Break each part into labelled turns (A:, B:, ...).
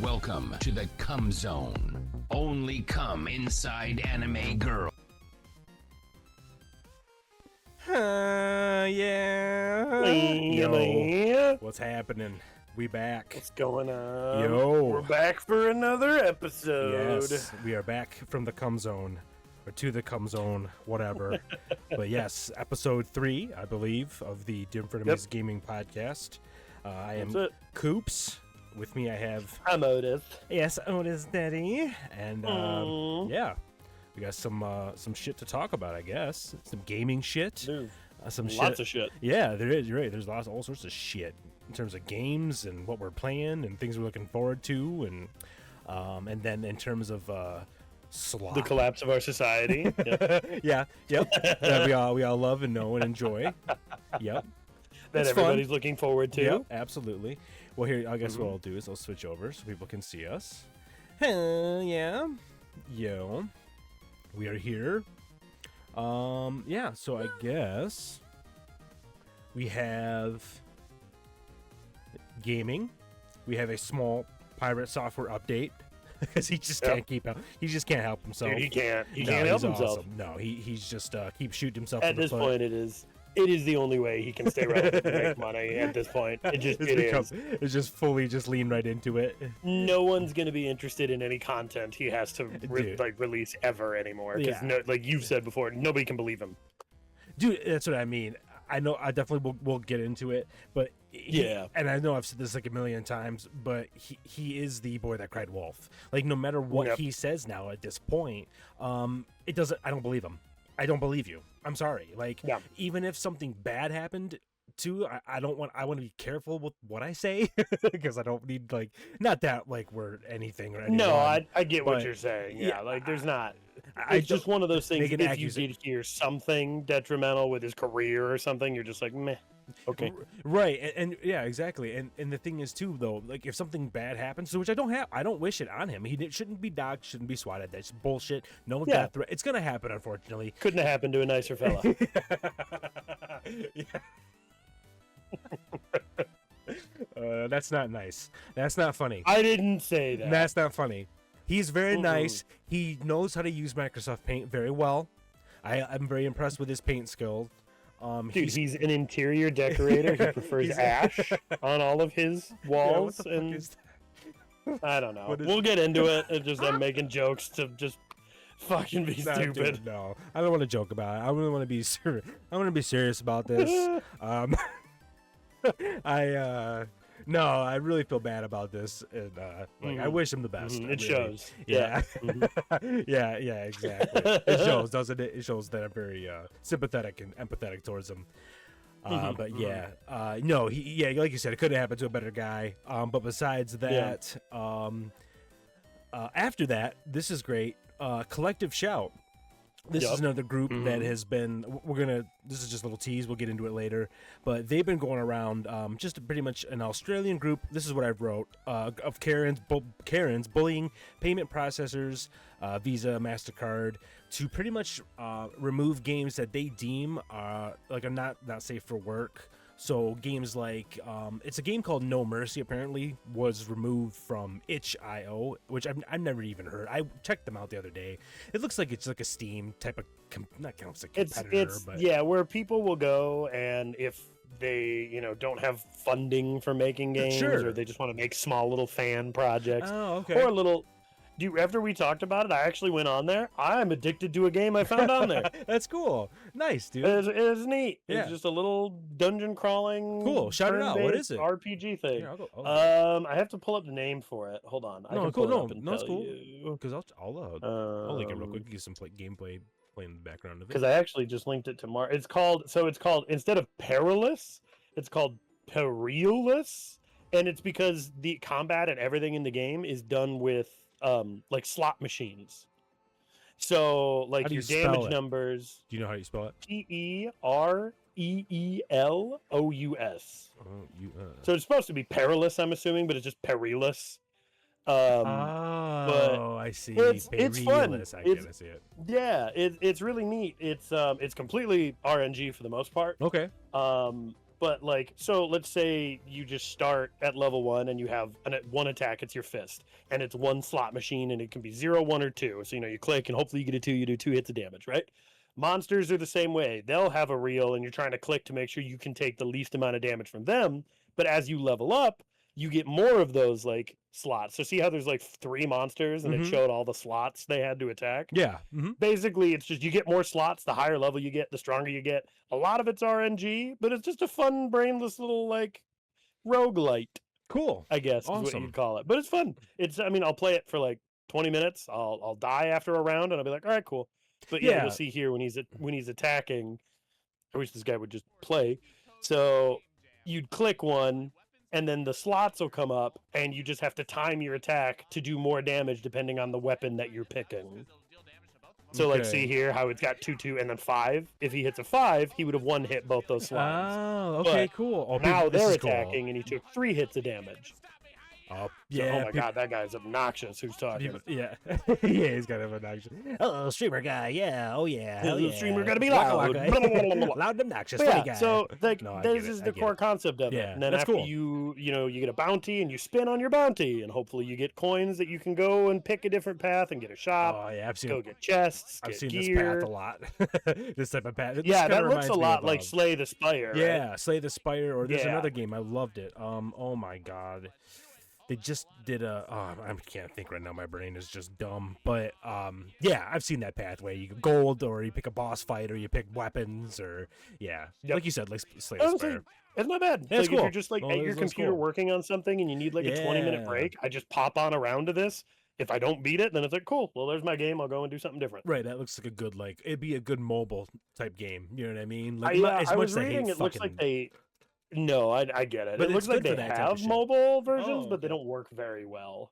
A: Welcome to the Cum Zone. Only cum inside anime girl.
B: Yeah.
C: Yo,
B: What's happening? We back.
C: what's going on?
B: Yo.
C: We're back for another episode.
B: Yes, we are back from the Cum Zone, or to the Cum Zone, whatever. But yes, episode 3, I believe, of the Different Enemies Gaming Podcast. I am
C: That's it.
B: Coops. With me, I have
C: I'm Otis.
B: yes, Otis Daddy, and yeah, we got some shit to talk about. I guess some gaming shit.
C: Dude,
B: Some
C: lots of shit.
B: Yeah, there is. You're right. There's all sorts of shit in terms of games and what we're playing and things we're looking forward to, and then in terms of slop.
C: The collapse of our society. Yep.
B: Yeah, yep. That we all love and know and enjoy. Yep.
C: That
B: It's
C: everybody's
B: fun.
C: looking forward to.
B: Yep, absolutely. Well, here, I guess what I'll do is I'll switch over so people can see us. Yeah. Yo. We are here. Yeah, so I guess we have gaming. We have a small PirateSoftware update because he just can't keep up. He just can't help himself.
C: Dude, he can't. He
B: No,
C: can't help
B: he's
C: himself.
B: awesome. No, he's just keeps shooting himself
C: At
B: in the
C: this
B: foot.
C: point, it is the only way he can stay relevant and make money. At this point, it is.
B: It's just fully just lean right into it.
C: No one's gonna be interested in any content he has to
B: Dude.
C: release ever anymore. Because
B: Yeah.
C: like you've said before, nobody can believe him.
B: Dude, that's what I mean. I know I definitely will get into it, but
C: Yeah.
B: and I know I've said this like a million times, but he is the boy that cried wolf. Like no matter what
C: Yep.
B: he says now at this point, it doesn't. I don't believe him. I don't believe you. I'm sorry. Like
C: Yeah.
B: even if something bad happened too, I want to be careful with what I say because I don't need like not that like we're anything or anyone.
C: No, I get what
B: but-
C: you're saying.
B: yeah,
C: Yeah, like there's not.
B: I
C: It's just one of those things.
B: make an
C: If you
B: accusation.
C: did hear something detrimental with his career or something, you're just like, meh. Okay.
B: Right, and yeah, exactly. And the thing is too, though, like if something bad happens, which I don't wish it on him. He shouldn't be docked, shouldn't be swatted. That's bullshit. No one got threat. It's gonna happen, unfortunately.
C: Couldn't have happened to a nicer fella.
B: That's not nice. That's not funny.
C: I didn't say that.
B: That's not funny. He's very nice. He knows how to use Microsoft Paint very well. I'm very impressed with his paint skill.
C: Dude, he's an interior decorator. He prefers
B: He's-
C: ash on all of his
B: Yeah, what
C: walls,
B: the fuck
C: and
B: is
C: I don't know.
B: what is-
C: We'll get into it. It's just I'm making jokes to just fucking be
B: Nah,
C: stupid.
B: dude, no, I don't want to joke about it. I really want to be serious. I want to be serious about this. I really feel bad about this, and I wish him the best.
C: It
B: really.
C: shows.
B: Yeah,
C: Mhm.
B: yeah, exactly. It shows, doesn't it? It shows that I'm very sympathetic and empathetic towards him. But yeah, no, like you said, it could have happened to a better guy. But besides that, after that, this is great. Collective Shout. This is another group that has been. This is just a little tease. We'll get into it later. But they've been going around, just pretty much an Australian group. This is what I wrote of Karens bullying payment processors, Visa, Mastercard, to pretty much remove games that they deem are not safe for work. So games like it's a game called No Mercy apparently was removed from itch.io, which I've never even heard. I checked them out the other day. It looks like it's like a Steam type of not competitor,
C: It's
B: but
C: where people will go, and if they don't have funding for making games,
B: Sure.
C: or they just want to make small little fan projects,
B: oh, okay.
C: or a little. After we talked about it, I actually went on there. I'm addicted to a game I found on there.
B: That's cool. Nice, dude.
C: It's neat.
B: Yeah.
C: It's just a little dungeon crawling.
B: Cool. Shout it out. What is it?
C: RPG thing.
B: Here, I'll go.
C: I have to pull up the name for it. Hold on. I
B: No,
C: can
B: cool.
C: pull it up
B: No,
C: and
B: no, it's
C: tell
B: cool.
C: you.
B: Because I'll link it real quick. Get some gameplay playing in the background of it.
C: Because I actually just linked it to It's called instead of Perilous, it's called Perilous, and it's because the combat and everything in the game is done with like slot machines. So
B: How
C: like
B: do you
C: your
B: spell
C: damage
B: it?
C: numbers,
B: Do you know how you spell it?
C: Pereelous.
B: Oh, you.
C: So it's supposed to be perilous, I'm assuming, but it's just perilous. Um, but
B: Oh, I see.
C: it's fun.
B: Perilous. I
C: It's
B: get it. I see it.
C: yeah, it's really neat. It's completely RNG for the most part.
B: Okay.
C: But like, so let's say you just start at level 1 and you have one attack. It's your fist, and it's one slot machine, and it can be 0, 1, or 2. So you click, and hopefully you get a 2. You do 2 hits of damage, right? Monsters are the same way. They'll have a reel, and you're trying to click to make sure you can take the least amount of damage from them. But as you level up, you get more of those like slots. So see how there's like 3 monsters, and it showed all the slots they had to attack.
B: Yeah.
C: Basically, it's just you get more slots. The higher level you get, the stronger you get. A lot of it's RNG, but it's just a fun, brainless little like roguelite,
B: Cool.
C: I guess is what
B: Awesome.
C: you'd call it. But it's fun. I mean, I'll play it for like 20 minutes. I'll die after a round, and I'll be like, all right, cool. But yeah,
B: Yeah.
C: you'll see here when he's attacking. I wish this guy would just play. So you'd click one, and then the slots will come up, and you just have to time your attack to do more damage depending on the weapon that you're picking. So like, see here how it's got 2, 2, and then 5. If he hits a 5, he would have one hit both those slots.
B: Oh, okay,
C: But
B: cool. Oh,
C: now
B: this
C: they're
B: is cool.
C: attacking, and he took 3 hits of damage.
B: Oh,
C: So,
B: yeah.
C: oh my god, that guy's obnoxious. Who's talking?
B: Yeah. Yeah, he's kind of an obnoxious. Hello, streamer guy. Yeah. Oh, yeah. Hell
C: The
B: yeah.
C: streamer gotta be
B: Waka
C: loud.
B: waka.
C: Blah, blah, blah, blah, blah.
B: Loud and obnoxious.
C: But
B: Funny
C: yeah,
B: guy.
C: so like
B: No, I
C: this
B: get
C: is
B: it,
C: the
B: I get
C: core
B: it.
C: concept of it.
B: Yeah,
C: And then
B: that's
C: after
B: cool.
C: you get a bounty and you spin on your bounty, and hopefully you get coins that you can go and pick a different path and get a shop.
B: Oh, yeah.
C: Go get chests,
B: I've
C: get
B: seen
C: gear.
B: this path a lot. This type of path. This
C: Yeah,
B: kinda
C: that looks
B: reminds
C: a
B: me
C: lot
B: of,
C: like Slay the Spire.
B: Yeah,
C: Right?
B: Slay the Spire, or there's
C: Yeah.
B: another game. I loved it. Oh my god. They just did I can't think right now. My brain is just dumb. But yeah, I've seen that pathway. You get gold, or you pick a boss fight, or you pick weapons, or yeah,
C: Yep.
B: like you said, like Slay the
C: Honestly,
B: Spire.
C: it's not bad.
B: Yeah, it's
C: Like if
B: cool.
C: you're just like
B: Well,
C: at your
B: looks
C: computer
B: cool.
C: working on something and you need like a 20-minute
B: Yeah.
C: break, I just pop on a round of this. If I don't beat it, then it's like, cool. Well, there's my game. I'll go and do something different.
B: Right, that looks like a good it'd be a good mobile type game. You know what I mean?
C: I,
B: Like
C: I was
B: as I
C: reading.
B: hate
C: It looks
B: fucking-
C: like they. No, I get it.
B: But
C: It
B: it's
C: looks like
B: good for
C: they
B: that type of
C: have
B: shit.
C: mobile versions,
B: Oh,
C: but they
B: okay.
C: don't work very well.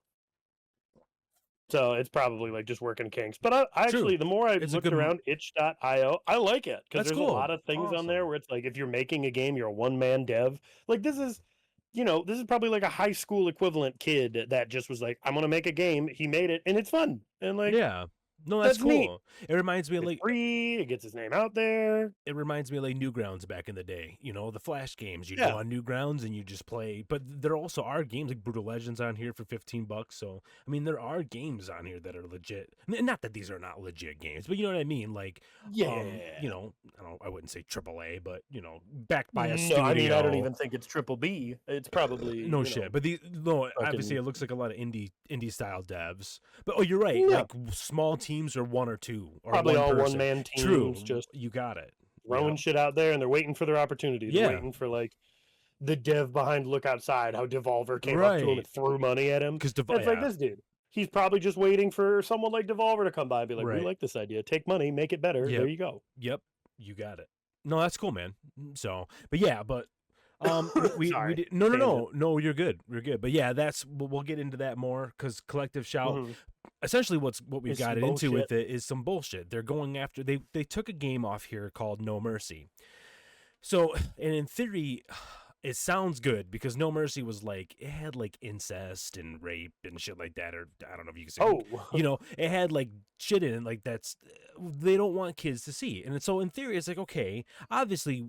C: So it's probably like just working kinks. But I actually, the more I
B: It's a
C: looked
B: good
C: around itch.io, I like it because
B: That's
C: there's
B: cool.
C: a lot of things on there
B: Awesome.
C: where it's like if you're making a game, you're a one-man dev. Like this is, this is probably like a high school equivalent kid that just was like, I'm gonna make a game. He made it, and it's fun. And like,
B: Yeah. No, that's
C: that's neat.
B: cool. It reminds me of
C: it's free. It gets his name out there.
B: it reminds me of Newgrounds back in the day. You know, the Flash games. You
C: Yeah.
B: go on Newgrounds and you just play. But there also are games like Brutal Legends on here for $15. So I mean, there are games on here that are legit. Not that these are not legit games, but you know what I mean. Like,
C: Yeah.
B: I wouldn't say AAA, but backed by a
C: No,
B: studio.
C: I mean, I don't even think it's triple B. It's probably
B: No shit, but obviously
C: fucking-
B: it looks like a lot of indie style devs. But you're right.
C: Yeah.
B: Like small teams or 1 or 2 or
C: probably
B: one
C: all
B: person.
C: one-man teams.
B: True,
C: Just
B: you got it.
C: throwing shit out there, and they're waiting for their opportunity. They're
B: Yeah.
C: waiting for like the dev behind Look Outside, how Devolver came up to him
B: Right.
C: and threw money at him.
B: Because
C: It's like this dude. He's probably just waiting for someone like Devolver to come by and be like,
B: Right.
C: "We like this idea. Take money, make it better.
B: Yep.
C: There you go."
B: Yep, you got it. No, that's cool, man. So, but yeah, but we
C: Sorry.
B: did, no, you're good, But yeah, we'll get into that more because Collective Shout.
C: Mhm.
B: Essentially, what we've
C: It's
B: got
C: some
B: into with
C: bullshit.
B: it is some bullshit. They're going after they took a game off here called No Mercy. So, and in theory, it sounds good because No Mercy was it had incest and rape and shit like that, or I don't know if you can say.
C: Oh,
B: It had shit in it they don't want kids to see. And so in theory, it's okay, obviously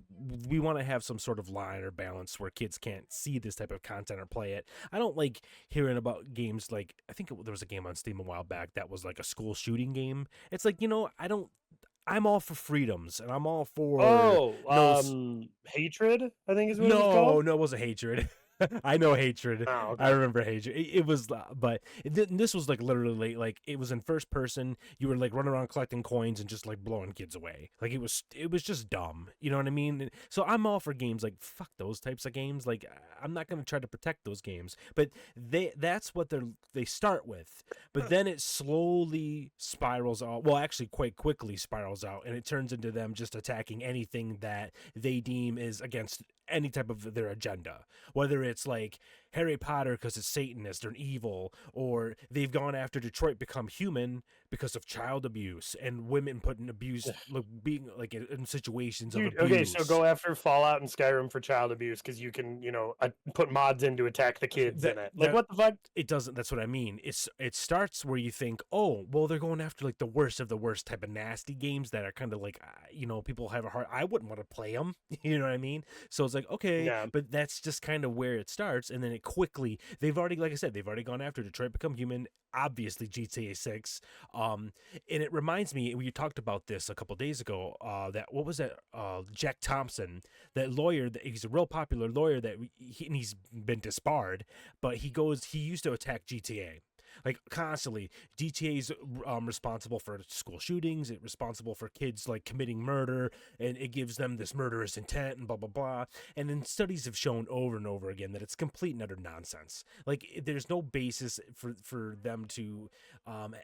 B: we want to have some sort of line or balance where kids can't see this type of content or play it. I don't like hearing about games I think there was a game on Steam a while back that was a school shooting game. It's I'm all for freedoms and I'm all for
C: Hatred, I think is what it was called.
B: no, it wasn't Hatred. I know Hatred.
C: Oh, okay.
B: I remember Hatred. It was, but this was literally it was in first person. You were running around collecting coins and just blowing kids away. It was just dumb. You know what I mean? And so I'm all for games fuck those types of games. I'm not going to try to protect those games, but that's what they start with. But then it slowly spirals out. Well, actually, quite quickly spirals out, and it turns into them just attacking anything that they deem is against any type of their agenda, whether it's Harry Potter because it's Satanist or evil, or they've gone after Detroit Become Human because of child abuse and women put in abuse, like, being like in situations of abuse.
C: Okay, so go after Fallout and Skyrim for child abuse because you can, put mods in to attack the kids in it. Like, what the fuck?
B: It doesn't. That's what I mean. It starts where you think, oh, well, they're going after like the worst of the worst type of nasty games that are kind of like, people have a hard. I wouldn't want to play them. You know what I mean? So it's like, okay,
C: Yeah.
B: but that's just kind of where it starts, and then it quickly. They've already, like I said, they've already gone after Detroit Become Human. Obviously, GTA 6. And it reminds me, we talked about this a couple days ago. That what was that? Jack Thompson, that lawyer. He's a real popular lawyer and he's been disbarred, but he used to attack GTA. Like constantly, GTA's responsible for school shootings. It's responsible for kids like committing murder, and it gives them this murderous intent and blah blah blah. And then studies have shown over and over again that it's complete and utter nonsense. Like there's no basis for them to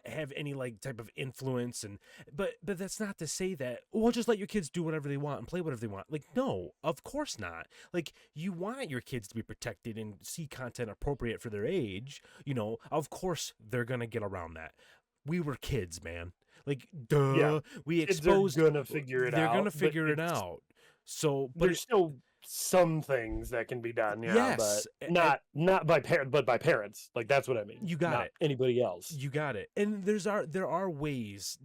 B: have any like type of influence. But that's not to say that just let your kids do whatever they want and play whatever they want. Like no, of course not. Like you want your kids to be protected and see content appropriate for their age. Of course they're gonna get around that. We were kids, man. Like, duh.
C: Yeah.
B: We
C: Kids
B: exposed.
C: are gonna figure it
B: They're
C: out.
B: gonna figure it out. So, but
C: There's still some things that can be done. Yeah,
B: Yes,
C: but not by but by parents. Like that's what I mean.
B: You got
C: not
B: it.
C: Anybody else?
B: You got it. And there are ways.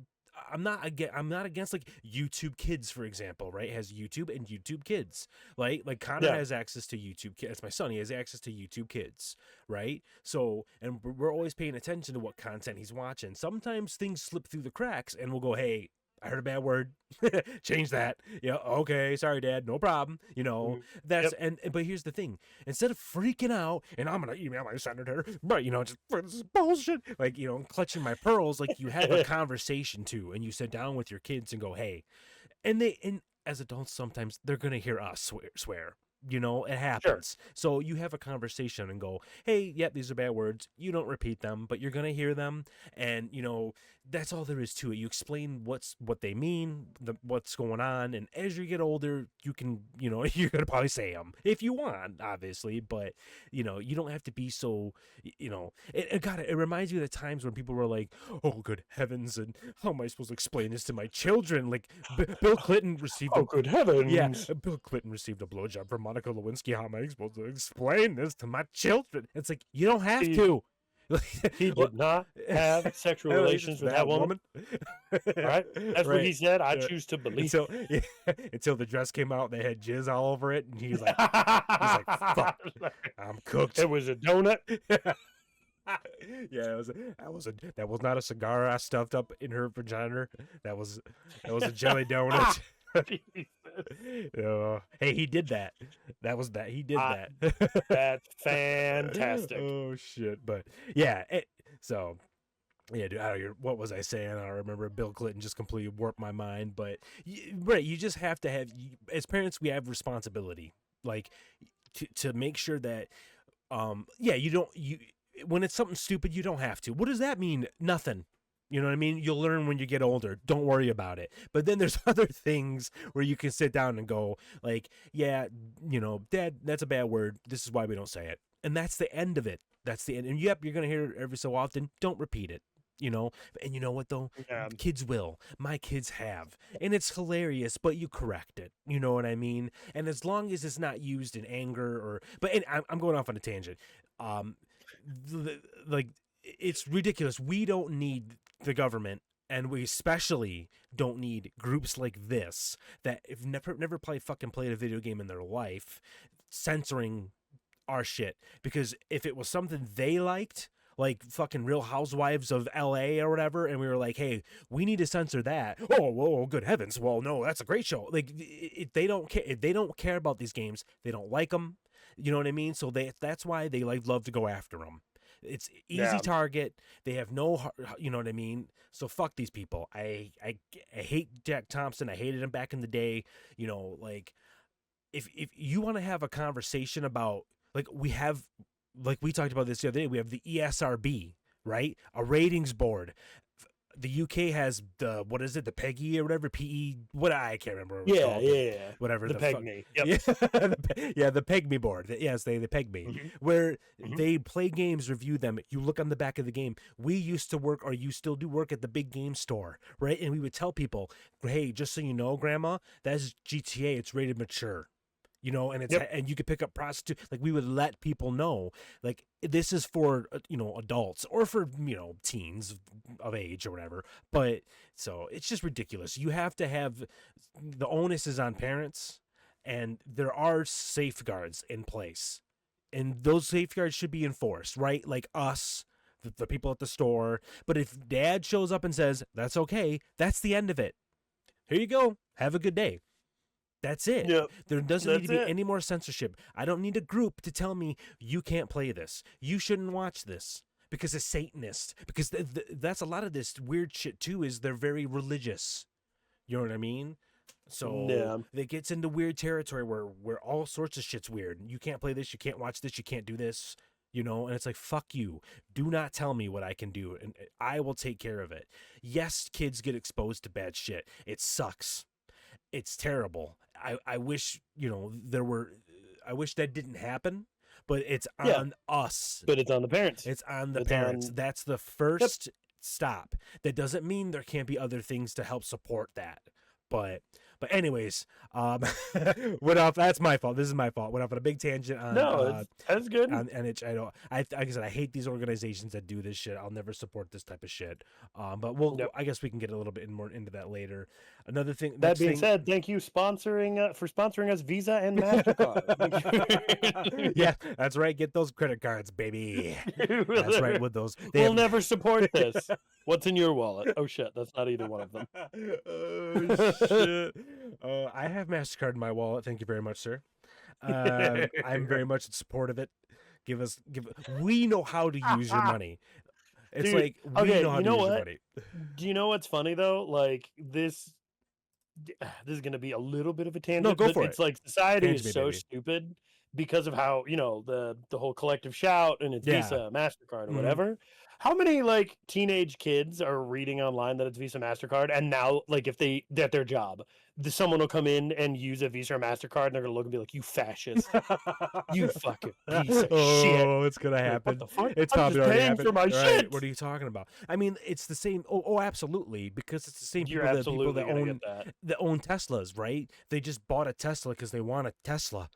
B: I'm not against like YouTube Kids, for example, right? It has YouTube and YouTube Kids, right? Like Connor has access to YouTube Kids. That's my son. He has access to YouTube Kids, right? So, and we're always paying attention to what content he's watching. Sometimes things slip through the cracks, and we'll go, "Hey, I heard a bad word. Change that." Yeah, okay, sorry, Dad, no problem. That's but here's the thing: instead of freaking out and I'm gonna email my senator, but just this is bullshit. Like clutching my pearls, like you have a conversation too, and you sit down with your kids and go, "Hey," and as adults sometimes they're gonna hear us swear. It happens. Sure. So you have a conversation and go, "Hey, yep, these are bad words. You don't repeat them, but you're gonna hear them." And that's all there is to it. You explain what they mean, what's going on, and as you get older, you can, you're gonna probably say them if you want, obviously. But you don't have to be so. It reminds me of the times when people were like, "Oh, good heavens!" and how am I supposed to explain this to my children? Like Bill Clinton received.
C: Oh, good heavens!
B: Yeah, Bill Clinton received a blowjob from Monica Lewinsky. How am I supposed to explain this to my children? It's like you don't have to.
C: He did not have sexual relations with that woman. Right? That's what he said. I choose to believe.
B: Until the dress came out, they had jizz all over it, and he's like, "Fuck, I'm cooked."
C: It was a donut.
B: Yeah, that was not a cigar I stuffed up in her vagina. That was a jelly donut. Hey, he did that. He did that.
C: That's fantastic.
B: Oh shit! But yeah, so yeah, dude. What was I saying? I don't remember. Bill Clinton just completely warped my mind. But right, you just have to have. As parents, we have responsibility, like to make sure that, when it's something stupid, you don't have to. What does that mean? Nothing. You know what I mean? You'll learn when you get older. Don't worry about it. But then there's other things where you can sit down and go, like, "Yeah, Dad, that's a bad word. This is why we don't say it." And that's the end of it. That's the end. And yep, you're going to hear it every so often. Don't repeat it. And you know what, though? Yeah. Kids will. My kids have. And it's hilarious, but you correct it. You know what I mean? And as long as it's not used in anger I'm going off on a tangent. It's ridiculous. We don't need the government, and we especially don't need groups like this that have never played a video game in their life censoring our shit. Because if it was something they liked, like fucking Real Housewives of LA or whatever, and we were like, "Hey, we need to censor that." Oh, whoa, good heavens. Well, no, that's a great show. Like, they don't care. If they don't care about these games, they don't like them. You know what I mean? So that's why they love to go after them. It's easy target. They have no, you know what I mean? So fuck these people. I hate Jack Thompson. I hated him back in the day. Like if you want to have a conversation about, like we talked about this the other day, we have the ESRB, right? A ratings board. the UK has the what is it, the PEGI or whatever, PE, what I can't remember. What it's
C: Yeah,
B: called,
C: yeah,
B: whatever
C: the
B: fuck.
C: PEGME. Yep.
B: Yeah, the PEGME board. Yes, they peg me,
C: Mhm.
B: where
C: Mhm.
B: they play games, review them. You look on the back of the game. We used to work, or you still do work at the big game store, right? And we would tell people, hey, just so you know, Grandma, that's GTA. It's rated mature. You know, and it's
C: Yep.
B: and you could pick up prostitute. Like, we would let people know, like, this is for adults or for teens of age or whatever. But so it's just ridiculous. You have to have, the onus is on parents, and there are safeguards in place, and those safeguards should be enforced, right? Like us, the people at the store. But if dad shows up and says that's okay, that's the end of it. Here you go. Have a good day. That's it.
C: Yep.
B: There doesn't need to
C: That's
B: be
C: it.
B: any more censorship. I don't need a group to tell me you can't play this. You shouldn't watch this because it's Satanist. Because that's a lot of this weird shit too. Is they're very religious. You know what I mean? So
C: Yeah.
B: it gets into weird territory where all sorts of shit's weird. You can't play this. You can't watch this. You can't do this. And it's like, fuck you. Do not tell me what I can do, and I will take care of it. Yes, kids get exposed to bad shit. It sucks. It's terrible. I wish, I wish that didn't happen, but it's on us.
C: But it's on the parents.
B: It's on the
C: It's
B: parents.
C: on-
B: That's the first stop. That doesn't mean there can't be other things to help support that. But anyways, went off. That's my fault. This is my fault. Went off on a big tangent on
C: No, that's good.
B: on NH. Like I said, I hate these organizations that do this shit. I'll never support this type of shit. But I guess we can get a little bit more into that later. Another thing.
C: That being said, thank you for sponsoring us, Visa and MasterCard.
B: Yeah, that's right. Get those credit cards, baby. That's right. With those,
C: We'll never support this. What's in your wallet? Oh shit, that's not either one of them.
B: Oh shit. I have MasterCard in my wallet. Thank you very much, sir. I'm very much in support of it. We know how to use your money. It's
C: Dude,
B: like we know how to use your money.
C: Do you know what's funny though? Like this is going to be a little bit of a tangent.
B: go
C: but
B: for
C: it's
B: it.
C: like society
B: Tangent me,
C: is so
B: baby.
C: stupid because of how the whole collective shout and it's
B: Yeah.
C: Visa, MasterCard, or
B: Mhm.
C: whatever. How many like teenage kids are reading online that it's Visa, MasterCard, and now like if they at their job, someone will come in and use a Visa or MasterCard, and they're gonna look and be like, "You fascist, you fucking piece of shit."
B: Oh, it's gonna
C: Like,
B: happen.
C: what the fuck?
B: It's
C: I'm
B: probably
C: just
B: already
C: paying
B: happened.
C: for my
B: Right,
C: shit.
B: what are you talking about? I mean, it's the same. Oh, absolutely, because it's the same
C: You're
B: people
C: absolutely
B: that
C: gonna
B: own
C: get that.
B: that own Teslas, right? They just bought a Tesla because they want a Tesla.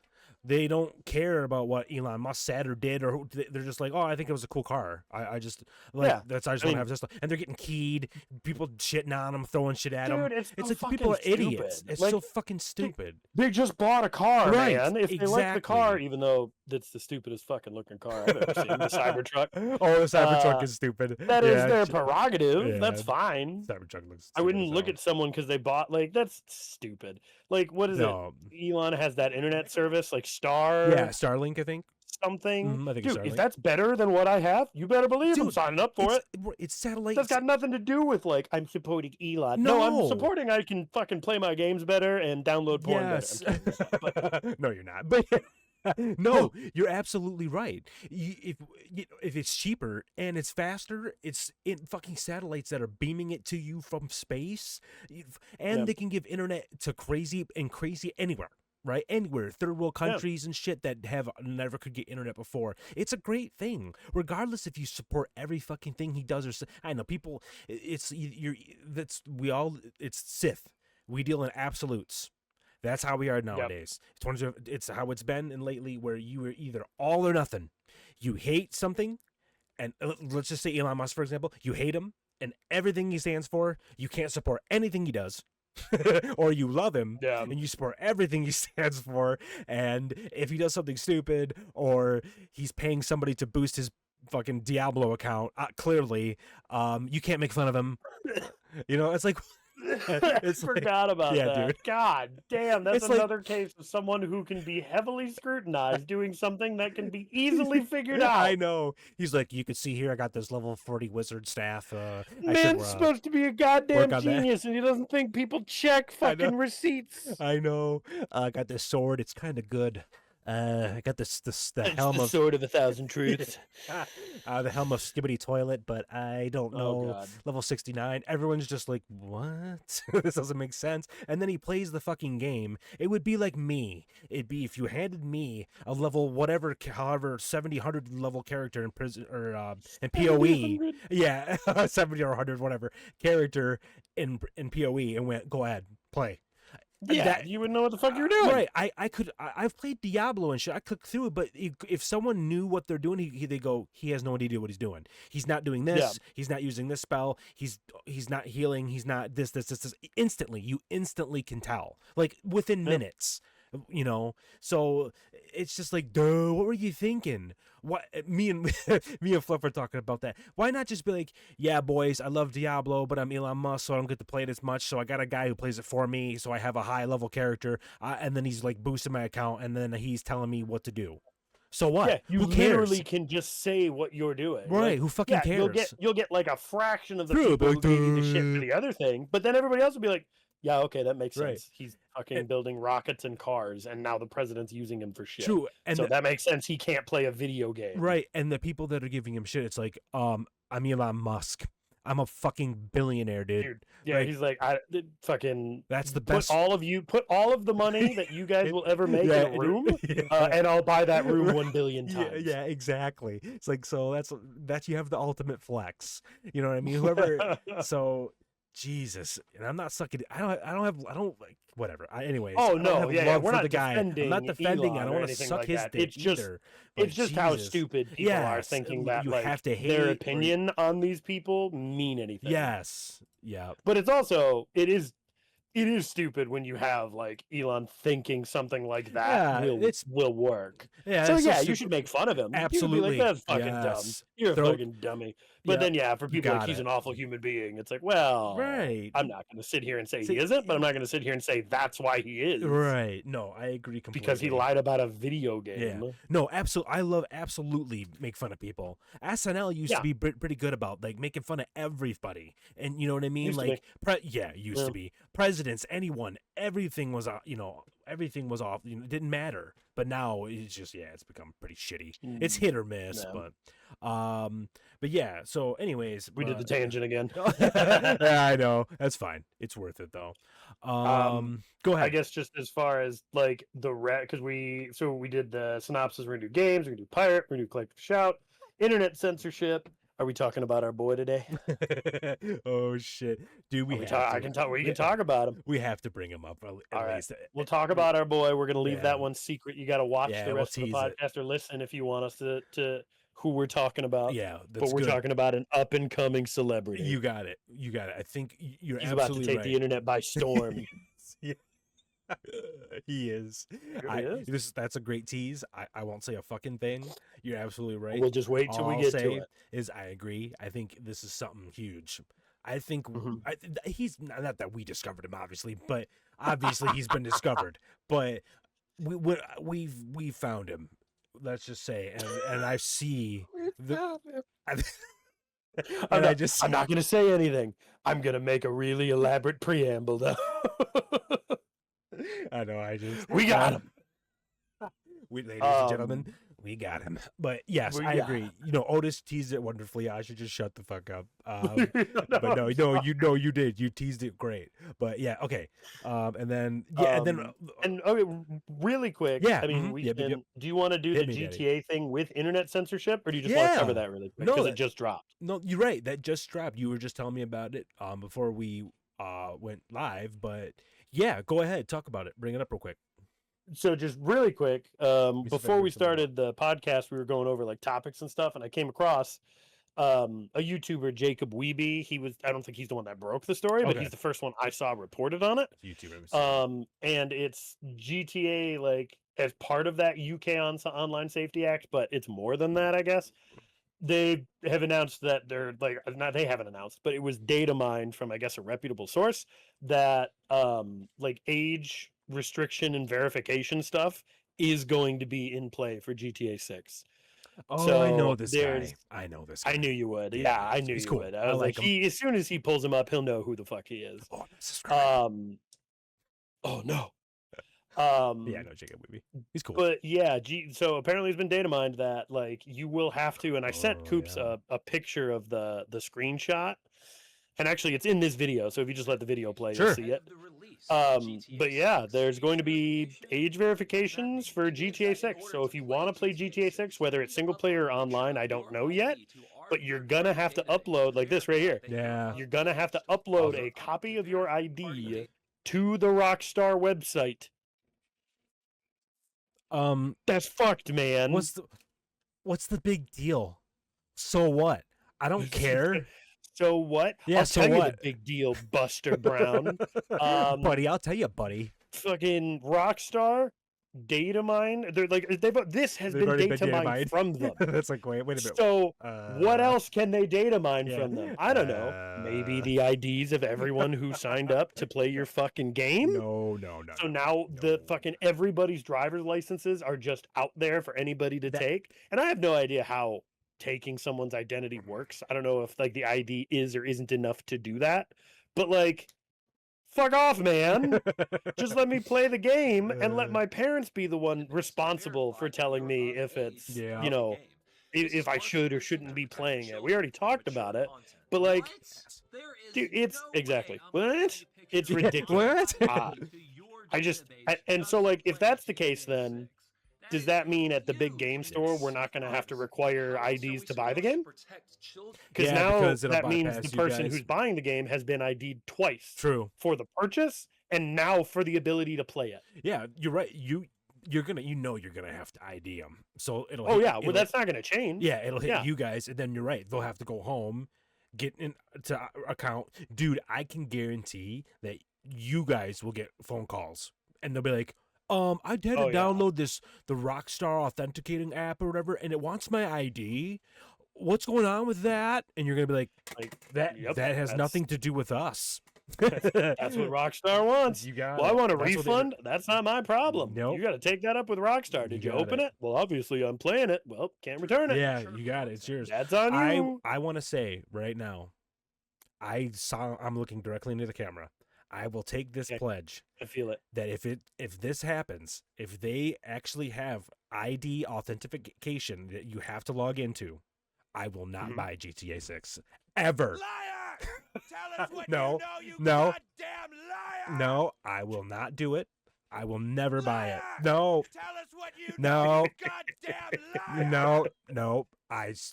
B: They don't care about what Elon Musk said or did, or they're just like, oh, I think it was a cool car. I just like
C: Yeah,
B: that's I just
C: I
B: want to
C: mean-
B: have a Tesla, and they're getting keyed. People shitting on them, throwing shit at them.
C: Dude, it's so
B: like
C: fucking
B: people are idiots.
C: stupid.
B: It's
C: Like,
B: so fucking stupid.
C: They just bought a car,
B: Right,
C: man. If they like the car,
B: exactly.
C: even though that's the stupidest fucking looking car I've ever seen, the Cybertruck,
B: Oh, the Cybertruck
C: Uh,
B: is stupid.
C: that is
B: Yeah,
C: their
B: sh-
C: prerogative. That's
B: yeah.
C: fine.
B: Cybertruck looks.
C: I wouldn't
B: stupid
C: look
B: as
C: at someone because they bought that's stupid. Like what is
B: hell.
C: it? Elon has that internet service, like Star
B: Yeah, Starlink, I think.
C: something.
B: I think it's
C: Dude, if
B: Starlink.
C: that's better than what I have, you better believe I'm
B: Dude,
C: signing up for it.
B: It's satellite.
C: That's got nothing to do with like I'm supporting Elon. No, I'm
B: No.
C: supporting I can fucking play my games better and download porn
B: Yes.
C: better. I'm kidding, but
B: No, you're not. But no, you're absolutely right. If it's cheaper and it's faster, it's in fucking satellites that are beaming it to you from space, and
C: Yeah.
B: they can give internet to crazy anywhere. Right, anywhere, third world countries and shit that have never could get internet before. It's a great thing, regardless if you support every fucking thing he does or. I know people. It's It's Sith. We deal in absolutes. That's how we are nowadays. It's how it's been and lately, where you are either all or nothing. You hate something, and let's just say Elon Musk, for example. You hate him and everything he stands for. You can't support anything he does. Or you love him and you support everything he stands for, and if he does something stupid or he's paying somebody to boost his fucking Diablo account, clearly you can't make fun of him. It's like
C: I forgot about
B: yeah,
C: that.
B: dude.
C: God damn, that's
B: It's like-
C: another case of someone who can be heavily scrutinized doing something that can be easily figured out.
B: I know. He's like, you can see here I got this level 40 wizard staff.
C: Man's supposed to be a goddamn
B: work on that.
C: genius, and he doesn't think people check
B: I know.
C: fucking receipts.
B: I know. I got this sword. It's kind of good. I got the
C: It's
B: helm
C: the
B: of
C: sword of a thousand truths.
B: the helm of Skibbity Toilet, but I don't
C: Oh,
B: know.
C: God.
B: Level 69. Everyone's just like, what? This doesn't make sense. And then he plays the fucking game. It would be like me. It'd be if you handed me a level whatever, however 70, 100 level character in prison or in PoE.
C: 100.
B: Yeah, 70 or 100 whatever character in PoE and went, go ahead, play.
C: Yeah,
B: That-
C: you wouldn't know what the fuck you're doing.
B: Right, I've played Diablo and shit. I click through it, but if someone knew what they're doing, they go, he has no idea what he's doing. He's not doing this.
C: Yeah.
B: He's not using this spell. He's not healing. He's not this. Instantly, you instantly can tell, like within minutes. You know, so it's just like, duh, what were you thinking? What me and Fluff are talking about that. Why not just be like, yeah, boys, I love Diablo, but I'm Elon Musk, so I don't get to play it as much. So I got a guy who plays it for me, so I have a high level character, and then he's like boosting my account, and then he's telling me what to do. So what?
C: Yeah, you
B: Who cares?
C: literally can just say what you're doing.
B: Right?
C: Like,
B: Who fucking cares?
C: You'll get like a fraction of the
B: True,
C: people who
B: but,
C: gave you the shit for the other thing, but then everybody else will be like, yeah, okay, that makes sense.
B: Right.
C: He's fucking building rockets and cars, and now the president's using him for shit.
B: True, and
C: So that makes sense. He can't play a video game.
B: right, and the people that are giving him shit, it's like, I'm Elon Musk. I'm a fucking billionaire, dude.
C: Yeah,
B: Like,
C: he's like, fucking.
B: that's the
C: Put
B: best.
C: put all of the money that you guys will ever make in a room, and I'll buy that room 1 billion times.
B: Yeah, exactly. It's like, so that's you have the ultimate flex. You know what I mean? Whoever. So Jesus, and I'm not sucking. I don't like whatever. Anyways.
C: Oh
B: I don't
C: no,
B: have
C: yeah,
B: love
C: we're
B: for
C: not
B: the guy. I'm
C: defending.
B: not defending. I
C: Elon
B: don't
C: or
B: want to
C: anything
B: suck
C: like
B: his
C: that.
B: dick
C: It's just,
B: either. But
C: it's just how
B: Jesus.
C: stupid people are
B: Yes,
C: thinking
B: you
C: that like
B: have to hate
C: their
B: or-
C: opinion on these people mean anything.
B: Yes. Yeah.
C: But it's also it is stupid when you have like Elon thinking something like that
B: Yeah,
C: will work.
B: Yeah.
C: So
B: it's
C: yeah,
B: just
C: you should make fun of him. You
B: Absolutely.
C: should be like, that's fucking dumb.
B: Yes.
C: You're
B: Throw-
C: a fucking dummy. But
B: Yeah,
C: then yeah, for
B: you
C: people like
B: got
C: he's
B: it.
C: an awful human being, it's like, well,
B: Right.
C: I'm not going to sit here and say
B: See,
C: he isn't, but I'm not going to sit here and say that's why he is.
B: Right. No, I agree completely.
C: Because he lied about a video game.
B: Yeah. No, absolutely. I love absolutely make fun of people. SNL used
C: Yeah.
B: to be pretty good about like making fun of everybody, and you know what I mean.
C: Used to
B: Like, used
C: Yeah.
B: to be presidents, anyone, everything was everything was off. It didn't matter. But now it's just it's become pretty shitty. It's hit or miss,
C: Yeah.
B: but yeah. So, anyways,
C: We did the tangent again.
B: Yeah, I know. That's fine. It's worth it though. Go ahead.
C: I guess just as far as like the because we did the synopsis. We're gonna do games. We're gonna do pirate. We're gonna do collective shout. Internet censorship. Are we talking about our boy today?
B: Oh shit, dude! We can
C: talk about him.
B: We have to bring him up at
C: right.
B: least.
C: We'll talk about our boy. We're gonna leave
B: Yeah.
C: that one secret. You got to watch
B: Yeah,
C: the
B: we'll
C: rest of the
B: tease it.
C: podcast or listen if you want us to who we're talking about.
B: Yeah,
C: but
B: that's
C: we're
B: good.
C: talking about an up and coming celebrity.
B: You got it. You got it. I think you're
C: He's about to
B: absolutely
C: take
B: right.
C: the internet by storm.
B: Yeah. He is.
C: Really is.
B: That's a great tease. I won't say a fucking thing. You're absolutely right.
C: We'll just wait till
B: All
C: we
B: I'll
C: get
B: say
C: to it.
B: is I agree. I think this is something huge. I think
C: Mhm.
B: he's not that we discovered him, obviously, but obviously he's been discovered. But we found him. Let's just say, and I see the.
C: I'm
B: I
C: not going to say anything. I'm going to make a really elaborate preamble, though.
B: I know.
C: We got him.
B: Ladies and gentlemen, we got him. But yes, I agree. Otis teased it wonderfully. I should just shut the fuck up. But no, you did. You teased it great. But yeah, okay. And then
C: okay, really quick.
B: Yeah,
C: I mean,
B: mhm,
C: do you want to do
B: Hit
C: the
B: me, Daddy.
C: GTA thing with internet censorship, or do you just want to
B: Yeah.
C: cover that really quick
B: No,
C: because
B: that-
C: it just dropped?
B: No, you're right. That just dropped. You were just telling me about it before we went live. But yeah, go ahead, talk about it. Bring it up real quick.
C: So just really quick,
B: see if I
C: before
B: can
C: we
B: bring something
C: started the podcast, we were going over like topics and stuff, and I came across a YouTuber, Jacob Weeby. I don't think he's the one that broke the story, but
B: Okay.
C: he's the first one I saw reported on it.
B: YouTube.
C: And it's GTA like as part of that UK Online Safety Act, but it's more than that, I guess. They have announced that they're like, not they haven't announced, but it was data mined from, I guess, a reputable source that like age restriction and verification stuff is going to be in play for GTA 6.
B: Oh, I know
C: so
B: this
C: there's-
B: guy. I know this guy.
C: I knew you would.
B: Yeah,
C: Yeah, I knew
B: he's
C: you
B: cool.
C: would.
B: I
C: I was
B: like
C: like,
B: him.
C: as soon as he pulls him up, he'll know who the fuck he is.
B: Oh, subscribe.
C: Oh no.
B: Yeah, I know Jacob Weeby. He's cool.
C: But yeah, so apparently it's been data mined that like you will have to, and I sent Coops a picture of the screenshot, and actually it's in this video. So if you just let the video play, you'll see it. But yeah, there's going to be age verifications for GTA 6. So if you want to play GTA 6, whether it's single player or online, I don't know yet. But you're gonna have to upload like this right here.
B: Yeah.
C: You're gonna have to upload a copy of your ID to the Rockstar website. That's fucked, man.
B: What's the big deal? So what? I don't care.
C: So what?
B: Yeah,
C: I'll
B: so
C: tell you
B: what?
C: the big deal, Buster Brown.
B: Buddy, I'll tell you, buddy.
C: Fucking Rockstar data mine. They're like this has been data mined from them.
B: That's like wait a minute.
C: So what else can they data mine from them? I don't know. Maybe the IDs of everyone who signed up to play your fucking game.
B: No.
C: So now the fucking everybody's driver's licenses are just out there for anybody to take, and I have no idea how taking someone's identity works. I don't know if like the ID is or isn't enough to do that, but like. Fuck off, man. Just let me play the game and let my parents be the one responsible for telling me if it's, you know, if I should or shouldn't be playing it. We already talked about it, but like, dude, it's exactly what? It's ridiculous.
B: What?
C: And so like, if that's the case, then does that mean at the big game store we're not going to have to require IDs to buy the game? Because now that means the person who's buying the game has been ID'd twice.
B: True.
C: For the purchase and now for the ability to play it.
B: Yeah, you're right. You're gonna have to ID them. So it'll.
C: Well, that's not gonna change.
B: Yeah, it'll hit you guys, and then you're right. They'll have to go home, get into account. Dude, I can guarantee that you guys will get phone calls, and they'll be like, I had to download the Rockstar authenticating app or whatever, and it wants my ID. What's going on with that? And you're gonna be like that. That has nothing to do with us.
C: That's what Rockstar wants.
B: You got.
C: Well, I want a refund. That's not my problem.
B: Nope.
C: You got to take that up with Rockstar. Did you open it? Well, obviously I'm playing it. Well, can't return it.
B: Yeah, you got it. It's yours.
C: That's on you.
B: I want to say right now, I'm looking directly into the camera. I will take this pledge.
C: I feel it.
B: That if this happens, if they actually have ID authentication that you have to log into, I will not buy GTA 6 ever.
D: Liar! Tell us what
B: No,
D: you know, you
B: no.
D: goddamn liar!
B: No, I will not do it. I will never buy it.
D: Liar!
B: No.
D: Tell us what you know, you goddamn liar!
B: No.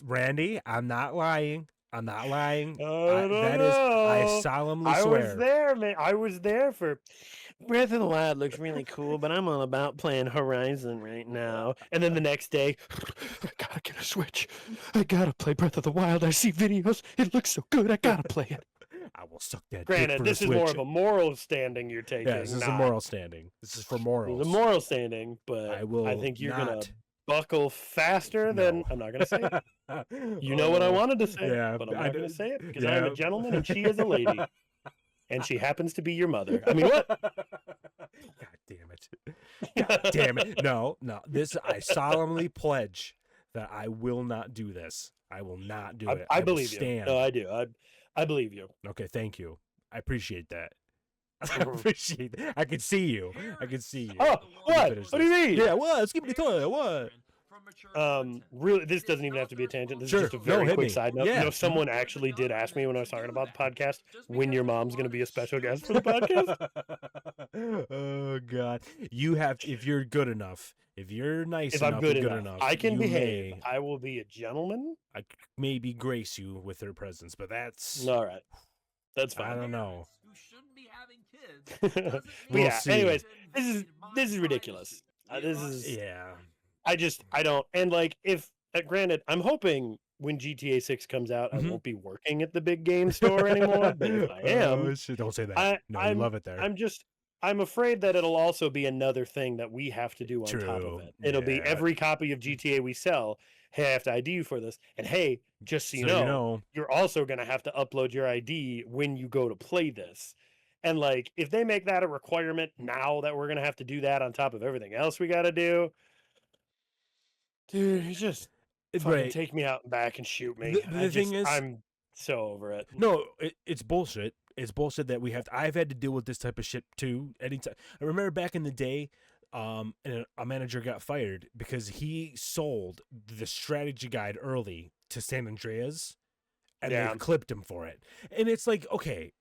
B: Randy, I'm not lying. I'm not lying.
C: I
B: I solemnly swear.
C: I was there, man. I was there for Breath of the Wild looks really cool, but I'm all about playing Horizon right now. And then the next day, I gotta get a Switch. I gotta play Breath of the Wild. I see videos. It looks so good. I gotta play it.
B: I will suck that.
C: Granted, this is more of a moral standing you're taking.
B: Yeah, this is a moral standing. This is for morals.
C: It's a moral standing, but I think you're gonna buckle faster than I'm not gonna say it. You know what I wanted to say, but I'm not gonna say it because I'm a gentleman and she is a lady, and she happens to be your mother. I mean, what?
B: God damn it! God damn it! No. I solemnly pledge that I will not do this. I will not do it.
C: I believe you. No, I do. I believe you.
B: Okay, thank you. I appreciate that. I appreciate that. I can see you.
C: Oh, what? What do you mean?
B: Yeah, what? Skip the toilet. What?
C: Really, this doesn't even have to be a tangent. This is just a very quick side note.
B: Yeah.
C: You know, someone actually did ask me when I was talking about the podcast when your mom's going to be a special guest for the podcast.
B: Oh God, you have. If you're good enough, if you're nice
C: if
B: enough,
C: I'm good enough, I can behave. I will be a gentleman.
B: I maybe grace you with her presence, but that's
C: all right. That's fine.
B: I don't know.
D: Who shouldn't be having kids?
C: We'll see. Anyways, this is ridiculous. I don't. And like, if granted, I'm hoping when GTA 6 comes out, I won't be working at the big game store anymore. But if I am,
B: don't say that. I love it there.
C: I'm afraid that it'll also be another thing that we have to do on top of it. It'll be every copy of GTA we sell. Hey, I have to ID you for this. And hey, just so you know, you're also going to have to upload your ID when you go to play this. And like, if they make that a requirement now that we're going to have to do that on top of everything else we got to do, dude, you just fucking take me out and back and shoot me.
B: The thing is,
C: I'm so over it.
B: No, it's bullshit. It's bullshit that we have. I've had to deal with this type of shit too. Anytime. I remember back in the day, and a manager got fired because he sold the strategy guide early to San Andreas, and they clipped him for it. And it's like, okay,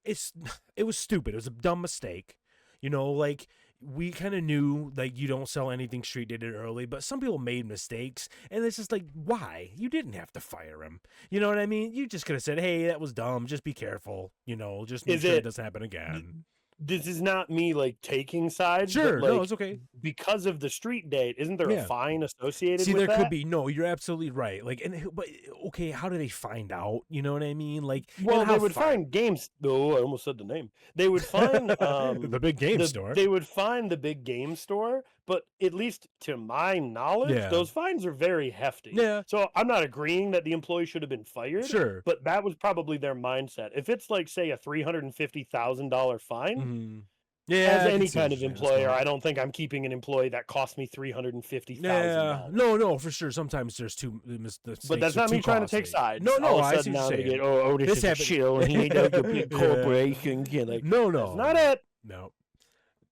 B: it was stupid. It was a dumb mistake. You know, like, we kind of knew, like, you don't sell anything street dated early, but some people made mistakes, and it's just like, why? You didn't have to fire him. You know what I mean? You just could have said, hey, that was dumb. Just be careful. You know, just make sure it doesn't happen again.
C: This is not me, like, taking sides.
B: Sure,
C: but, like,
B: no, it's okay.
C: Because of the street date, isn't there a fine associated
B: See,
C: with
B: there
C: that?
B: could be. No, you're absolutely right. Like, but okay, how do they find out? You know what I mean? Like,
C: well, they would find games. Oh, I almost said the name. They would find
B: the big game store.
C: They would find the big game store, but at least to my knowledge, those fines are very hefty.
B: Yeah.
C: So I'm not agreeing that the employee should have been fired.
B: Sure.
C: But that was probably their mindset. If it's like, say, a $350,000 fine.
B: Mm-hmm.
C: Yeah, as any kind of employer, I don't think I'm keeping an employee that cost me $350,000.
B: Yeah, no, for sure. Sometimes there's
C: but that's not me trying to take sides.
B: No, I see what you're saying.
C: This is a chill, and he does the big corporations. Yeah, like,
B: no,
C: that's not it.
B: No,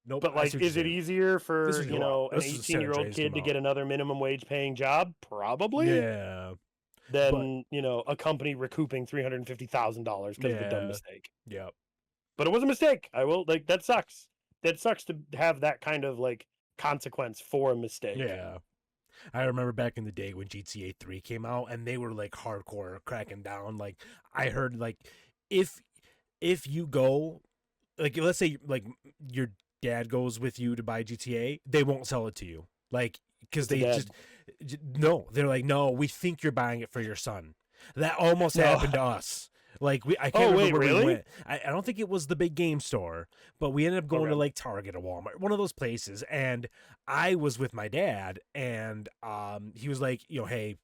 B: nope.
C: But like, is it easier for an 18-year-old kid to get another minimum wage paying job? Probably.
B: Yeah.
C: Than a company recouping $350,000 because of a dumb mistake.
B: Yeah.
C: But it was a mistake. That sucks. That sucks to have that kind of like consequence for a mistake.
B: Yeah. I remember back in the day when GTA 3 came out and they were like hardcore cracking down. Like, I heard, like, if you go, like, let's say like your dad goes with you to buy GTA, they won't sell it to you. Like, because they're like, no, we think you're buying it for your son. That almost happened to us. Like, I can't remember where we went. I don't think it was the big game store, but we ended up going to like Target or Walmart, one of those places. And I was with my dad, and he was like, hey,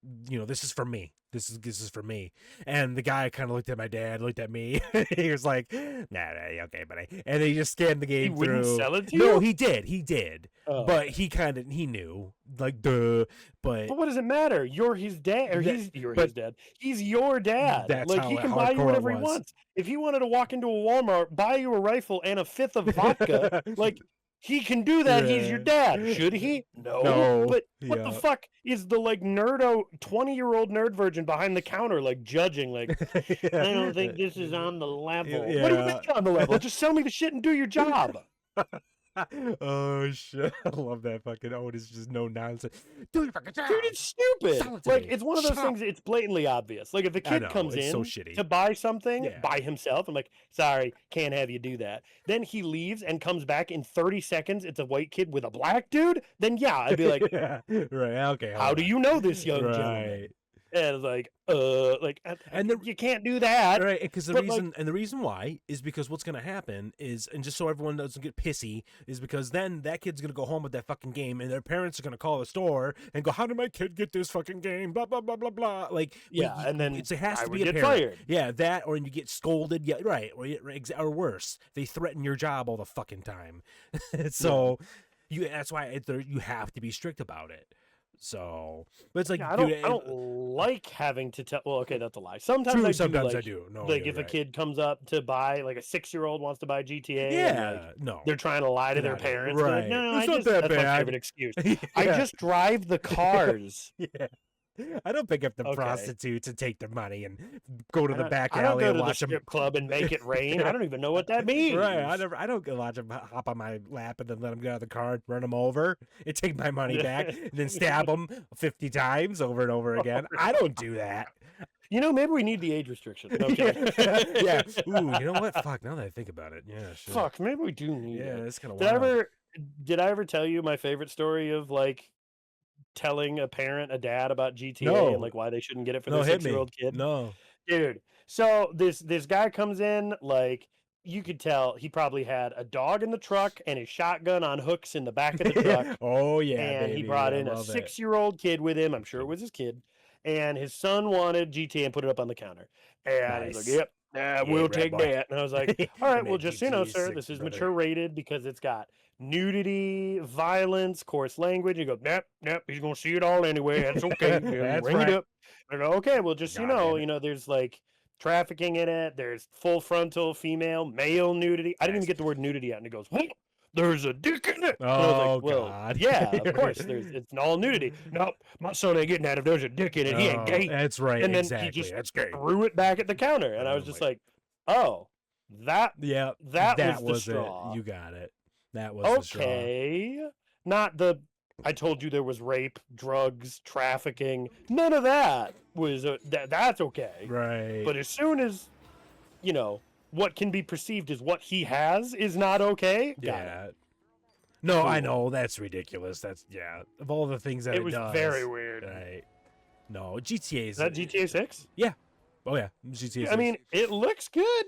B: this is for me. This is for me. And the guy kind of looked at my dad, looked at me. He was like, nah, okay, buddy. And he just scanned the game through.
C: He wouldn't sell it to you?
B: No, he did. Oh. But he knew. Like, duh. But
C: what does it matter? You're his dad, or his dad. He's your dad.
B: That's
C: like, he can buy you whatever he wants. If he wanted to walk into a Walmart, buy you a rifle and a fifth of vodka, like, he can do that. He's your dad. Should he? No. But what the fuck is the like nerdo 20-year-old nerd virgin behind the counter like judging? Like, I don't think this is on the level.
B: Yeah.
C: What do you mean on the level? Just sell me the shit and do your job.
B: Oh shit! I love that fucking. Oh, it's just no nonsense. Dude,
C: it's stupid. Like, it's one of those things. It's blatantly obvious. Like, if a kid comes in to buy something by himself, I'm like, sorry, can't have you do that. Then he leaves and comes back in 30 seconds. It's a white kid with a black dude. Then I'd be like,
B: right, okay.
C: How do you know this young gentleman? And it's you can't do that,
B: right? Because the reason why is because what's going to happen is, and just so everyone doesn't get pissy, is because then that kid's going to go home with that fucking game, and their parents are going to call the store and go, "How did my kid get this fucking game?" Blah blah blah blah blah. Like,
C: and then
B: it has to be
C: a
B: parent.
C: Fired.
B: Yeah, that, or you get scolded. Yeah, right, or worse, they threaten your job all the fucking time. So that's why you have to be strict about it. So, but it's like,
C: I don't like having to tell. Well, okay, that's a lie. Sometimes I do.
B: No,
C: like, if a kid comes up to buy, like a 6-year-old wants to buy GTA,
B: no,
C: they're trying to lie to their parents.
B: Right?
C: Like, no,
B: that's
C: my favorite excuse. I just drive the cars.
B: I don't pick up the prostitutes and take their money and go to the back alley
C: I don't go
B: and
C: to
B: watch
C: the strip club and make it rain. I don't even know what that means.
B: Right. I don't watch them hop on my lap and then let them get out of the car and run them over and take my money back and then stab them 50 times over and over again. I don't do that.
C: Maybe we need the age restriction. Okay.
B: Yeah. Ooh, you know what? Fuck, now that I think about it. Yeah, sure.
C: Fuck, maybe we do need it.
B: Yeah, it's kind of wild.
C: Did I ever tell you my favorite story of, like, telling a dad about GTA and like why they shouldn't get it for their 6-year-old kid?
B: No,
C: dude. So this guy comes in, like, you could tell he probably had a dog in the truck and his shotgun on hooks in the back of the truck.
B: Oh yeah,
C: and
B: baby.
C: He brought in a 6-year-old kid with him. I'm sure it was his kid, and his son wanted GTA and put it up on the counter. And he's like, "Yep, we'll take that." And I was like, "All right, well, just sir, this is mature rated because it's got nudity, violence, coarse language." You go, nope, he's gonna see it all anyway. That's okay.
B: That's
C: ring
B: right.
C: it up. I go, okay, well, just there's like trafficking in it. There's full frontal female, male nudity. I didn't even get the word nudity out, and it goes, there's a dick in it. And I
B: Oh,
C: was like, well,
B: God.
C: yeah, of course. It's all nudity. Nope, my son ain't getting that if there's a dick in it. He ain't gay.
B: That's right.
C: And then
B: exactly.
C: he just
B: That's gay.
C: threw it back at the counter, and I was
B: Oh
C: just
B: my-
C: like, oh, that
B: Yeah,
C: that was the
B: was it.
C: straw.
B: You got it. That was the straw.
C: Okay, not the. I told you there was rape, drugs, trafficking. None of that was. That's okay.
B: Right.
C: But as soon as, what can be perceived as what he has is not okay. Got it.
B: yeah. No, I
C: Cool.
B: know that's ridiculous. That's of all the things that
C: It was
B: does,
C: very weird.
B: Right. No, GTA
C: Is that GTA 6?
B: Oh yeah, GTA.
C: I mean, it looks good.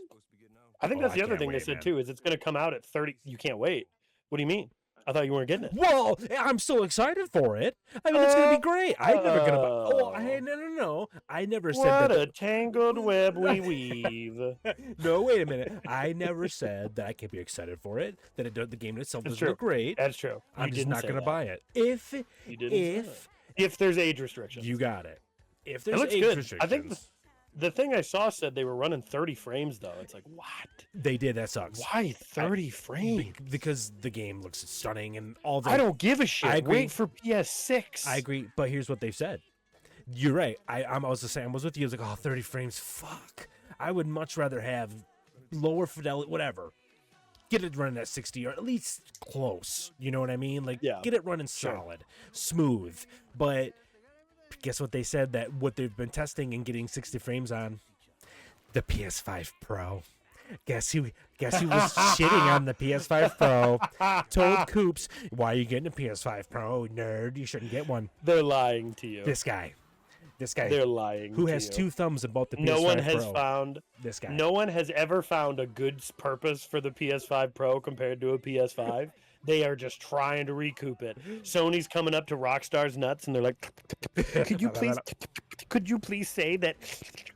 C: I think
B: Oh,
C: that's
B: I
C: the other
B: can't
C: thing they
B: wait,
C: said
B: man.
C: too. Is it's going to come out at 30. You can't wait. What do you mean? I thought you weren't getting it.
B: Well, I'm so excited for it. I mean, it's gonna be great. I'm never gonna.
C: Oh.
B: No. I never said
C: What
B: that.
C: a tangled web we weave.
B: No, wait a minute. I never said that I can't be excited for it. That the game itself
C: It's
B: doesn't look great.
C: That's true.
B: I'm
C: You
B: just
C: didn't
B: not
C: say
B: gonna
C: that.
B: buy it. If
C: You didn't say
B: if
C: If there's age restrictions.
B: you got it. If
C: It
B: there's
C: looks
B: age
C: good. I
B: restrictions,
C: think the thing I saw said they were running 30 frames though. It's like, what?
B: they did. That sucks.
C: Why 30 frames?
B: Because the game looks stunning and all that.
C: I don't give a shit.
B: I agree.
C: Wait for PS6.
B: I agree, but here's what they've said. You're right. I was the same. I was with you. I was like, oh, 30 frames. Fuck. I would much rather have lower fidelity, whatever. Get it running at 60 or at least close. You know what I mean? Like,
C: Yeah.
B: get it running
C: Sure.
B: solid, smooth. But guess what they said? That what they've been testing and getting 60 frames on? The PS5 Pro. Guess who was shitting on the PS5 Pro? Told Coops, why are you getting a PS5 Pro, nerd? You shouldn't get one.
C: They're lying to you.
B: This guy
C: They're lying.
B: who
C: to
B: has
C: you.
B: two thumbs about the PS5
C: No one has
B: Pro.
C: found.
B: This guy.
C: No one has ever found a good purpose for the PS5 Pro compared to a PS5. They are just trying to recoup it. Sony's coming up to Rockstar's nuts, and they're like, could you please say that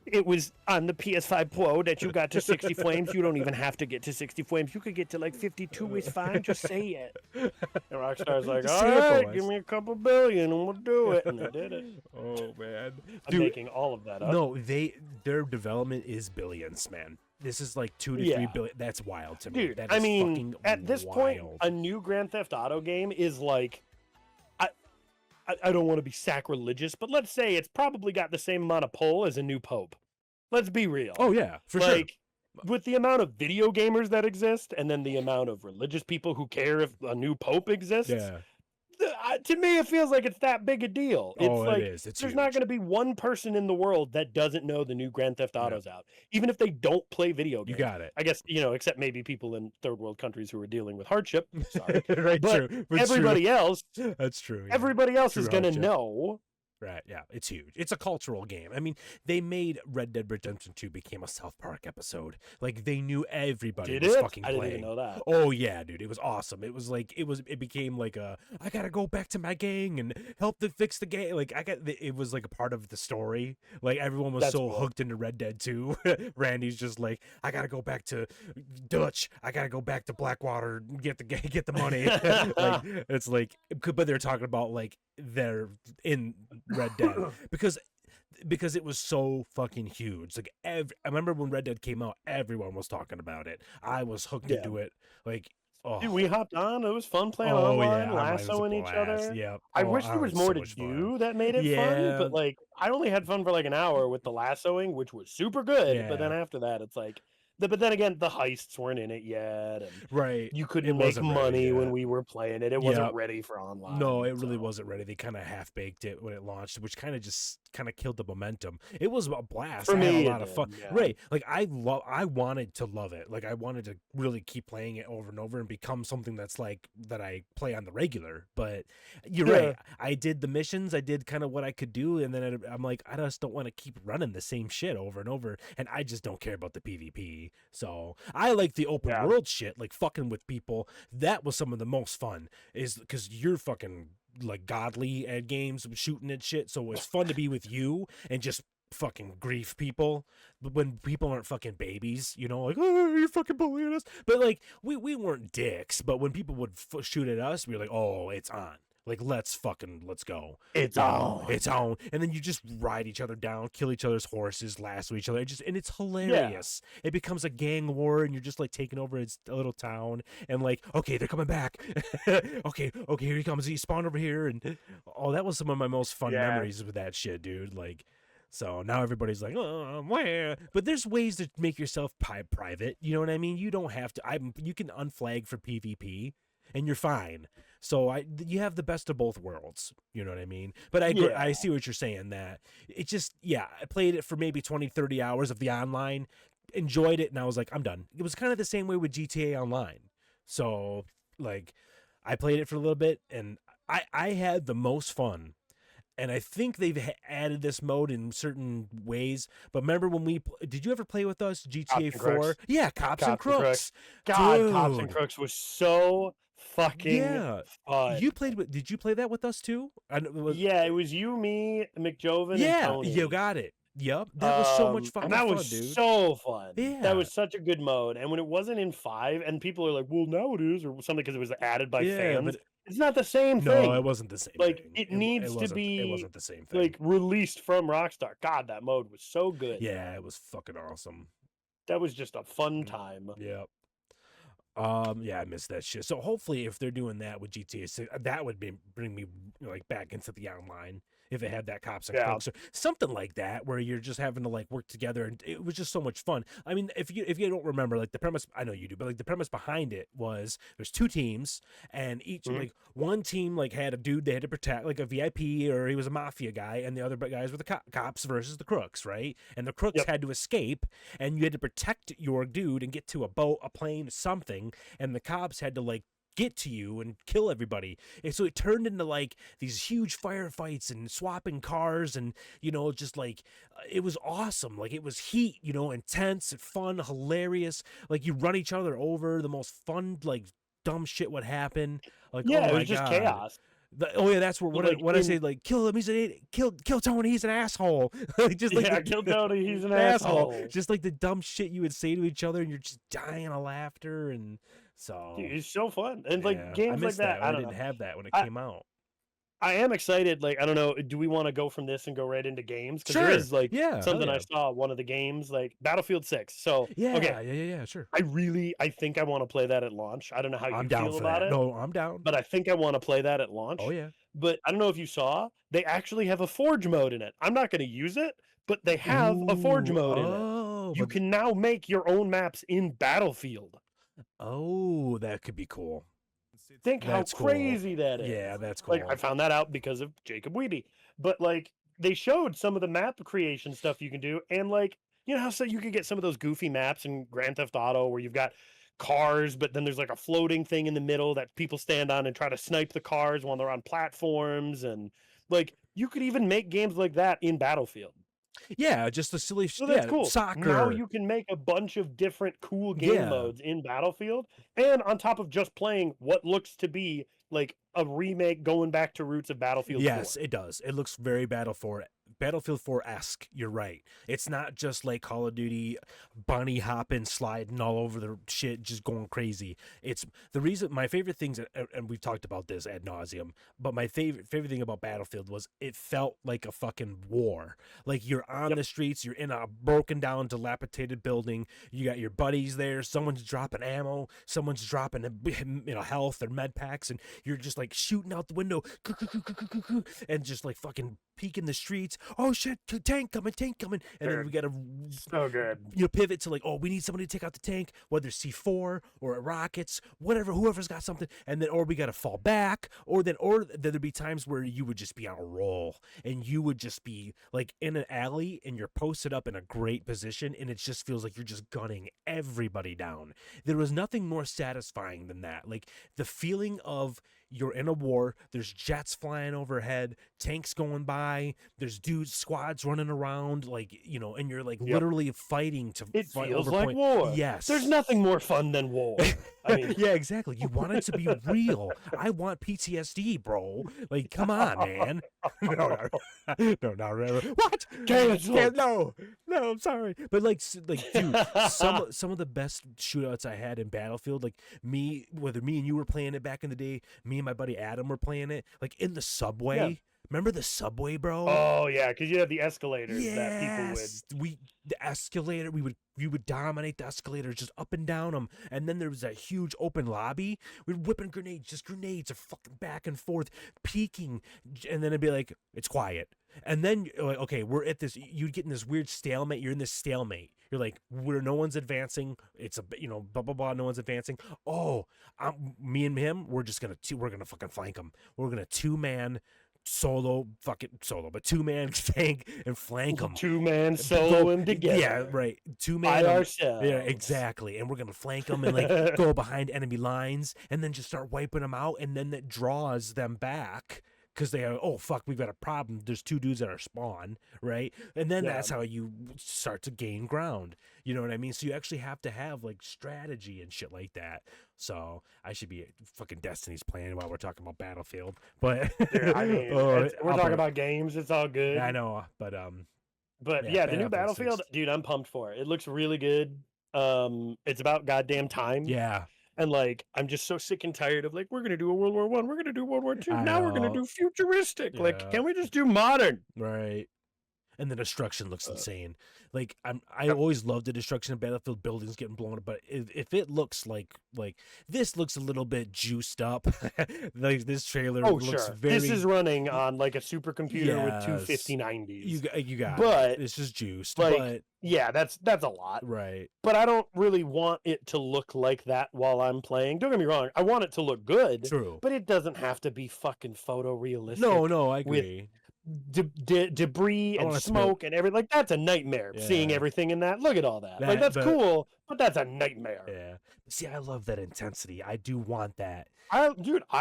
C: it was on the PS5 Pro that you got to 60 frames? You don't even have to get to 60 frames. You could get to like 52 is fine. Just say it. And Rockstar's like,
B: Just
C: all
B: say it for
C: right,
B: once."
C: give me a couple billion and we'll do it. And they did it.
B: Oh man.
C: I'm
B: Dude,
C: making all of that up.
B: no, their development is billions, man. This is like 2 to 3
C: Yeah.
B: billion. That's wild to me.
C: Dude,
B: That
C: I
B: is
C: mean,
B: fucking
C: at this point,
B: wild.
C: a new Grand Theft Auto game is like, I don't want to be sacrilegious, but let's say it's probably got the same amount of pull as a new Pope. Let's be real.
B: Oh yeah, for sure.
C: like, with the amount of video gamers that exist, and then the amount of religious people who care if a new Pope exists,
B: Yeah.
C: to me, it feels like it's that big a deal. It's
B: Oh, it
C: like,
B: is. It's
C: there's
B: huge.
C: not going to be one person in the world that doesn't know the new Grand Theft Auto's out, even if they don't play video
B: You
C: games.
B: got it.
C: I guess, except maybe people in third world countries who are dealing with hardship. Sorry.
B: right.
C: But
B: True. But
C: everybody else,
B: True. That's true. Yeah.
C: everybody else
B: True
C: is going to
B: hardship.
C: know.
B: Right, yeah, it's huge. It's a cultural game. I mean, they made Red Dead Redemption 2 became a South Park episode. Like they knew everybody
C: Did
B: was
C: it?
B: fucking
C: I didn't
B: playing.
C: even know that.
B: Oh yeah, dude, it was awesome. It was like it became like I gotta go back to my gang and help to fix the gang. Like it was like a part of the story. Like everyone was
C: That's
B: so
C: cool.
B: hooked into Red Dead 2. Randy's just like, I gotta go back to Dutch. I gotta go back to Blackwater and get the money. Like it's like, but they're talking about like they're in Red Dead because it was so fucking huge. Like I remember when Red Dead came out, everyone was talking about it. I was hooked
C: Yeah.
B: into it. Like, oh,
C: Dude, we hopped on. It was fun playing
B: oh
C: online,
B: yeah, online was a
C: lassoing each
B: blast.
C: other.
B: Yeah.
C: I
B: Oh,
C: wish there was more
B: so
C: to
B: much
C: do
B: fun.
C: that made it fun,
B: Yeah.
C: but like I only had fun for like an hour with the lassoing, which was super good. But then
B: Yeah.
C: after that, it's like, but then again, the heists weren't in it yet, and
B: Right.
C: you couldn't make
B: wasn't ready
C: money when
B: yet.
C: we were playing it. It wasn't
B: Yep.
C: ready for online.
B: No, it really
C: so-
B: wasn't ready. They kind of half baked it when it launched, which kind of killed the momentum. It was a blast.
C: For
B: I had
C: me,
B: a
C: it
B: lot of
C: did,
B: fun.
C: yeah.
B: Right. Like I wanted to love it. Like I wanted to really keep playing it over and over and become something that's like that I play on the regular. But you're
C: Yeah.
B: right. I did the missions. I did kind of what I could do, and then I'm like, I just don't want to keep running the same shit over and over, and I just don't care about the PvP. So I like the open
C: Yeah.
B: world shit, like fucking with people. That was some of the most fun, is because you're fucking like godly at games, shooting at shit. So it's fun to be with you and just fucking grief people. But when people aren't fucking babies, like, oh, you're fucking bullying us. But like we weren't dicks. But when people would shoot at us, we were like, oh, it's on. Like, let's go.
C: It's on.
B: It's on. And then you just ride each other down, kill each other's horses, lasso each other. And it's hilarious. Yeah. It becomes a gang war, and you're just like taking over a little town. And like, okay, they're coming back. okay, here he comes. He spawned over here. And that was some of my most fun memories with that shit, dude. Like, so now everybody's like, oh, where? But there's ways to make yourself private. You know what I mean? You don't have to. You can unflag for PvP, and you're fine. So you have the best of both worlds, you know what I mean? But I see what you're saying, that it just, I played it for maybe 20, 30 hours of the online, enjoyed it, and I was like, I'm done. It was kind of the same way with GTA Online. So, like, I played it for a little bit, and I had the most fun. And I think they've added this mode in certain ways. But remember when did you ever play with us, GTA 4? Yeah, Cops and Crooks.
C: God,
B: dude.
C: Cops and Crooks was so fucking fun.
B: Did you play that with us too?
C: It was you, me, McJoven, and Tony.
B: You got it. Yep, that was so much fun.
C: That was
B: dude.
C: so fun.
B: Yeah,
C: that was such a good mode. And when it wasn't in 5, and people are like, "Well, now it is," or something because it was added by fans. But it's not the same thing.
B: No, it wasn't the same.
C: Like
B: thing.
C: it needs to be.
B: It wasn't the same thing.
C: Like released from Rockstar. God, that mode was so good.
B: Yeah, it was fucking awesome.
C: That was just a fun time.
B: Yep. I missed that shit. So hopefully, if they're doing that with GTA 6, that would bring me like back into the online. If it had that Cops and Crooks or something like that, where you're just having to like work together, and it was just so much fun. I mean, if you don't remember, like the premise, I know you do, but like the premise behind it was there's 2 teams, and each like one team like had a dude they had to protect, like a VIP, or he was a mafia guy, and the other guys were the cops versus the crooks, right? And the crooks had to escape, and you had to protect your dude and get to a boat, a plane, something, and the cops had to like get to you and kill everybody. And so it turned into like these huge firefights and swapping cars, and just like it was awesome. Like it was heat, intense and fun, hilarious. Like you run each other over, the most fun, like dumb shit would happen. Like
C: it was just chaos.
B: That's what I say. Like kill him, he's an idiot. Kill Tony, he's an asshole.
C: Kill Tony, he's an asshole.
B: Just like the dumb shit you would say to each other, and you're just dying of laughter. And so
C: it's so fun. And like games like that,
B: I didn't have that when it came out.
C: I am excited. Like, I don't know, do we want to go from this and go right into games? Because
B: sure.
C: there is like something I saw one of the games, like Battlefield 6. So
B: sure.
C: I think I want to play that at launch. I don't know how you feel about it.
B: No, I'm down.
C: But I think I want to play that at launch.
B: Oh yeah.
C: But I don't know if you saw, they actually have a Forge mode in it. I'm not going to use it, but they have a Forge mode in it. You can now make your own maps in Battlefield.
B: Oh, that could be cool.
C: Think that's how crazy that is.
B: Yeah, that's cool.
C: Like I found that out because of Jacob Weeby. But like they showed some of the map creation stuff you can do, and like how so you can get some of those goofy maps in Grand Theft Auto where you've got cars, but then there's like a floating thing in the middle that people stand on and try to snipe the cars while they're on platforms, and like you could even make games like that in Battlefield.
B: Yeah, just the silly
C: cool.
B: Soccer.
C: Now you can make a bunch of different cool game modes in Battlefield, and on top of just playing what looks to be like a remake going back to roots of Battlefield 4.
B: Yes, it does. It looks very Battlefield 4-esque. You're right. It's not just like Call of Duty bunny hopping, sliding all over the shit, just going crazy. It's the reason my favorite things, and we've talked about this ad nauseum, but my favorite thing about Battlefield was it felt like a fucking war. Like you're on the streets, you're in a broken down, dilapidated building. You got your buddies there. Someone's dropping ammo. Someone's dropping health or med packs, and you're just like shooting out the window and just like fucking peeking the streets. Oh shit, tank coming, and then we gotta
C: so good.
B: Pivot to like, oh, we need somebody to take out the tank, whether it's C4 or rockets, whatever, whoever's got something, and then or we gotta fall back, or there'd be times where you would just be on a roll and you would just be like in an alley and you're posted up in a great position and it just feels like you're just gunning everybody down. There was nothing more satisfying than that. Like the feeling of you're in a war, there's jets flying overhead, tanks going by, there's squads running around, like, and you're like literally fighting to
C: it
B: fight
C: feels
B: over
C: like war.
B: Yes.
C: There's nothing more fun than war. I mean,
B: Yeah, exactly. You want it to be real. I want PTSD, bro. Like, come on, man. No, not really. What?
C: Cancel.
B: No, I'm sorry. But like, dude, some of the best shootouts I had in Battlefield, like whether me and you were playing it back in the day, me and my buddy Adam were playing it, like in the subway.
C: Yeah.
B: Remember the subway, bro?
C: Oh yeah, because you had the escalators that people would.
B: The escalator, we would dominate the escalators just up and down them, and then there was that huge open lobby. We'd whipping grenades are fucking back and forth, peeking, and then it'd be like, it's quiet, and then like, okay, we're at this. You'd get in this weird stalemate. You're in this stalemate. You're like, where no one's advancing. It's a blah blah blah. No one's advancing. Oh, me and him, we're gonna fucking flank them. We're gonna 2-man. But 2-man tank and flank them.
C: 2-man solo him together.
B: Yeah, right. 2-man
C: by ourselves.
B: Yeah, exactly. And we're gonna flank them and like go behind enemy lines and then just start wiping them out, and then that draws them back. Because they are, oh fuck, we've got a problem. There's 2 dudes at our spawn, right? And then that's how you start to gain ground. You know what I mean? So you actually have to have like strategy and shit like that. So I should be fucking Destiny's playing while we're talking about Battlefield. But
C: yeah, I mean, we're talking about games. It's all good.
B: I know, but
C: yeah, the new Battlefield, dude, I'm pumped for it. It looks really good. It's about goddamn time.
B: Yeah.
C: And like, I'm just so sick and tired of like, we're gonna do a World War I, we're gonna do World War II. Now we're gonna do futuristic.
B: Yeah.
C: Like, can we just do modern?
B: Right. And the destruction looks insane. Like I always loved the destruction of Battlefield, buildings getting blown up, but if it looks like this looks a little bit juiced up, like this trailer looks very.
C: This is running on like a supercomputer with 2 5090s.
B: You got
C: but
B: it. This is juiced,
C: like,
B: but
C: yeah, that's a lot.
B: right.
C: But I don't really want it to look like that while I'm playing. Don't get me wrong. I want it to look good.
B: True.
C: But it doesn't have to be fucking photorealistic.
B: No, I agree.
C: Debris and smoke and everything. Like, that's a nightmare. Seeing everything in that. Look at all that. Like, that's cool, but that's a nightmare.
B: Yeah. See, I love that intensity. I do want that.
C: I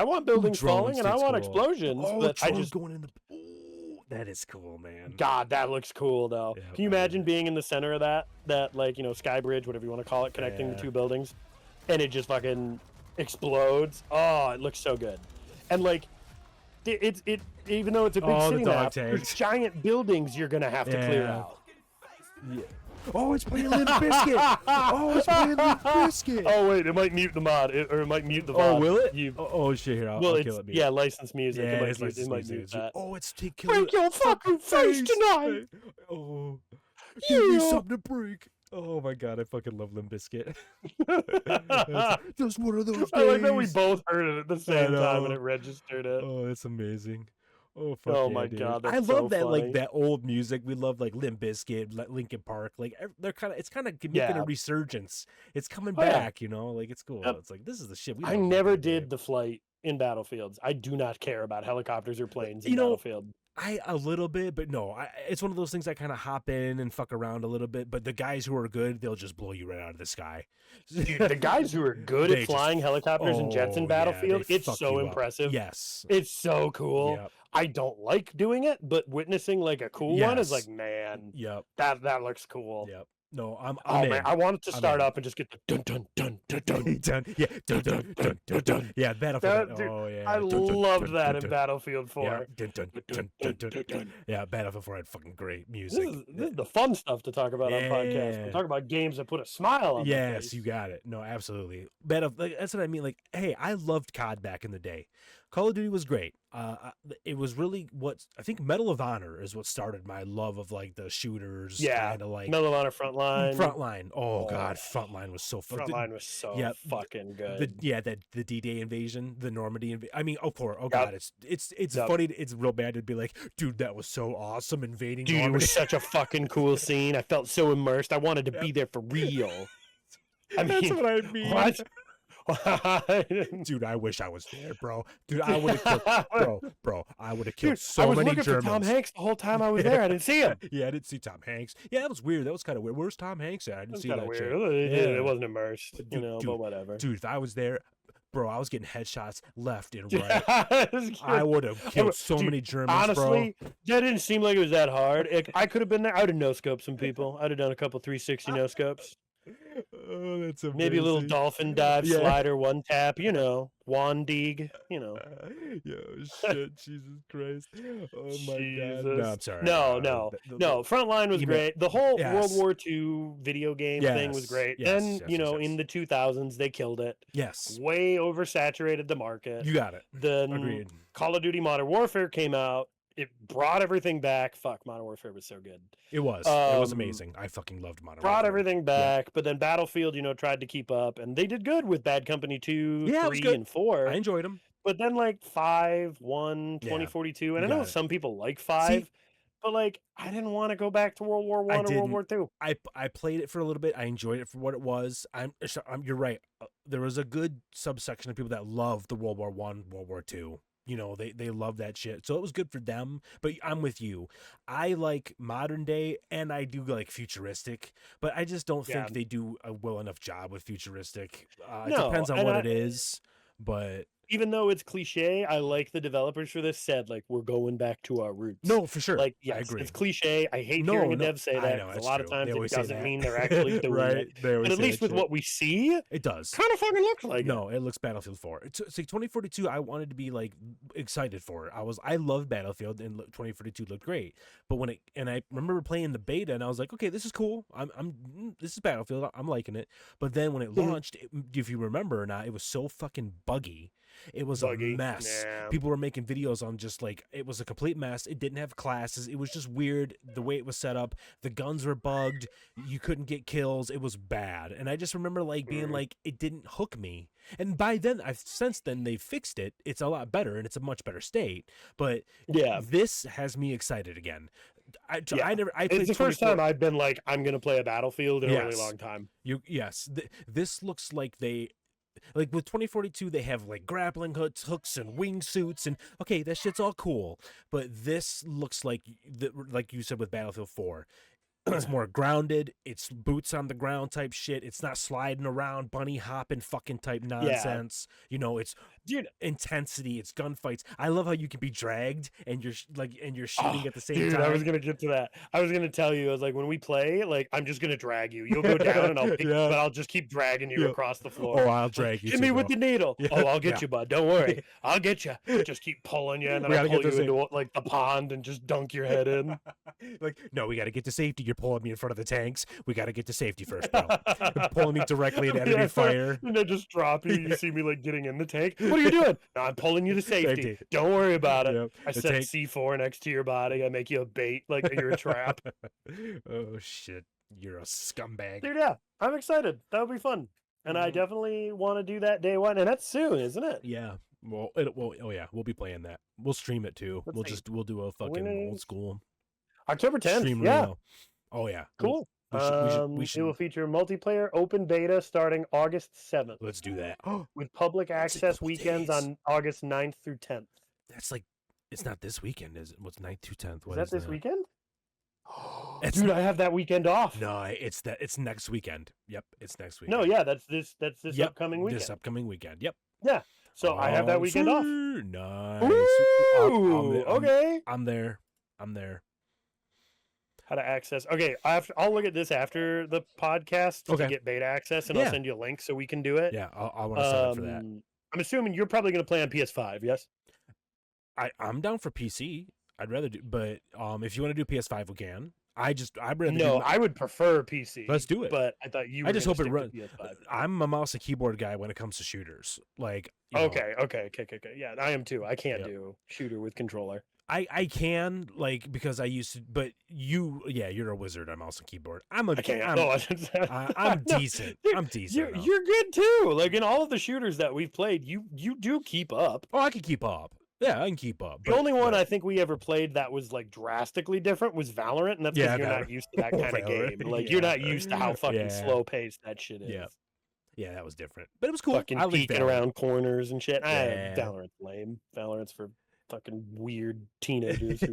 C: want buildings falling and I want explosions. But I just
B: going in the. Ooh, that is cool, man.
C: God, that looks cool though.
B: Yeah,
C: can you imagine being in the center of that like, sky bridge, whatever you want to call it, connecting the 2 buildings, and it just fucking explodes? Oh, it looks so good. And like, it even though it's a big city map, there's giant buildings you're gonna have to clear out.
B: Yeah. Oh, it's playing Limp Bizkit. Oh, it's playing Limp Bizkit.
C: Oh wait, it might mute the mod, or it might mute the VOD.
B: Oh, will it? Oh shit! Here, I'll kill it.
C: Yeah, licensed music.
B: Yeah,
C: it might mute that.
B: Oh, it's
C: break your fucking face tonight.
B: Oh, give me something to break. Oh my god, I fucking love Limp Bizkit. Just one of those days.
C: I like that we both heard it at the same time and it registered it.
B: Oh, that's amazing. Oh, fuck
C: oh
B: yeah,
C: my
B: dude.
C: god, that's
B: I love
C: so
B: that
C: funny.
B: like that old music. We love like Limp Bizkit, Linkin Park. Like they're it's kind of making a resurgence. It's coming back, like it's cool. It's like this is the shit.
C: I never did the flight in Battlefields. I do not care about helicopters or planes in Battlefield.
B: A little bit, but no, it's one of those things I kind of hop in and fuck around a little bit. But the guys who are good, they'll just blow you right out of the sky.
C: Dude, the guys who are good at flying helicopters and jets in Battlefield, it's so impressive.
B: Yes,
C: it's so cool.
B: Yep.
C: I don't like doing it, but witnessing like a cool one is like, man, that looks cool.
B: Yep. No, I'm
C: man, I want it to start up and just get the dun dun dun dun dun
B: dun. Yeah, dun dun dun dun dun. Yeah, Battlefield.
C: Dude,
B: oh yeah,
C: I loved that in Battlefield 4.
B: Yeah, dun dun dun dun dun dun. Yeah, Battlefield 4 had fucking great music.
C: This is the fun stuff to talk about on podcasts. We talk about games that put a smile on.
B: Yes, you got it. No, absolutely. That's what I mean. Like, hey, I loved COD back in the day. Call of Duty was great. It was really what I think Medal of Honor is what started my love of like the shooters.
C: Yeah,
B: kind of like
C: Medal of Honor Frontline.
B: Frontline. Oh god, Frontline was so fun.
C: Frontline was so fucking good.
B: The D-Day invasion, the Normandy invasion. I mean, of course. Oh god, it's funny. It's real bad to be like, dude, that was so awesome invading.
C: Dude,
B: Normandy.
C: It was such a fucking cool scene. I felt so immersed. I wanted to be there for real.
B: That's what I mean.
C: What?
B: Dude, I wish I was there, bro. Dude, I would have killed, bro. I would have killed so many Germans.
C: I was looking for Tom Hanks the whole time I was there. I didn't see him.
B: Yeah, I didn't see Tom Hanks. Yeah, that was weird. That was kind of weird. Where's Tom Hanks at? I didn't see that.
C: Weird.
B: Shit.
C: It wasn't immersed, but whatever.
B: Dude, if I was there, bro, I was getting headshots left and right. I would have killed so many Germans,
C: honestly,
B: bro.
C: That didn't seem like it was that hard. I could have been there. I would have no-scoped some people. I'd have done a couple 360 no-scopes.
B: Oh, that's amazing.
C: Maybe a little dolphin dive, slider, one tap, Wandig,
B: Yo, shit, Jesus Christ. Oh my God. No, I'm sorry.
C: No. Frontline was great. The whole World
B: Yes.
C: War II video game thing was great.
B: Yes,
C: Then, in the 2000s, they killed it.
B: Yes.
C: Way oversaturated the market.
B: You got it.
C: Then
B: Agreed.
C: Call of Duty Modern Warfare came out. It brought everything back. Fuck, Modern Warfare was so good.
B: It was amazing. I fucking loved Modern Warfare.
C: Brought everything back, but then Battlefield, tried to keep up, and they did good with Bad Company 2, 3, and 4.
B: I enjoyed them.
C: But then 5, 1, 2042, and I know some people like 5, but I didn't want to go back to World War 1 or World War 2.
B: I played it for a little bit. I enjoyed it for what it was. You're right. There was a good subsection of people that loved the World War 1, World War 2. They love that shit. So it was good for them, but I'm with you. I like modern day and I do like futuristic, but I just don't think they do a well enough job with futuristic. It depends on what it is, but
C: even though it's cliche, I like the developers for this said we're going back to our roots.
B: No, for sure.
C: I
B: agree.
C: It's cliche. I hate hearing a dev say that.
B: Know,
C: a lot of times it doesn't mean they're
B: right?
C: actually doing it. But at least with what we see,
B: it does.
C: Kind of fucking looks like it.
B: No, it looks Battlefield 4. It's 2042. I wanted to be excited for it. I loved Battlefield and 2042 looked great. But I remember playing the beta and I was like, okay, this is cool. This is Battlefield. I'm liking it. But then when it launched, if you remember or not, it was so fucking buggy. It was a mess.
C: Yeah.
B: People were making videos on just it was a complete mess. It didn't have classes. It was just weird the way it was set up. The guns were bugged. You couldn't get kills. It was bad. And I just remember being it didn't hook me. And by then, since then they fixed it. It's a lot better and it's a much better state. But this has me excited again. I played
C: it's the first time I've been I'm going to play a Battlefield in a really long time.
B: This looks like they. With 2042, they have grappling hooks and wingsuits, and okay, that shit's all cool. But this looks like you said with Battlefield 4, it's more grounded. It's boots on the ground type shit. It's not sliding around, bunny hopping, fucking type nonsense. It's intensity. It's gunfights. I love how you can be dragged and you're shooting at the same time.
C: I was gonna get to that. I was gonna tell you. I was when we play, I'm just gonna drag you. You'll go down and I'll pick you, but I'll just keep dragging you across the floor.
B: Oh, I'll drag you.
C: Hit me with the needle. Oh, I'll get you, bud. Don't worry. I'll get you. Just keep pulling you, and then I'll pull you into the pond and just dunk your head in.
B: No, we got to get to safety. You're pulling me in front of the tanks. We got to get to safety first, bro. You're pulling me directly into enemy fire.
C: And I just drop you. You see me getting in the tank. What are you doing? No, I'm pulling you to safety. Don't worry about it.
B: Yep.
C: I set C4 next to your body. I make you a bait, you're a trap.
B: Oh shit, you're a scumbag,
C: dude. Yeah, I'm excited. That would be fun, and I definitely want to do that day one, and that's soon, isn't it?
B: Yeah. Well, we'll be playing that. We'll stream it too. We'll do a fucking old school.
C: October 10th.
B: Stream
C: yeah.
B: Reno. Oh yeah.
C: Cool.
B: We should.
C: It will feature multiplayer open beta starting August 7th.
B: Let's do that.
C: With public access weekends on August 9th through 10th.
B: That's it's not this weekend, is it? What's 9th through 10th?
C: Is that this weekend? Dude, I have that weekend off.
B: No, it's next weekend. Yep, it's next weekend.
C: No, yeah, that's this upcoming weekend.
B: This upcoming weekend. Yep.
C: Yeah. So I have that weekend off.
B: Nice.
C: Ooh, okay.
B: I'm there.
C: How to access? Okay, I'll look at this after the podcast to get beta access, and I'll send you a link so we can do it.
B: Yeah, I want to sign up for that.
C: I'm assuming you're probably going to play on PS5. Yes.
B: I'm down for PC. I'd rather do, but if you want to do PS5, we can. I'd rather.
C: No, I would prefer PC.
B: Let's do it.
C: But I thought you.
B: I just hope it runs.
C: PS5.
B: I'm a mouse and keyboard guy when it comes to shooters.
C: Okay. Yeah, I am too. I can't do shooter with controller.
B: I can because I used to, but you're a wizard on mouse and keyboard. I'm decent.
C: Dude,
B: I'm decent.
C: You're good too. In all of the shooters that we've played, you do keep up.
B: Oh, I can keep up. Yeah, I can keep up.
C: The only one I think we ever played that was drastically different was Valorant, and that's because you're not used to that kind of game. You're not used to how fucking slow paced that shit is.
B: Yeah, that was different, but it was cool.
C: Fucking peeking around corners and shit. Valorant's lame. Valorant's for fucking weird teenagers who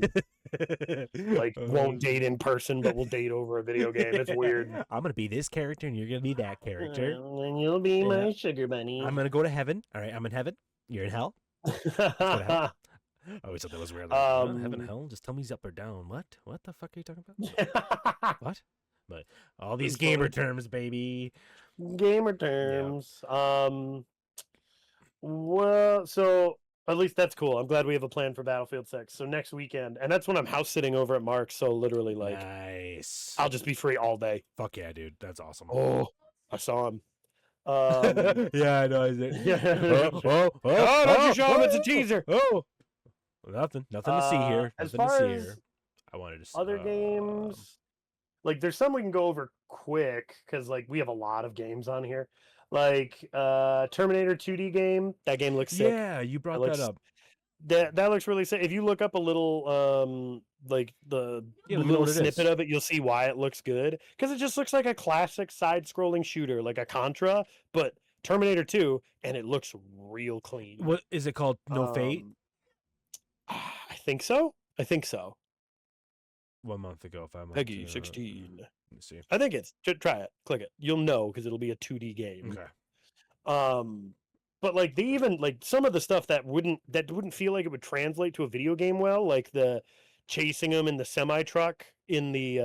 C: won't date in person but will date over a video game. It's weird.
B: I'm gonna be this character and you're gonna be that character.
C: And you'll be my sugar bunny.
B: I'm gonna go to heaven. All right, I'm in heaven. You're in hell. I always thought that was weird. Heaven, hell. Just tell me he's up or down. What the fuck are you talking about? What? But all these gamer terms, baby.
C: Gamer terms. Well, so at least that's cool. I'm glad we have a plan for Battlefield 6. So next weekend, and that's when I'm house sitting over at Mark's. So literally, like,
B: Nice.
C: I'll just be free all day.
B: Fuck yeah, dude. That's awesome.
C: Oh, I saw him.
B: Yeah, I know.
C: Don't you show him? It's a teaser.
B: Oh, nothing to see here.
C: As
B: Nothing to
C: far
B: see
C: as
B: here. I wanted to see
C: other games, like there's some we can go over quick because like we have a lot of games on here. Like Terminator 2D game. That game looks sick.
B: Yeah, you brought that up.
C: That looks really sick. If you look up a little like the little snippet of it, you'll see why it looks good. Because it just looks like a classic side-scrolling shooter, like a Contra, but Terminator 2, and it looks real clean.
B: What is it called? No Fate?
C: I think so.
B: 1 month ago, 5 months
C: Peggy
B: ago.
C: 16.
B: Let me see.
C: I think it's. Try it. Click it. You'll know because it'll be a 2D game.
B: Okay.
C: But like they even like some of the stuff that wouldn't feel like it would translate to a video game well, like the chasing them in the semi truck in the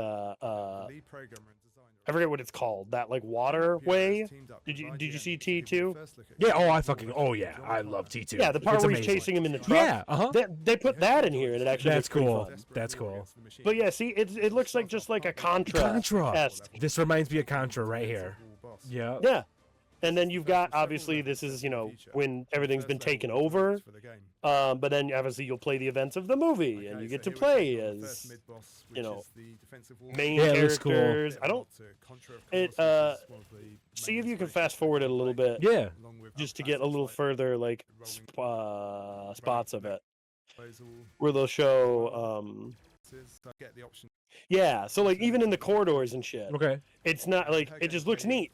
C: I forget what it's called, that like waterway. Did you see T2?
B: Yeah. Oh yeah. I love T2.
C: Yeah, the part where he's chasing him in the truck.
B: Yeah.
C: They put that in here, and it actually
B: That's
C: looks pretty
B: cool.
C: fun.
B: That's cool.
C: But yeah, see, it looks like just like a Contra.
B: This reminds me of Contra right here. Yeah.
C: Yeah. And then you've got, obviously, this is, when everything's been taken over. But then, obviously, you'll play the events of the movie, and you get to play as, main characters.
B: Cool.
C: I don't... see if you can fast forward it a little bit.
B: Yeah.
C: Just to get a little further, like, spots of it. Where they'll show... Yeah, so like even in the corridors and shit.
B: Okay.
C: It's not like it just looks neat.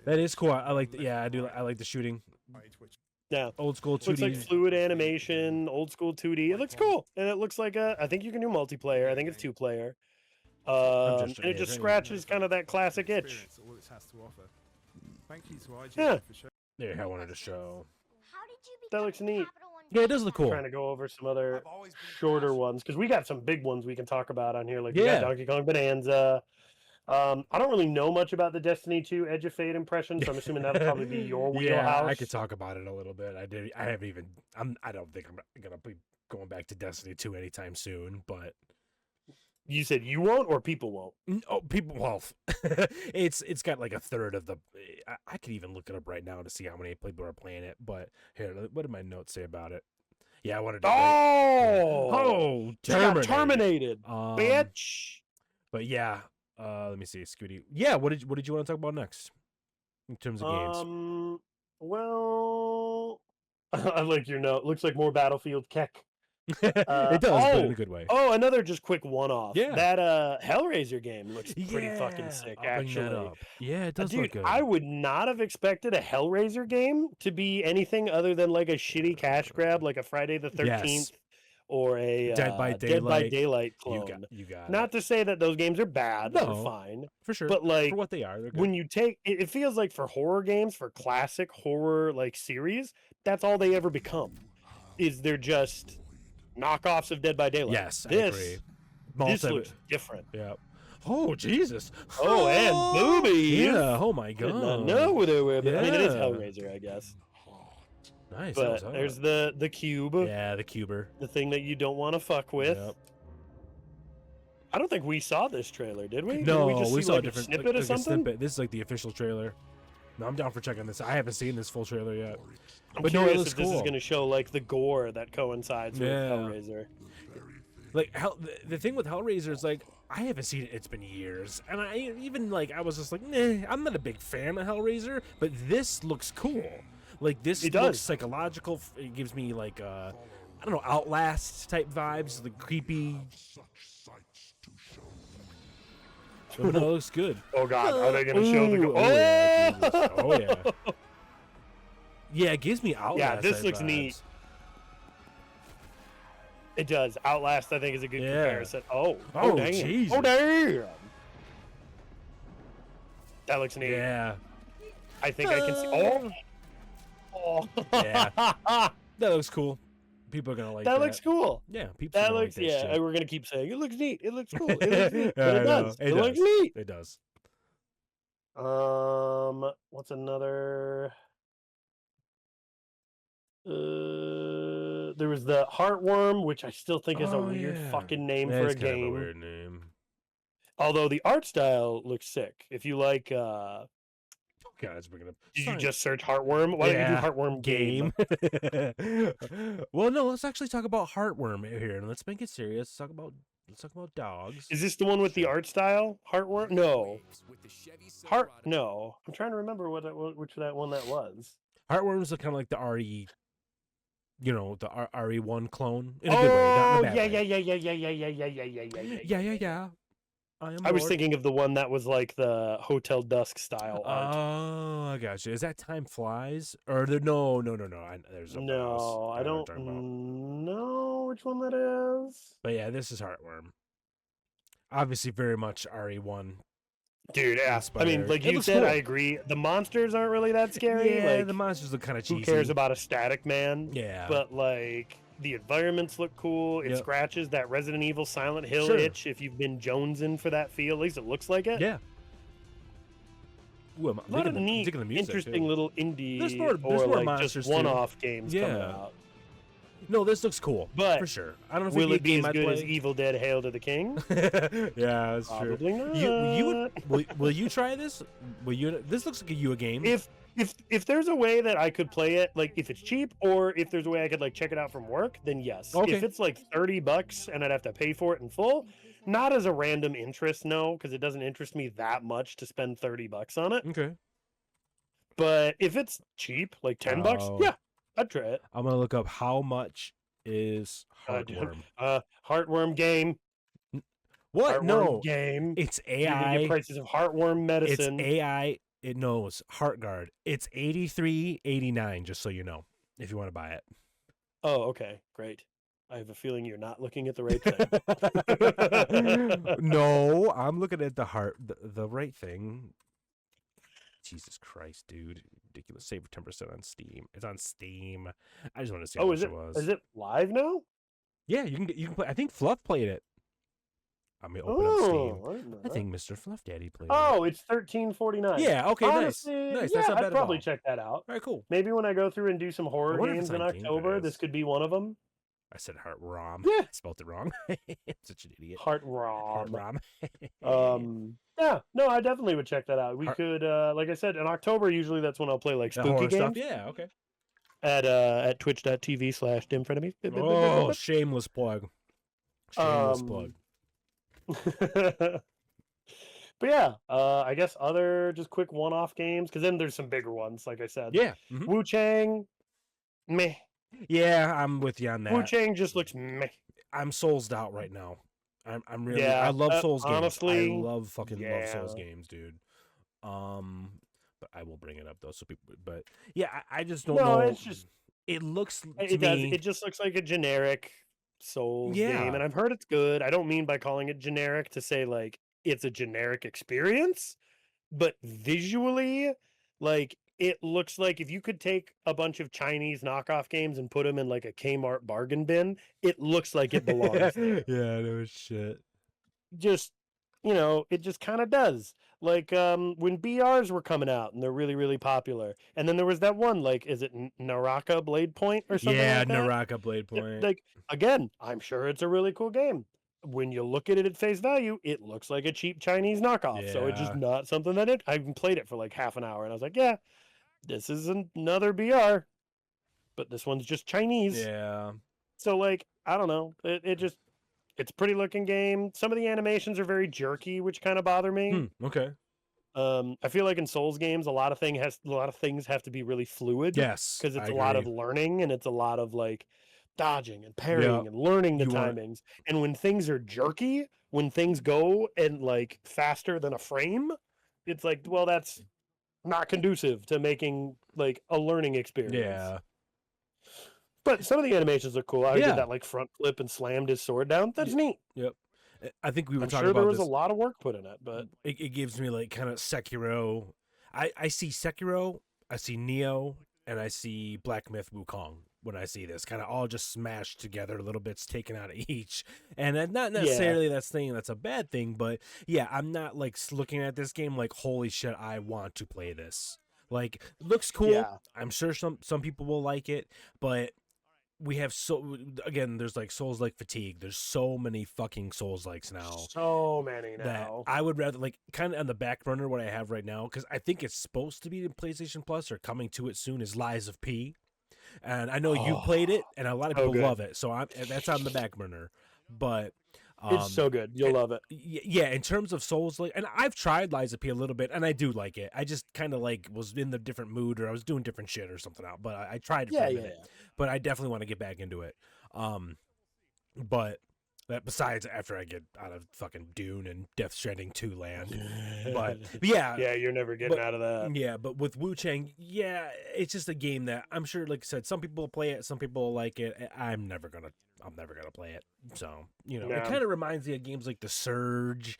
B: That is cool. I like. I do. I like the shooting.
C: Yeah.
B: Old school 2D.
C: Looks like fluid animation, old school 2D. It looks cool, and it looks like I think you can do multiplayer. I think it's 2-player. And it just scratches kind of that classic itch. Yeah.
B: Yeah, I wanted to show.
C: That looks neat.
B: Yeah, it does look cool.
C: Trying to go over some other shorter ones because we got some big ones we can talk about on here. Like we got Donkey Kong Bonanza. I don't really know much about the Destiny 2 Edge of Fate impression, so I'm assuming that'll probably be your wheelhouse.
B: Yeah, I could talk about it a little bit. I haven't even. I don't think I'm gonna be going back to Destiny 2 anytime soon. But
C: you said you won't, or people won't.
B: Oh, people. Well, it's got like a third of the. I could even look it up right now to see how many people are playing it. But here, what did my notes say about it? Yeah, I wanted to.
C: Terminated, bitch.
B: But yeah, let me see, Scooty. Yeah, what did you want to talk about next in terms of games?
C: Well, I like your note. Looks like more Battlefield Keck.
B: It does, but in a good way.
C: Oh, another just quick one-off.
B: Yeah.
C: That Hellraiser game looks pretty fucking sick, actually.
B: Yeah, it does
C: Dude,
B: look good.
C: I would not have expected a Hellraiser game to be anything other than like a shitty cash grab, like a Friday the 13th or a
B: Dead by Daylight
C: clone.
B: You got
C: not to say that those games are bad.
B: No,
C: they're fine.
B: For sure.
C: But like
B: for what they are, they're good.
C: when you take it feels like for horror games, for classic horror like series, that's all they ever become. Is they're just knockoffs of Dead by Daylight.
B: Yes, I agree.
C: This looks different.
B: Yeah. Oh Jesus.
C: Oh, and boobies.
B: Yeah. Oh my God.
C: I did not know there were. I mean, it is Hellraiser, I guess.
B: Nice.
C: But there's the cube.
B: Yeah, the cuber.
C: The thing that you don't want to fuck with.
B: Yep.
C: I don't think we saw this trailer, did we?
B: No,
C: did we just see
B: saw
C: like
B: a different
C: snippet or something.
B: This is like the official trailer. No, I'm down for checking this. I haven't seen this full trailer yet.
C: I'm
B: but
C: curious
B: no, it looks
C: if this is
B: cool.
C: going to show like the gore that coincides with Hellraiser.
B: Like the thing with Hellraiser is like I haven't seen it. It's been years, and I was just like, nah, I'm not a big fan of Hellraiser, but this looks cool. Like this looks psychological. It gives me like I don't know, Outlast type vibes, like creepy. Oh, no, it looks good.
C: Oh God, are they going to show the?
B: Oh yeah. Yeah, it gives me Outlast.
C: Yeah, this looks
B: vibes.
C: neat. It does. Outlast, I think, is a good comparison. Oh damn!
B: Jesus.
C: Oh damn! That looks neat.
B: Yeah.
C: I think I can see. Oh.
B: Yeah. That looks cool. People are gonna like
C: that looks cool.
B: Yeah, people.
C: That
B: gonna
C: looks
B: like that shit.
C: we're gonna keep saying it looks neat. It looks cool. It looks neat. But
B: I
C: it
B: know.
C: does. It looks neat.
B: It does.
C: What's another? There was the Heartworm, which I still think is a weird fucking name for a
B: kind
C: game.
B: Of a weird name.
C: Although the art style looks sick. If you like,
B: God, it's bringing up.
C: did you just search Heartworm? Why don't you do Heartworm game?
B: Well, no. Let's actually talk about Heartworm here, and let's make it serious. Let's talk about dogs.
C: Is this the one with the art style? Heartworm? No. No. I'm trying to remember which that one that was.
B: Heartworm is kind of like the RE. The RE1 clone in a good way, not in a bad way. Yeah.
C: I was thinking of the one that was like the Hotel Dusk style art.
B: Oh, I got you. Is that Time Flies? Or no. There's
C: no, I don't know which one that is.
B: But yeah, this is Heartworm. Obviously, very much RE1.
C: Dude, yeah.
B: Inspired.
C: I mean, like you said,
B: cool.
C: I agree. The monsters aren't really that scary.
B: Yeah,
C: like,
B: the monsters look kind of cheesy.
C: Who cares about a static man?
B: Yeah.
C: But like the environments look cool. It scratches that Resident Evil Silent Hill itch if you've been jonesing for that feel. At least it looks like it.
B: Yeah. Ooh,
C: a lot of neat, interesting little indie
B: there's more
C: like just one-off games coming out.
B: No, this looks cool,
C: but
B: for sure. I don't know if
C: will it be as
B: I'd
C: good
B: play.
C: as Evil Dead: Hail to the King?
B: Yeah, that's
C: Probably
B: true.
C: not.
B: Will you try this? This looks like a game.
C: If there's a way that I could play it, like if it's cheap, or if there's a way I could like check it out from work, then yes.
B: Okay.
C: If it's like $30 and I'd have to pay for it in full, not as a random interest, no, because it doesn't interest me that much to spend $30 on it.
B: Okay.
C: But if it's cheap, like $10, yeah, I'd try it.
B: I'm gonna look up how much is Heartworm.
C: Heartworm game.
B: What?
C: Heartworm
B: no
C: game.
B: It's
C: You're gonna get
B: AI.
C: prices of heartworm medicine.
B: It's AI. It knows HeartGuard. It's $83.89. Just so you know, if you want to buy it.
C: Oh, okay, great. I have a feeling you're not looking at the right thing.
B: No, I'm looking at the right thing. Jesus Christ, dude. Ridiculous. Save 10% on Steam. It's on Steam. I just want to see how much it was.
C: Is it live now?
B: Yeah, you can play. I think Fluff played it. I'm gonna open up Steam. I think Mr. Fluff Daddy played it.
C: Oh, it's $13.49.
B: Yeah, okay,
C: honestly,
B: nice.
C: Yeah,
B: That's not bad
C: I'd
B: at
C: probably
B: all.
C: check that out.
B: All right, cool.
C: Maybe when I go through and do some horror
B: wonder if
C: games
B: it's
C: in
B: on Game
C: October,
B: Pass.
C: this could be one of them.
B: I said Heart Rom.
C: Yeah.
B: I spelled it wrong. I'm such an idiot.
C: Heart Rom.
B: Rom.
C: Yeah, no, I definitely would check that out. We could, like I said, in October, usually that's when I'll play like spooky games.
B: Stuff? Yeah, okay.
C: At twitch.tv/dimfrenemies.
B: Oh, shameless plug. Shameless plug.
C: But yeah, I guess other just quick one-off games, because then there's some bigger ones, like I said.
B: Yeah.
C: Wu Chang, meh.
B: Yeah, I'm with you on that.
C: Wu Chang just looks meh.
B: I'm soulsed out right now. I'm really.
C: Yeah,
B: I love Souls games.
C: honestly,
B: I love Souls games, dude. But I will bring it up though, so people. But yeah, I just don't know.
C: It's just
B: it looks.
C: It just looks like a generic Souls game, and I've heard it's good. I don't mean by calling it generic to say like it's a generic experience, but visually, like it looks like if you could take a bunch of Chinese knockoff games and put them in like a Kmart bargain bin, it looks like it belongs there.
B: Yeah, no shit.
C: Just, it just kind of does. Like when BRs were coming out and they're really, really popular. And then there was that one, like, is it Naraka Blade Point or something like that?
B: Naraka Blade Point.
C: Like, again, I'm sure it's a really cool game. When you look at it at face value, it looks like a cheap Chinese knockoff. So it's just not something that I even played it for like half an hour. And I was like, yeah, this is another BR. But this one's just Chinese.
B: Yeah.
C: So, like, I don't know. It's a pretty looking game. Some of the animations are very jerky, which kind of bother me.
B: Okay.
C: I feel like in Souls games, a lot of things have to be really fluid.
B: Yes,
C: because it's a lot of learning and it's a lot of like dodging and parrying and learning the timings. And when things are jerky, when things go and like faster than a frame, it's like, well, that's not conducive to making like a learning experience.
B: Yeah.
C: But some of the animations are cool. I did that like front flip and slammed his sword down. That's neat.
B: Yep. I think we were
C: I'm
B: talking
C: sure
B: about
C: there was
B: this.
C: a lot of work put in it, but
B: it gives me like kind of Sekiro. I see Sekiro, I see Neo, and I see Black Myth Wukong when I see this, kind of all just smashed together, little bits taken out of each. And not necessarily that's a bad thing, but yeah, I'm not like looking at this game like, holy shit, I want to play this. Like, looks cool.
C: Yeah.
B: I'm sure some people will like it, but we have there's like Souls-like fatigue. There's so many fucking Souls-likes now.
C: So many
B: That
C: now.
B: I would rather, like, kind of on the back burner what I have right now, because I think it's supposed to be in PlayStation Plus or coming to it soon, is Lies of P. And I know you played it, and a lot of people love it, so that's on the back burner. But
C: it's so good. You'll love it.
B: Yeah, in terms of Souls, like, and I've tried Lies of P a little bit, and I do like it. I just kind of like was in the different mood, or I was doing different shit or something out. But I tried it for a minute. But I definitely want to get back into it. But that besides after I get out of fucking Dune and Death Stranding 2 land. But yeah.
C: Yeah, you're never getting out of that.
B: Yeah, but with Wu Chang, yeah, it's just a game that I'm sure, like I said, some people play it, some people like it. I'm never gonna play it. So, it kind of reminds me of games like The Surge,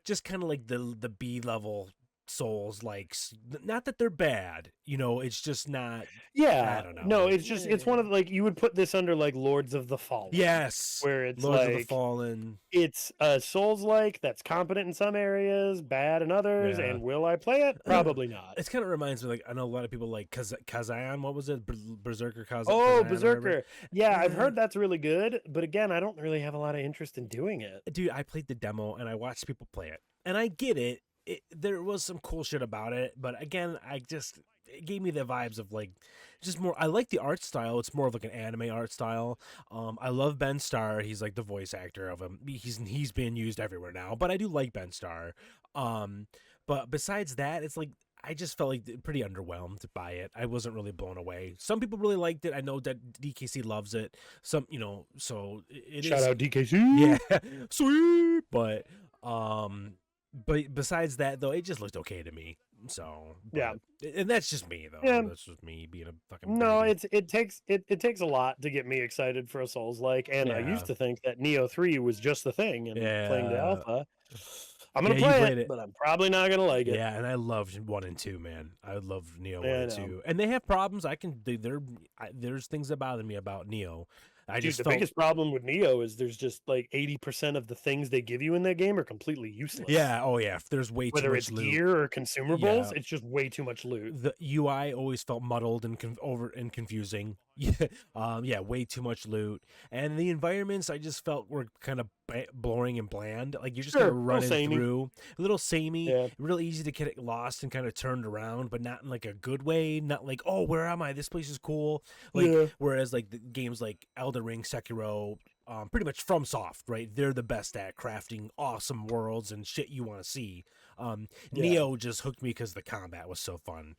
B: just kind of like the B level Souls, like, not that they're bad, it's just not. I don't know.
C: No, it's one of, like, you would put this under like Lords of the Fallen.
B: Yes,
C: where it's
B: Lords
C: like
B: of the Fallen.
C: It's a Souls-like that's competent in some areas, bad in others, and will I play it? Probably not.
B: It kind of reminds me, like, I know a lot of people like Kazan. What was it? Berserker Kazan.
C: Oh, Berserker. Yeah, I've heard that's really good, but again, I don't really have a lot of interest in doing it.
B: Dude, I played the demo and I watched people play it, and I get it. There was some cool shit about it, but again, it gave me the vibes of, like, just more. I like the art style. It's more of like an anime art style. I love Ben Starr. He's like the voice actor of him. He's being used everywhere now, but I do like Ben Starr. But besides that, it's like I just felt like pretty underwhelmed by it. I wasn't really blown away. Some people really liked it. I know that DKC loves it. Some, so it
C: Shout
B: is.
C: out DKC.
B: Yeah, sweet. But besides that, though, it just looked okay to me. So and that's just me, though.
C: Yeah.
B: That's just me being a fucking.
C: No,
B: baby.
C: it takes a lot to get me excited for a Souls-like, and I used to think that Neo 3 was just the thing, and playing the alpha. I'm gonna play it, but I'm probably not gonna like it.
B: Yeah, and I loved 1 and 2, man. I love Neo 1 and 2, and they have problems. There's things that bother me about Neo.
C: The biggest problem with Neo is there's just like 80% of the things they give you in that game are completely useless.
B: Yeah, there's way too much loot.
C: Whether it's gear or consumables, it's just way too much loot.
B: The UI always felt muddled and confusing. Way too much loot. And the environments I just felt were kind of boring and bland. Like, you're just kind of running through. A little samey, really easy to get lost and kind of turned around, but not in like a good way. Not like, oh, where am I? This place is cool. Whereas like the games like Elden Ring, Sekiro, pretty much FromSoft, right? They're the best at crafting awesome worlds and shit you want to see. Neo just hooked me because the combat was so fun.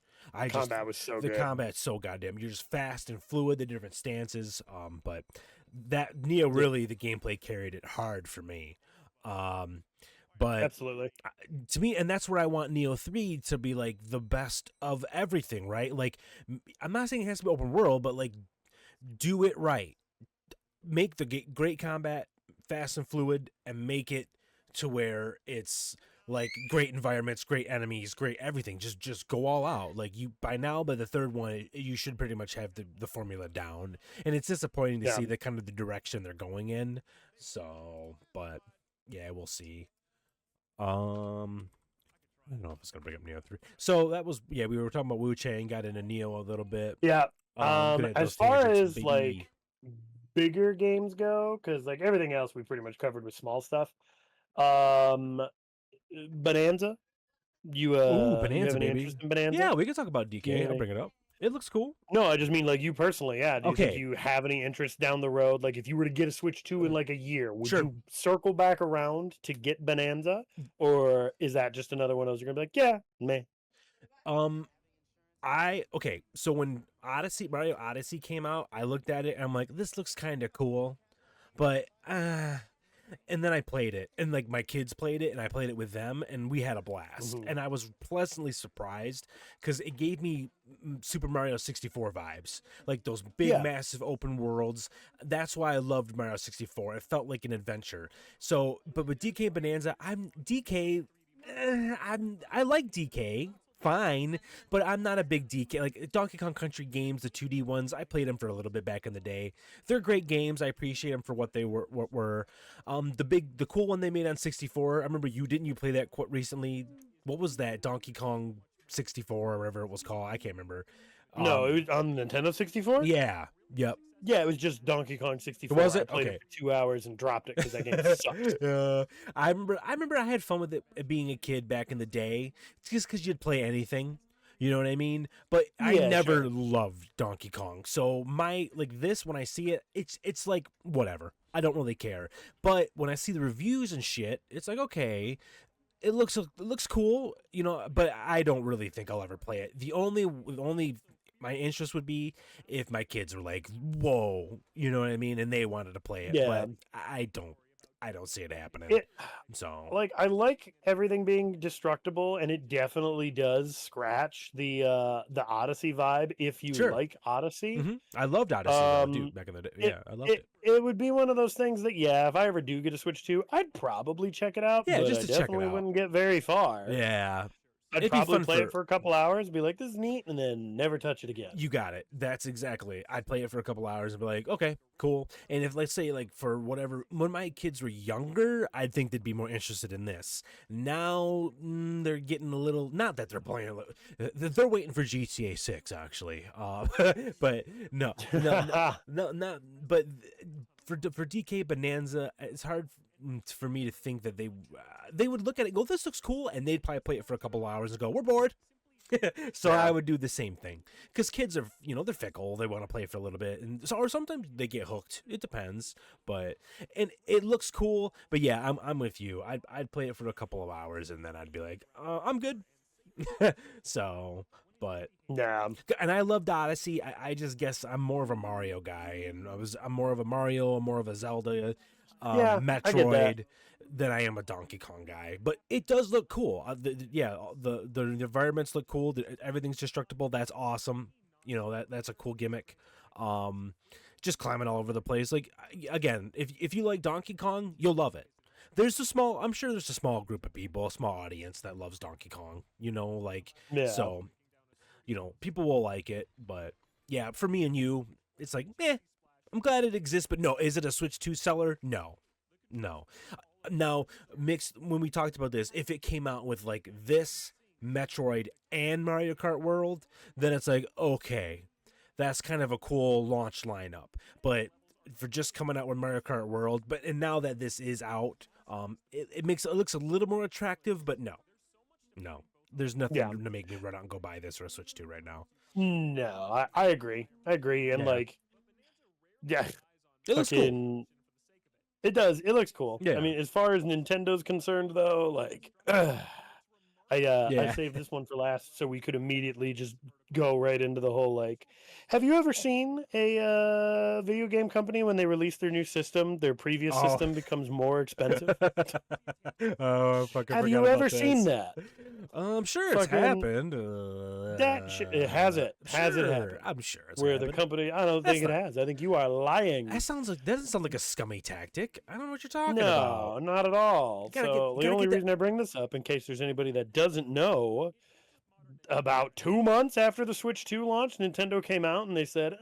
C: Combat was so good.
B: The combat's so goddamn. You're just fast and fluid, the different stances. But that Neo really, the gameplay carried it hard for me. But
C: absolutely,
B: to me, and that's where I want Neo 3 to be, like, the best of everything, right? Like, I'm not saying it has to be open world, but like, do it right. Make the great combat fast and fluid, and make it to where it's like great environments, great enemies, great everything. Just go all out. Like, by the third one, you should pretty much have the formula down. And it's disappointing to see the kind of the direction they're going in. So, but yeah, we'll see. I don't know if it's gonna bring up Neo 3. So that was we were talking about Wu Chang, got into Neo a little bit.
C: Yeah. As far as like bigger games go, because like everything else we pretty much covered with small stuff. Bonanza.
B: Bonanza,
C: you have any
B: baby.
C: interest in Bonanza?
B: Yeah, we can talk about DK. I'll bring it up. It looks cool.
C: No, I just mean like you personally. Yeah. Do you think you have any interest down the road? Like, if you were to get a Switch 2 in like a year, would you circle back around to get Bonanza, or is that just another one of those you're gonna be like, meh?
B: So when Mario Odyssey came out, I looked at it and I'm like, this looks kind of cool, but and then I played it, and like my kids played it, and I played it with them, and we had a blast. And I was pleasantly surprised because it gave me Super Mario 64 vibes, like those big, massive open worlds. That's why I loved Mario 64. It felt like an adventure. So, but with DK Bonanza, I like DK fine, but I'm not a big DK. Like Donkey Kong Country games, the 2D ones, I played them for a little bit back in the day. They're great games. I appreciate them for what they were. The cool one they made on 64. I remember you play that quite recently? What was that? Donkey Kong 64 or whatever it was called. I can't remember.
C: No, it was on Nintendo 64.
B: Yeah. Yep.
C: Yeah, it was just Donkey Kong 64.
B: Was it?
C: I played
B: Okay.
C: it for 2 hours and dropped it because that game sucked.
B: I remember I had fun with it being a kid back in the day. It's just because you'd play anything. You know what I mean? But I
C: Yeah,
B: never
C: sure.
B: loved Donkey Kong. So when I see it, it's like whatever. I don't really care. But when I see the reviews and shit, it's like, okay, it looks cool, you know, but I don't really think I'll ever play it. The only my interest would be if my kids were like, whoa, you know what I mean, and they wanted to play it.
C: Yeah.
B: But I don't see it happening. So
C: Like, I like everything being destructible, and it definitely does scratch the Odyssey vibe if you
B: Sure.
C: like Odyssey.
B: Mhm. I loved Odyssey though, dude, back in the day. Yeah, I loved it.
C: It would be one of those things that, yeah, if I ever do get a Switch 2, I'd probably check it out.
B: Yeah,
C: but
B: just
C: I
B: to check it
C: definitely
B: out.
C: wouldn't get very far.
B: Yeah.
C: I'd
B: It'd be
C: probably
B: fun
C: play it for a couple hours, be like, this is neat, and then never touch it again.
B: You got it. That's exactly. I'd play it for a couple hours and be like, okay, cool. And if, let's say, like, for whatever, when my kids were younger, I'd think they'd be more interested in this. Now, they're getting a little, not that they're playing, they're waiting for GTA 6, actually. But no, not, but for DK Bonanza, it's hard for me to think that they would look at it, go, this looks cool, and they'd probably play it for a couple hours and go, we're bored. So
C: Yeah.
B: I would do the same thing, because kids are, they're fickle. They want to play for a little bit, and so, or sometimes they get hooked. It depends, and it looks cool. But yeah, I'm with you. I'd play it for a couple of hours, and then I'd be like, I'm good. So, but
C: Yeah.
B: and I loved Odyssey. I just guess I'm more of a Mario guy, and I'm more of a Mario, more of a Zelda,
C: Yeah, I get that.
B: Metroid than I am a Donkey Kong guy. But it does look cool. The environments look cool. Everything's destructible. That's awesome. That's a cool gimmick. Just climbing all over the place. Like, again, if you like Donkey Kong, you'll love it. I'm sure there's a small group of people, a small audience that loves Donkey Kong.
C: Yeah.
B: So, people will like it. But yeah, for me and you, it's like, I'm glad it exists, but no, is it a Switch 2 seller? No. Now, mixed, when we talked about this, if it came out with like this, Metroid, and Mario Kart World, then it's like, okay, that's kind of a cool launch lineup. But for just coming out with Mario Kart World, and now that this is out, it looks a little more attractive, but no, there's nothing to make me run out and go buy this or a Switch 2 right now.
C: No, I agree. And
B: Yeah.
C: yeah,
B: It looks cool.
C: It does. It looks cool.
B: Yeah.
C: I mean, as far as Nintendo's concerned, though, like, I saved this one for last so we could immediately just go right into the whole, like, have you ever seen a video game company when they release their new system, their previous system becomes more expensive?
B: Oh, I fucking
C: Have
B: forgot
C: you
B: about
C: ever
B: this.
C: seen that?
B: I'm sure it's
C: Fucking-
B: happened.
C: It has it. Has it
B: sure.
C: happened?
B: I'm sure it's
C: Where
B: happened.
C: the company, I don't think it has. I think you are lying.
B: That doesn't sound like a scummy tactic. I don't know what you're talking about.
C: No, not at all.
B: Gotta
C: So
B: get-
C: the
B: gotta
C: only
B: get that-
C: reason I bring this up, in case there's anybody that doesn't know, about 2 months after the Switch 2 launched, Nintendo came out and they said,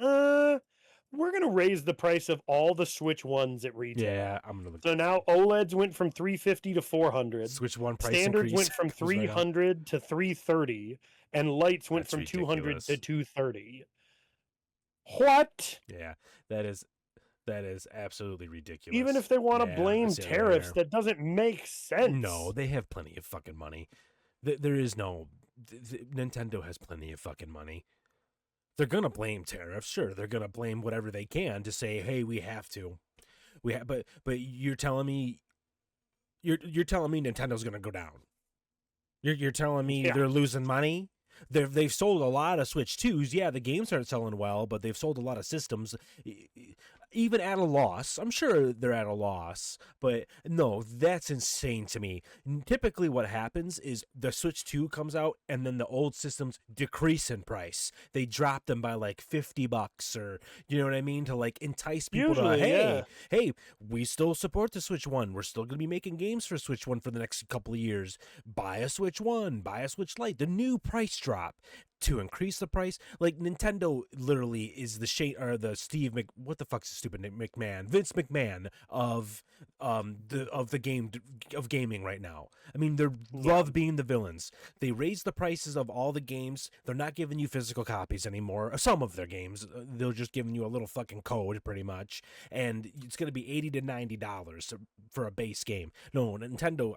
C: we're going to raise the price of all the Switch 1s at retail.
B: Yeah, I'm gonna look.
C: So now OLEDs went from $350 to $400.
B: Switch 1 price
C: Standards
B: increase.
C: went from
B: comes right out.
C: $300 to $330, and lights went
B: That's
C: from $200
B: ridiculous.
C: to $230. What?
B: Yeah, that is absolutely ridiculous.
C: Even if they want to
B: Yeah,
C: blame
B: I see it right
C: tariffs,
B: there.
C: that doesn't make sense.
B: No, they have plenty of fucking money. There is no. Nintendo has plenty of fucking money. They're gonna blame tariffs, sure. They're gonna blame whatever they can to say, "Hey, we have to." But you're telling me, you're telling me Nintendo's gonna go down. You're telling me
C: Yeah.
B: they're losing money. They've sold a lot of Switch 2s. Yeah, the games aren't selling well, but they've sold a lot of systems. even at a loss. I'm sure they're at a loss, but no, that's insane to me. Typically what happens is the Switch 2 comes out and then the old systems decrease in price. They drop them by like $50 or you know what I mean, to like entice people
C: Usually,
B: to
C: yeah.
B: hey, we still support the Switch 1. We're still going to be making games for Switch 1 for the next couple of years. Buy a Switch 1, buy a Switch Lite. The new price drop to increase the price. Like Nintendo literally is the the Steve Mc, what the fuck's the stupid name, McMahon, Vince McMahon of gaming right now. I mean, they love being the villains. They raise the prices of all the games. They're not giving you physical copies anymore. Some of their games, they're just giving you a little fucking code pretty much, and it's going to be $80 to $90 for a base game. No, Nintendo,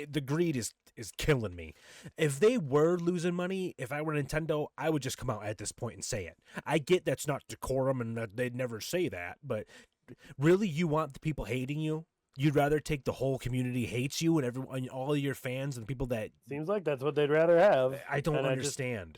B: the greed is killing me. If they were losing money, if I were Nintendo, I would just come out at this point and say it. I get that's not decorum and that they'd never say that, but really, you want the people hating you? You'd rather take the whole community hates you and everyone, all of your fans and people that...
C: Seems like that's what they'd rather have.
B: I don't understand.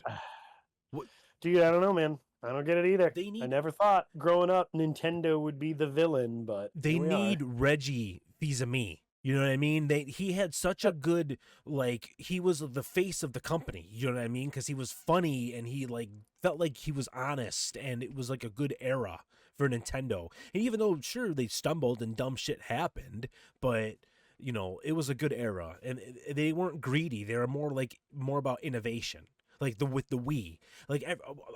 C: Dude, I don't know, man. I don't get it either.
B: I
C: never thought growing up Nintendo would be the villain, but
B: they need Reggie Fils-Aimé. You know what I mean? He had such a good, like, he was the face of the company. You know what I mean? Because he was funny and he, like, felt like he was honest and it was, like, a good era for Nintendo. And even though, sure, they stumbled and dumb shit happened, but, you know, it was a good era. And they weren't greedy. They were more about innovation. Like with the Wii, like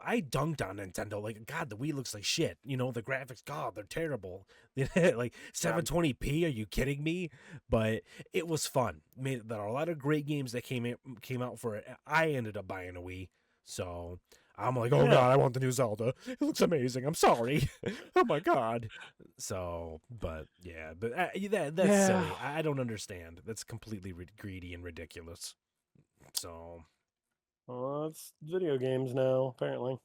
B: I dunked on Nintendo. Like, God, the Wii looks like shit. You know, the graphics, God, they're terrible. Like 720p. Are you kidding me? But it was fun. There are a lot of great games that came out for it. I ended up buying a Wii, so I'm like, oh God, I want the new Zelda. It looks amazing. I'm sorry. Oh my God. So, but yeah, but that's silly. I don't understand. That's completely greedy and ridiculous. So.
C: Well, it's video games now, apparently.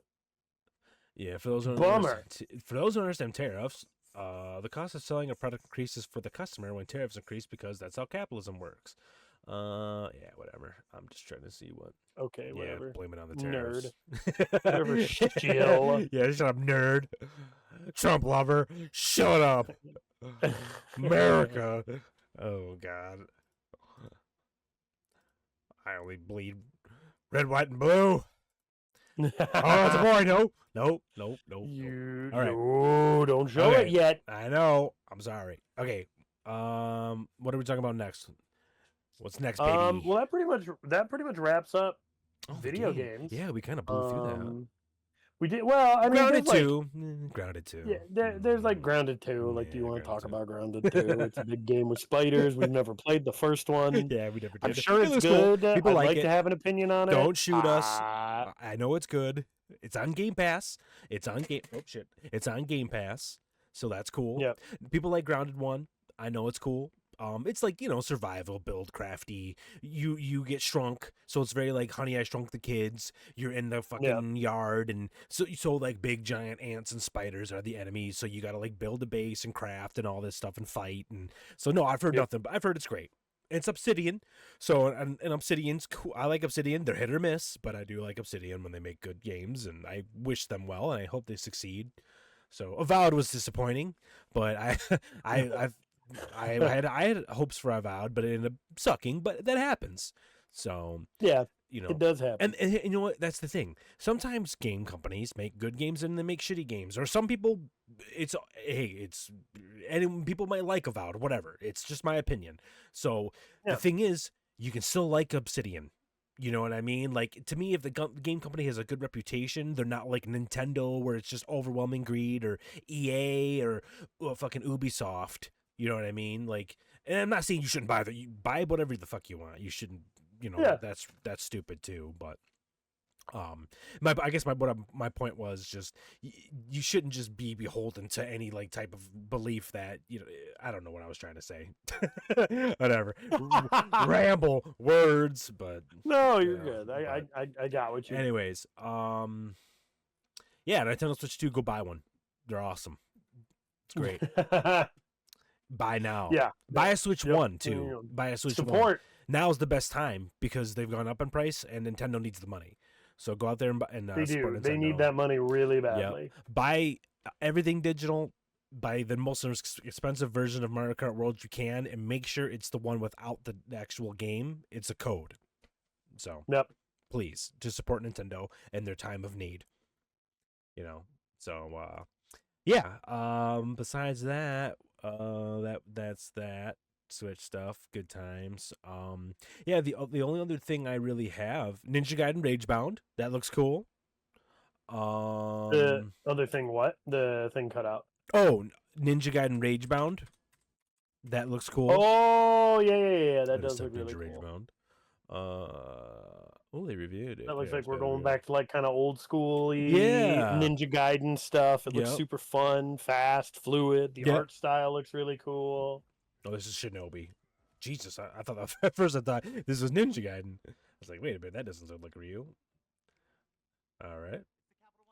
B: Yeah, for those who don't understand tariffs, the cost of selling a product increases for the customer when tariffs increase because that's how capitalism works. Yeah, whatever. I'm just trying to see what.
C: Okay, whatever.
B: Yeah, blame it on the tariffs.
C: Nerd. Whatever, shill.
B: Yeah, shut up, nerd. Trump lover. Shut up. America. Oh, God. I only bleed red, white, and blue. Oh, it's a boy. No. All right.
C: No, don't show it yet.
B: I know. I'm sorry. Okay. What are we talking about next? What's next, baby?
C: Well, that pretty much wraps up video games.
B: Yeah, we kind of blew through that.
C: We did well. I mean,
B: Grounded 2. Grounded 2.
C: Yeah, there's like Grounded 2. Like, do you want to talk about Grounded 2? It's a big game with spiders. We've never played the first one.
B: Yeah, we never did.
C: I'm sure it's good.
B: Cool. People
C: I'd
B: like it.
C: to have an opinion on it.
B: Don't shoot us. I know it's good. It's on Game Pass. It's on Game Pass. So that's cool.
C: Yeah.
B: People like Grounded 1. I know it's cool. It's like, you know, survival, build, crafty. You get shrunk, so it's very like Honey, I Shrunk the Kids. You're in the fucking yard, and so like big giant ants and spiders are the enemies. So you got to like build a base and craft and all this stuff and fight. And so no, I've heard nothing, but I've heard it's great. It's Obsidian, so and Obsidian's cool. I like Obsidian. They're hit or miss, but I do like Obsidian when they make good games, and I wish them well, and I hope they succeed. So Avowed was disappointing, but I had hopes for Avowed, but it ended up sucking. But that happens. So
C: yeah,
B: you know,
C: it does happen.
B: And you know what? That's the thing. Sometimes game companies make good games and they make shitty games. Or some people, and people might like Avowed, whatever. It's just my opinion. So the thing is, you can still like Obsidian. You know what I mean? Like, to me, if the game company has a good reputation, they're not like Nintendo where it's just overwhelming greed, or EA or fucking Ubisoft. You know what I mean? Like, and I'm not saying you shouldn't buy that. You buy whatever the fuck you want. You shouldn't, you know, that's stupid too. But, I guess my point was just, you shouldn't just be beholden to any like type of belief that, you know, I don't know what I was trying to say. Whatever. Ramble words, but.
C: No, you're good. I got what you.
B: Anyways, yeah, Nintendo Switch 2, go buy one. They're awesome. It's great. Buy now.
C: Yeah.
B: Buy a Switch 1 too. Buy a Switch 1.
C: Support.
B: Now's the best time because they've gone up in price and Nintendo needs the money. So go out there and
C: they
B: support
C: do.
B: Nintendo.
C: They need that money really badly.
B: Yep. Buy everything digital. buy the most expensive version of Mario Kart World you can, and make sure it's the one without the actual game. It's a code. So
C: Yep.
B: please, to support Nintendo in their time of need. You know. So yeah. Besides that, that's that. Switch stuff, good times. Yeah, the only other thing I really have, Ninja Gaiden Ragebound. That looks cool.
C: The other thing, what? The thing cut out.
B: Oh, Ninja Gaiden Ragebound. That looks cool.
C: Oh, yeah. That does look really
B: Ninja
C: cool.
B: Ragebound. They reviewed it.
C: That looks
B: Yeah,
C: like
B: it's
C: we're
B: got
C: going
B: review.
C: back to like kind of old school
B: Yeah.
C: Ninja Gaiden stuff. It looks
B: Yep.
C: super fun, fast, fluid. The
B: Yep.
C: art style looks really cool.
B: Oh, this is Shinobi. Jesus, I thought that, at first I thought this was Ninja Gaiden. I was like, wait a minute, that doesn't look like Ryu. All right.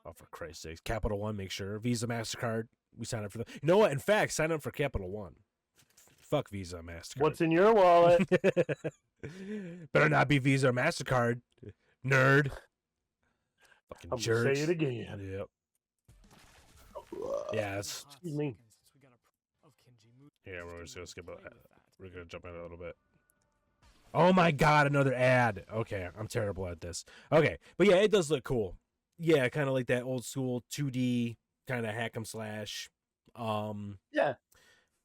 B: Oh, for Christ's sake. Capital One, make sure. Visa, MasterCard. We sign up for them. You know what? In fact, sign up for Capital One. Fuck Visa, MasterCard.
C: What's in your wallet?
B: Better not be Visa or MasterCard. Nerd. Fucking
C: I'm
B: jerks.
C: gonna say it again.
B: Yep. Yeah, it's...
C: Excuse me.
B: Yeah, we're just gonna skip it. We're gonna jump in a little bit. Oh my god, another ad. Okay, I'm terrible at this. Okay, but yeah, it does look cool. Yeah, kind of like that old school 2D kind of hack 'em slash.
C: Yeah.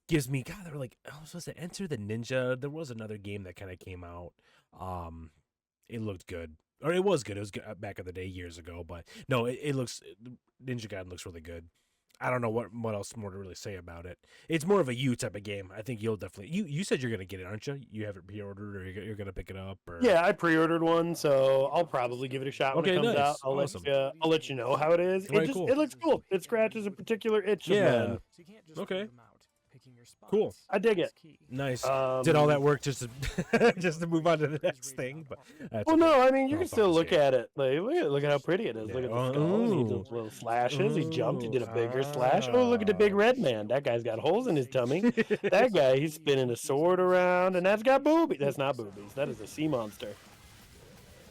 B: Gives me, God, they were like, I was supposed to Enter the Ninja. There was another game that kind of came out. It looked good, or it was good. It was good back in the day, years ago. But no, it looks, Ninja Gaiden looks really good. I don't know what else more to really say about it. It's more of a you type of game. I think you'll definitely. You said you're gonna get it, aren't you? You have it pre-ordered, or you're gonna pick it up, or
C: Yeah, I pre-ordered one, so I'll probably give it a shot when
B: Okay,
C: it comes
B: nice.
C: out.
B: Awesome.
C: I'll let you know how it is.
B: Right,
C: It
B: cool.
C: it looks cool. It scratches a particular itch of
B: Yeah.
C: mine.
B: Okay. Cool.
C: I dig it.
B: Nice. Did all that work just to just to move on to the next thing? But that's
C: Well,
B: okay.
C: no, I mean you
B: Oh,
C: can
B: fuck
C: still
B: this
C: look
B: game.
C: at it. Like, look at how pretty it is. Look at the skull. He did little slashes. He jumped. He did a bigger slash. Oh, look at the big red man. That guy's got holes in his tummy. That guy, he's spinning a sword around, and that's got boobies. That's not boobies. That is a sea monster.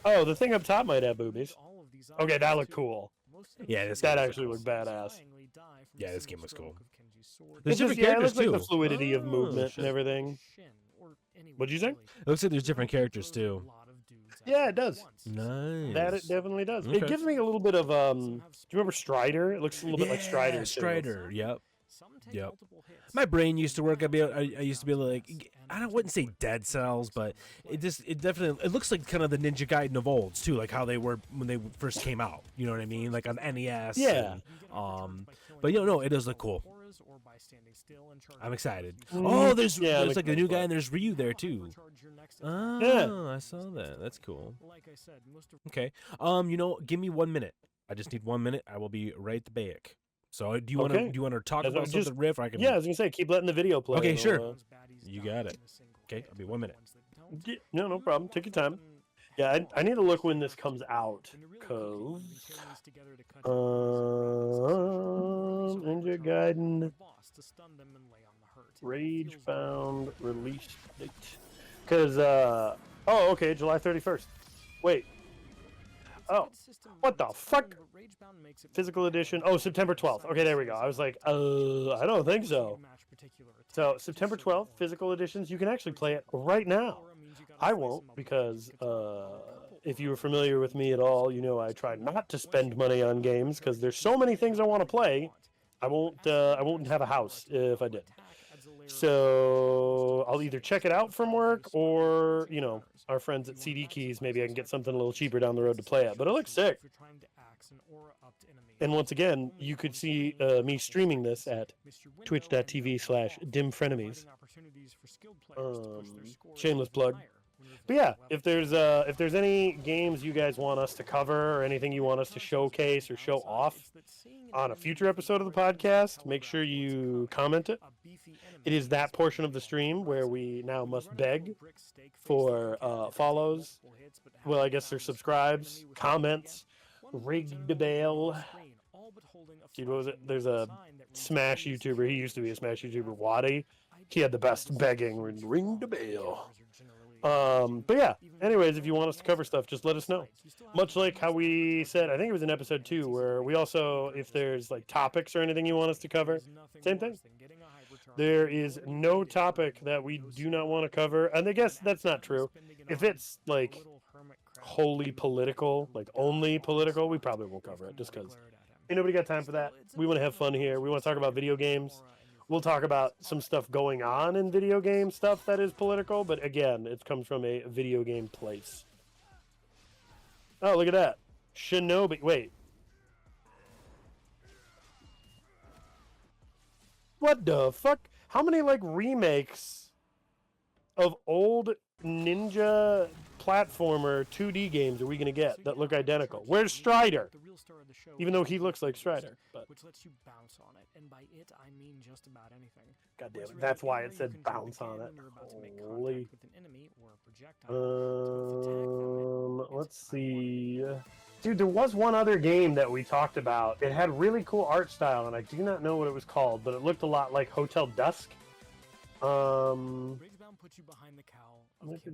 C: Oh, the thing up top might have boobies. Okay, that looked cool.
B: Yeah, this
C: That
B: game
C: actually
B: looks
C: looked badass.
B: Yeah, this game looks cool.
C: It
B: There's different
C: just, yeah, it
B: characters
C: looks like
B: too.
C: the fluidity of
B: Oh,
C: movement
B: shit.
C: and everything. What'd you say?
B: It looks like there's different characters too.
C: Yeah, it does.
B: Nice.
C: That it definitely does.
B: Okay.
C: It gives me a little bit of do you remember Strider? It looks a little bit like Strider. too.
B: Strider. Yep. Yep. My brain used to work. I used to be able to, like, I wouldn't say dead cells, but it definitely looks like kind of the Ninja Gaiden of old too, like how they were when they first came out. You know what I mean? Like on NES.
C: Yeah.
B: And, but no, it does look cool. I'm excited.
C: Mm,
B: Oh, there's
C: yeah,
B: like a new guy,
C: fun.
B: and there's Ryu there too. Oh,
C: Yeah.
B: I saw that. That's cool. Okay. Give me 1 minute. I just need 1 minute. I will be right back. So do you want
C: Okay.
B: to talk
C: As
B: about
C: I'm just-
B: something, Riff? Or I can.
C: Yeah, I was gonna say keep letting the video play.
B: Okay,
C: and
B: sure.
C: we'll,
B: You got it. Okay, I'll be 1 minute.
C: no problem. Take your time. Yeah, I need to look when this comes out, cause Ninja Gaiden Ragebound release date. Cause okay, July 31st. Wait. Oh, what the fuck? Physical edition. Oh, September 12th. Okay, there we go. I was like, I don't think so. So September 12th, physical editions. You can actually play it right now. I won't because if you were familiar with me at all, you know I try not to spend money on games because there's so many things I want to play. I won't have a house if I did. So I'll either check it out from work or, our friends at CD Keys, maybe I can get something a little cheaper down the road to play it. But it looks sick. And once again, you could see me streaming this at twitch.tv/dimfrenemies. Shameless plug. But yeah, if there's any games you guys want us to cover or anything you want us to showcase or show off on a future episode of the podcast, make sure you comment it. It is that portion of the stream where we now must beg for follows. Well, I guess there's subscribes, comments, ring the bell. Dude, what was it? There's a Smash YouTuber. He used to be a Smash YouTuber, Waddy. He had the best begging. Ring the bell. But yeah, anyways, if you want us to cover stuff, just let us know. Much like how we said, I think it was in episode 2, where we also, if there's like topics or anything you want us to cover, same thing. There is no topic that we do not want to cover, and I guess that's not true. If it's like wholly political, like only political, we probably won't cover it, just because ain't nobody got time for that. We want to have fun here. We want to talk about video games. We'll talk about some stuff going on in video game stuff that is political, but again, it comes from a video game place. Oh, look at that. Shinobi. Wait. What the fuck? How many, like, remakes of old ninja platformer 2D games are we going to get that look identical? Where's Strider? Even though he looks like Strider. But...
E: which lets you bounce on it, and by it I mean just about anything.
C: God damn it, that's why it said bounce on it. Holy. Let's see. Dude, there was one other game that we talked about. It had really cool art style, and I do not know what it was called, but it looked a lot like Hotel Dusk.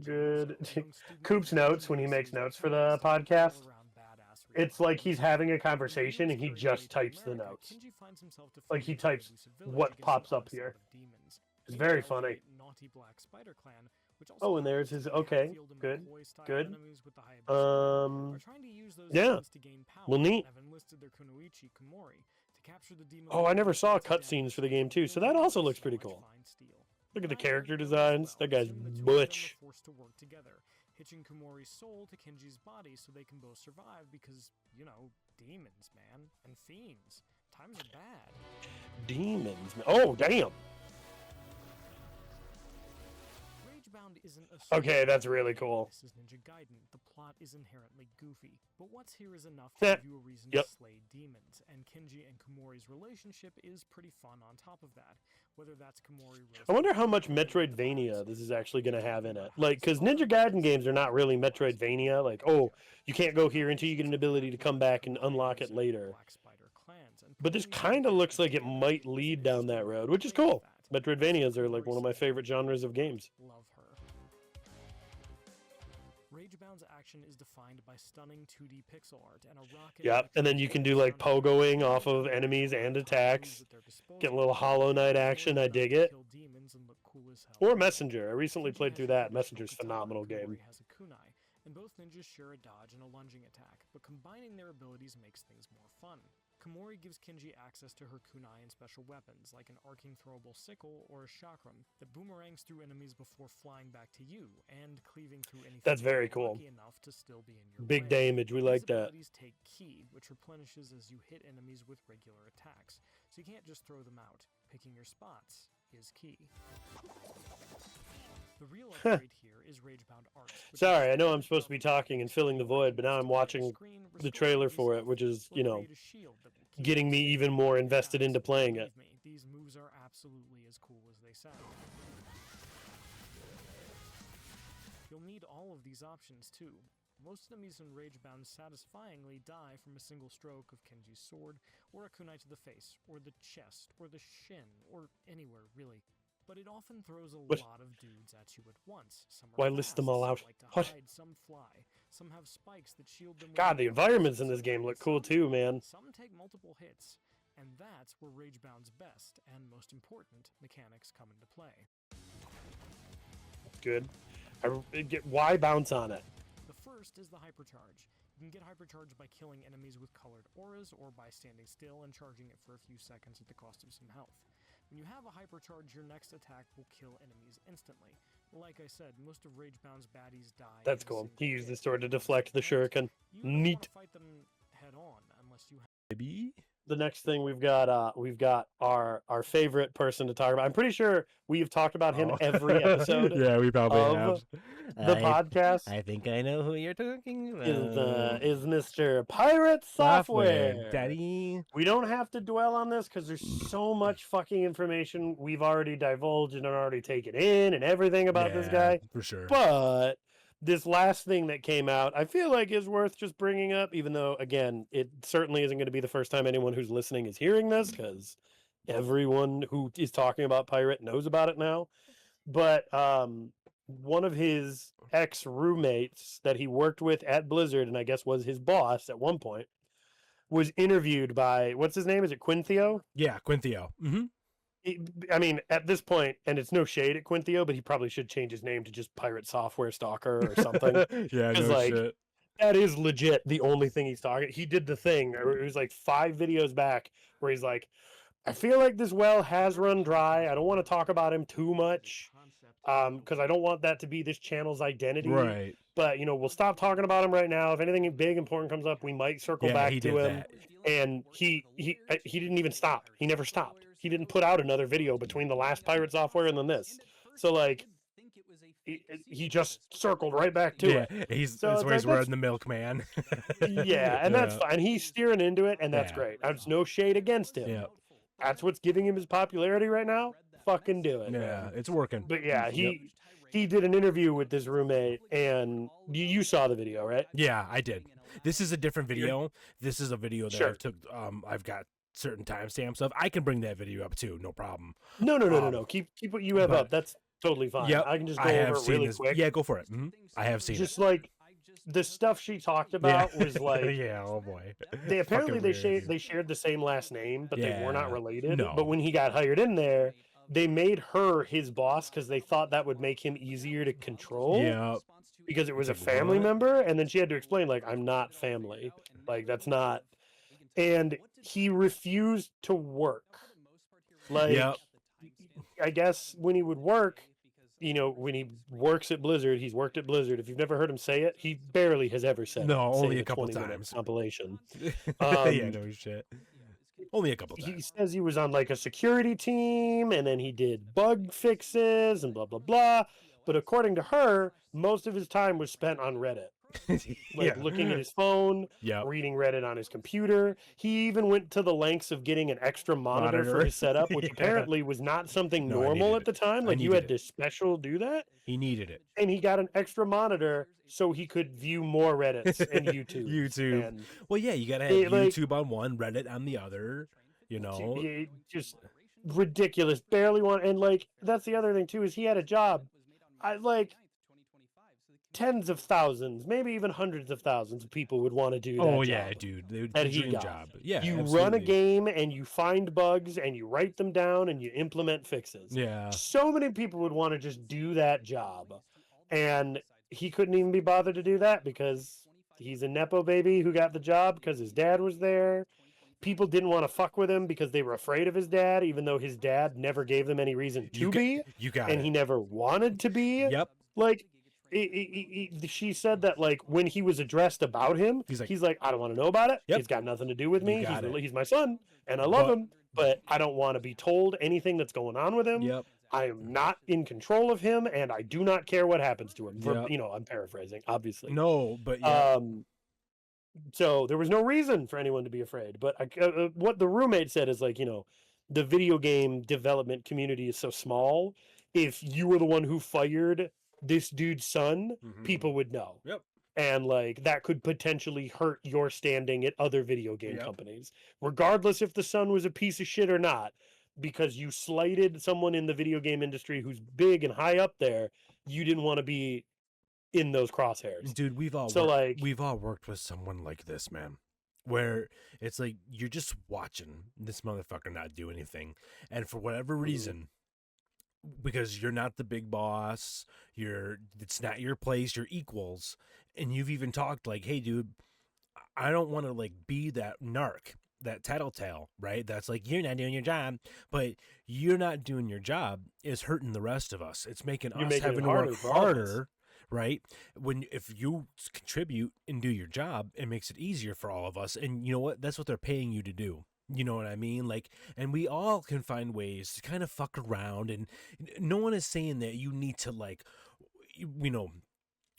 C: Good. Coop's notes when he makes notes for the podcast. It's like he's having a conversation and he just types the notes. Like he types what pops up here. It's very funny. Oh, and there's his. Okay, good, good. Yeah. Well, neat. Oh, I never saw cutscenes for the game too, so that also looks pretty cool. Look at the character designs. That guy's butch. Hitching Kumori's soul to Kenji's body so they can both survive because, you know, demons, man, and fiends. Times are bad. Demons, man. Oh, damn. Okay, that's really cool. This is Ninja Gaiden. The plot is inherently goofy, but what's here is enough to give you a reason to slay demons, and Kenji and Kumori's relationship is pretty fun on top of that. Whether that's Kumori. I wonder how much Metroidvania this is actually going to have in it. Like, because Ninja Gaiden games are not really Metroidvania. Like, oh, you can't go here until you get an ability to come back and unlock it later. But this kind of looks like it might lead down that road, which is cool. Metroidvanias are like one of my favorite genres of games. Love her. Ragebound's action is defined by stunning 2D pixel art and a rocket. Yep, and then you can do like pogoing off of enemies and attacks. Get a little Hollow Knight action. I dig it. Or Messenger. I recently played through that. Messenger's a phenomenal game. And both ninjas share a dodge and a lunging attack, but combining their abilities makes things more fun. Kumori gives Kenji access to her kunai and special weapons, like an arcing throwable sickle or a chakram that boomerangs through enemies before flying back to you and cleaving through anything. That's very cool. Enough to still be in your big damage. We like that. These abilities take ki, which replenishes as you hit enemies with regular attacks, so you can't just throw them out. Picking your spots is key. The real upgrade here is Ragebound art. Sorry, I know I'm supposed to be talking and filling the void, but now I'm watching the trailer for it, which is, you know, getting me even more invested into playing it. These moves are absolutely as cool as they sound. You'll need all of these options too. Most enemies in Ragebound satisfyingly die from a single stroke of Kenji's sword, or a kunai to the face, or the chest, or the shin, or anywhere really. But it often throws a lot of dudes at you at once. Some are list them all out? Hide, some fly. Some have spikes that shield them. God, the environments in this game look cool too, man. Some take multiple hits, and that's where Ragebound's best and most important mechanics come into play. Good. Why bounce on it? The first is the hypercharge. You can get hypercharged by killing enemies with colored auras or by standing still and charging it for a few seconds at the cost of some health. When you have a hypercharge, your next attack will kill enemies instantly. Like I said, most of Ragebound's baddies die. That's cool. He used the sword to deflect the shuriken. Neat. Fight them head on unless you have... Maybe. The next thing we've got our favorite person to talk about. I'm pretty sure we've talked about him every episode.
B: Yeah, we probably have.
C: The podcast.
B: I think I know who you're talking about.
C: Is Mr. PirateSoftware.
B: Daddy.
C: We don't have to dwell on this because there's so much fucking information we've already divulged and already taken in and everything about this guy.
B: For sure.
C: But this last thing that came out, I feel like is worth just bringing up, even though, again, it certainly isn't going to be the first time anyone who's listening is hearing this, because everyone who is talking about Pirate knows about it now. But one of his ex-roommates that he worked with at Blizzard, and I guess was his boss at one point, was interviewed by, what's his name? Is it Quinthio?
B: Yeah, Quinthio. Mm-hmm.
C: I mean, at this point, and it's no shade at Quinthio, but he probably should change his name to just Pirate Stalker or something.
B: Yeah, no
C: like,
B: shit.
C: That is legit the only thing he's talking. He did the thing. It was like 5 videos back where he's like, I feel like this well has run dry. I don't want to talk about him too much because I don't want that to be this channel's identity.
B: Right.
C: But, we'll stop talking about him right now. If anything big important comes up, we might circle back to him.
B: That.
C: And he didn't even stop. He never stopped. He didn't put out another video between the last Pirate Software and then this. So, like, he just circled right back to it.
B: That's where he's wearing the milkman.
C: Yeah, and that's fine. He's steering into it, and that's great. There's no shade against him.
B: Yeah.
C: That's what's giving him his popularity right now. Fucking do it.
B: Yeah,
C: man.
B: it's working.
C: But yeah, he did an interview with this roommate, and you saw the video, right?
B: Yeah, I did. This is a different video. This is a video that I took. I've got certain timestamps of. I can bring that video up too, no problem.
C: No. Keep what you have up. That's totally fine.
B: Yep,
C: I can just go over it really quick.
B: Yeah, go for it. Mm-hmm. I have seen
C: just
B: it.
C: Like the stuff she talked about was like,
B: yeah, oh boy.
C: They apparently they shared the same last name, but they were not related.
B: No.
C: But when he got hired in there, they made her his boss because they thought that would make him easier to control.
B: Yeah.
C: Because it was a family member, and then she had to explain, like, I'm not family. Like, that's not. And he refused to work. Like, I guess when he would work, when he works at Blizzard, he's worked at Blizzard. If you've never heard him say it, he barely has ever said it.
B: No, only
C: save
B: a couple
C: 20-minute
B: times.
C: Compilation.
B: Yeah, no shit. Only a couple times.
C: He says he was on like a security team, and then he did bug fixes and blah blah blah. But according to her, most of his time was spent on Reddit. Looking at his phone, reading Reddit on his computer. He even went to the lengths of getting an extra monitor for his setup, which apparently was not something normal at the time. Like, you had to special do that.
B: He needed it.
C: And he got an extra monitor so he could view more Reddits and YouTube. And
B: you gotta have YouTube on one, Reddit on the other.
C: Just ridiculous. Barely want. And like, that's the other thing too, is he had a job. Tens of thousands, maybe even hundreds of thousands of people would want to do that.
B: Oh yeah, dude, the dream job. Yeah,
C: you
B: absolutely.
C: run a game and you find bugs and you write them down and you implement fixes.
B: Yeah,
C: so many people would want to just do that job, and he couldn't even be bothered to do that because he's a nepo baby who got the job because his dad was there. People didn't want to fuck with him because they were afraid of his dad, even though his dad never gave them any reason to be. He never wanted to be.
B: Yep.
C: Like, she said that, like, when he was addressed about him, he's like, I don't want to know about it. Yep. He's got nothing to do with me. He's my son, and I love him, but I don't want to be told anything that's going on with him.
B: Yep.
C: I am not in control of him, and I do not care what happens to him. I'm paraphrasing, obviously.
B: No, but
C: so there was no reason for anyone to be afraid. But what the roommate said is, like, the video game development community is so small. If you were the one who fired this dude's son, people would know.
B: Yep.
C: And like, that could potentially hurt your standing at other video game companies, regardless if the son was a piece of shit or not, because you slighted someone in the video game industry who's big and high up there. You didn't want to be in those crosshairs.
B: Dude, we've all worked with someone like this, man, where it's like you're just watching this motherfucker not do anything, and for whatever reason, because you're not the big boss, it's not your place, you're equals, and you've even talked like, hey dude, I don't want to like be that narc, that tattletale, right? That's like, you're not doing your job, but you're not doing your job is hurting the rest of us. It's making us having to work harder, right? If you contribute and do your job, it makes it easier for all of us. And you know what? That's what they're paying you to do. You know what I mean? Like, and we all can find ways to kind of fuck around, and no one is saying that you need to, like,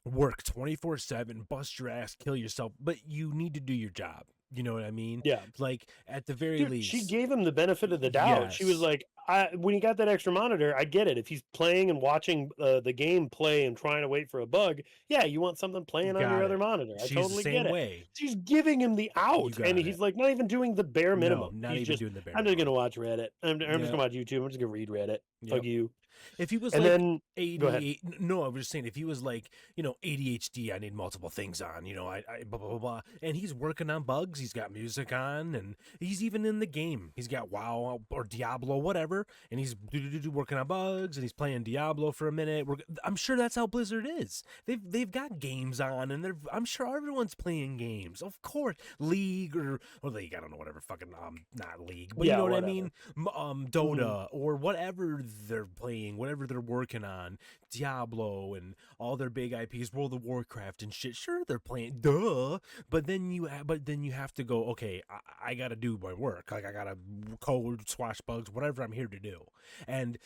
B: work 24/7, bust your ass, kill yourself, but you need to do your job. You know what I mean?
C: Yeah.
B: Like, at the very least.
C: She gave him the benefit of the doubt.
B: Yes.
C: She was like, when he got that extra monitor, I get it. If he's playing and watching the game play and trying to wait for a bug, yeah, you want something playing on your other monitor. I totally get it. She's giving him the out, and he's like not even doing the bare minimum.
B: No, not even doing the bare
C: I'm
B: minimum.
C: just going to watch Reddit. I'm just going to watch YouTube. I'm just going to read Reddit. Fuck you.
B: If he was
C: And
B: like
C: then go ahead.
B: ADHD, no, I was just saying if he was like, ADHD, I need multiple things on, I blah blah blah, and he's working on bugs, he's got music on, and he's even in the game. He's got WoW or Diablo, whatever, and he's working on bugs, and he's playing Diablo for a minute. I'm sure that's how Blizzard is. They've got games on, and I'm sure everyone's playing games. Of course, League or League, I don't know, whatever, fucking not League, but
C: Yeah,
B: you know what
C: whatever.
B: I mean, Dota or whatever they're playing, whatever they're working on, Diablo and all their big IPs, World of Warcraft and shit. Sure, they're playing, duh. But then you have to go, okay, I gotta do my work. Like I gotta code, squash bugs, whatever I'm here to do. And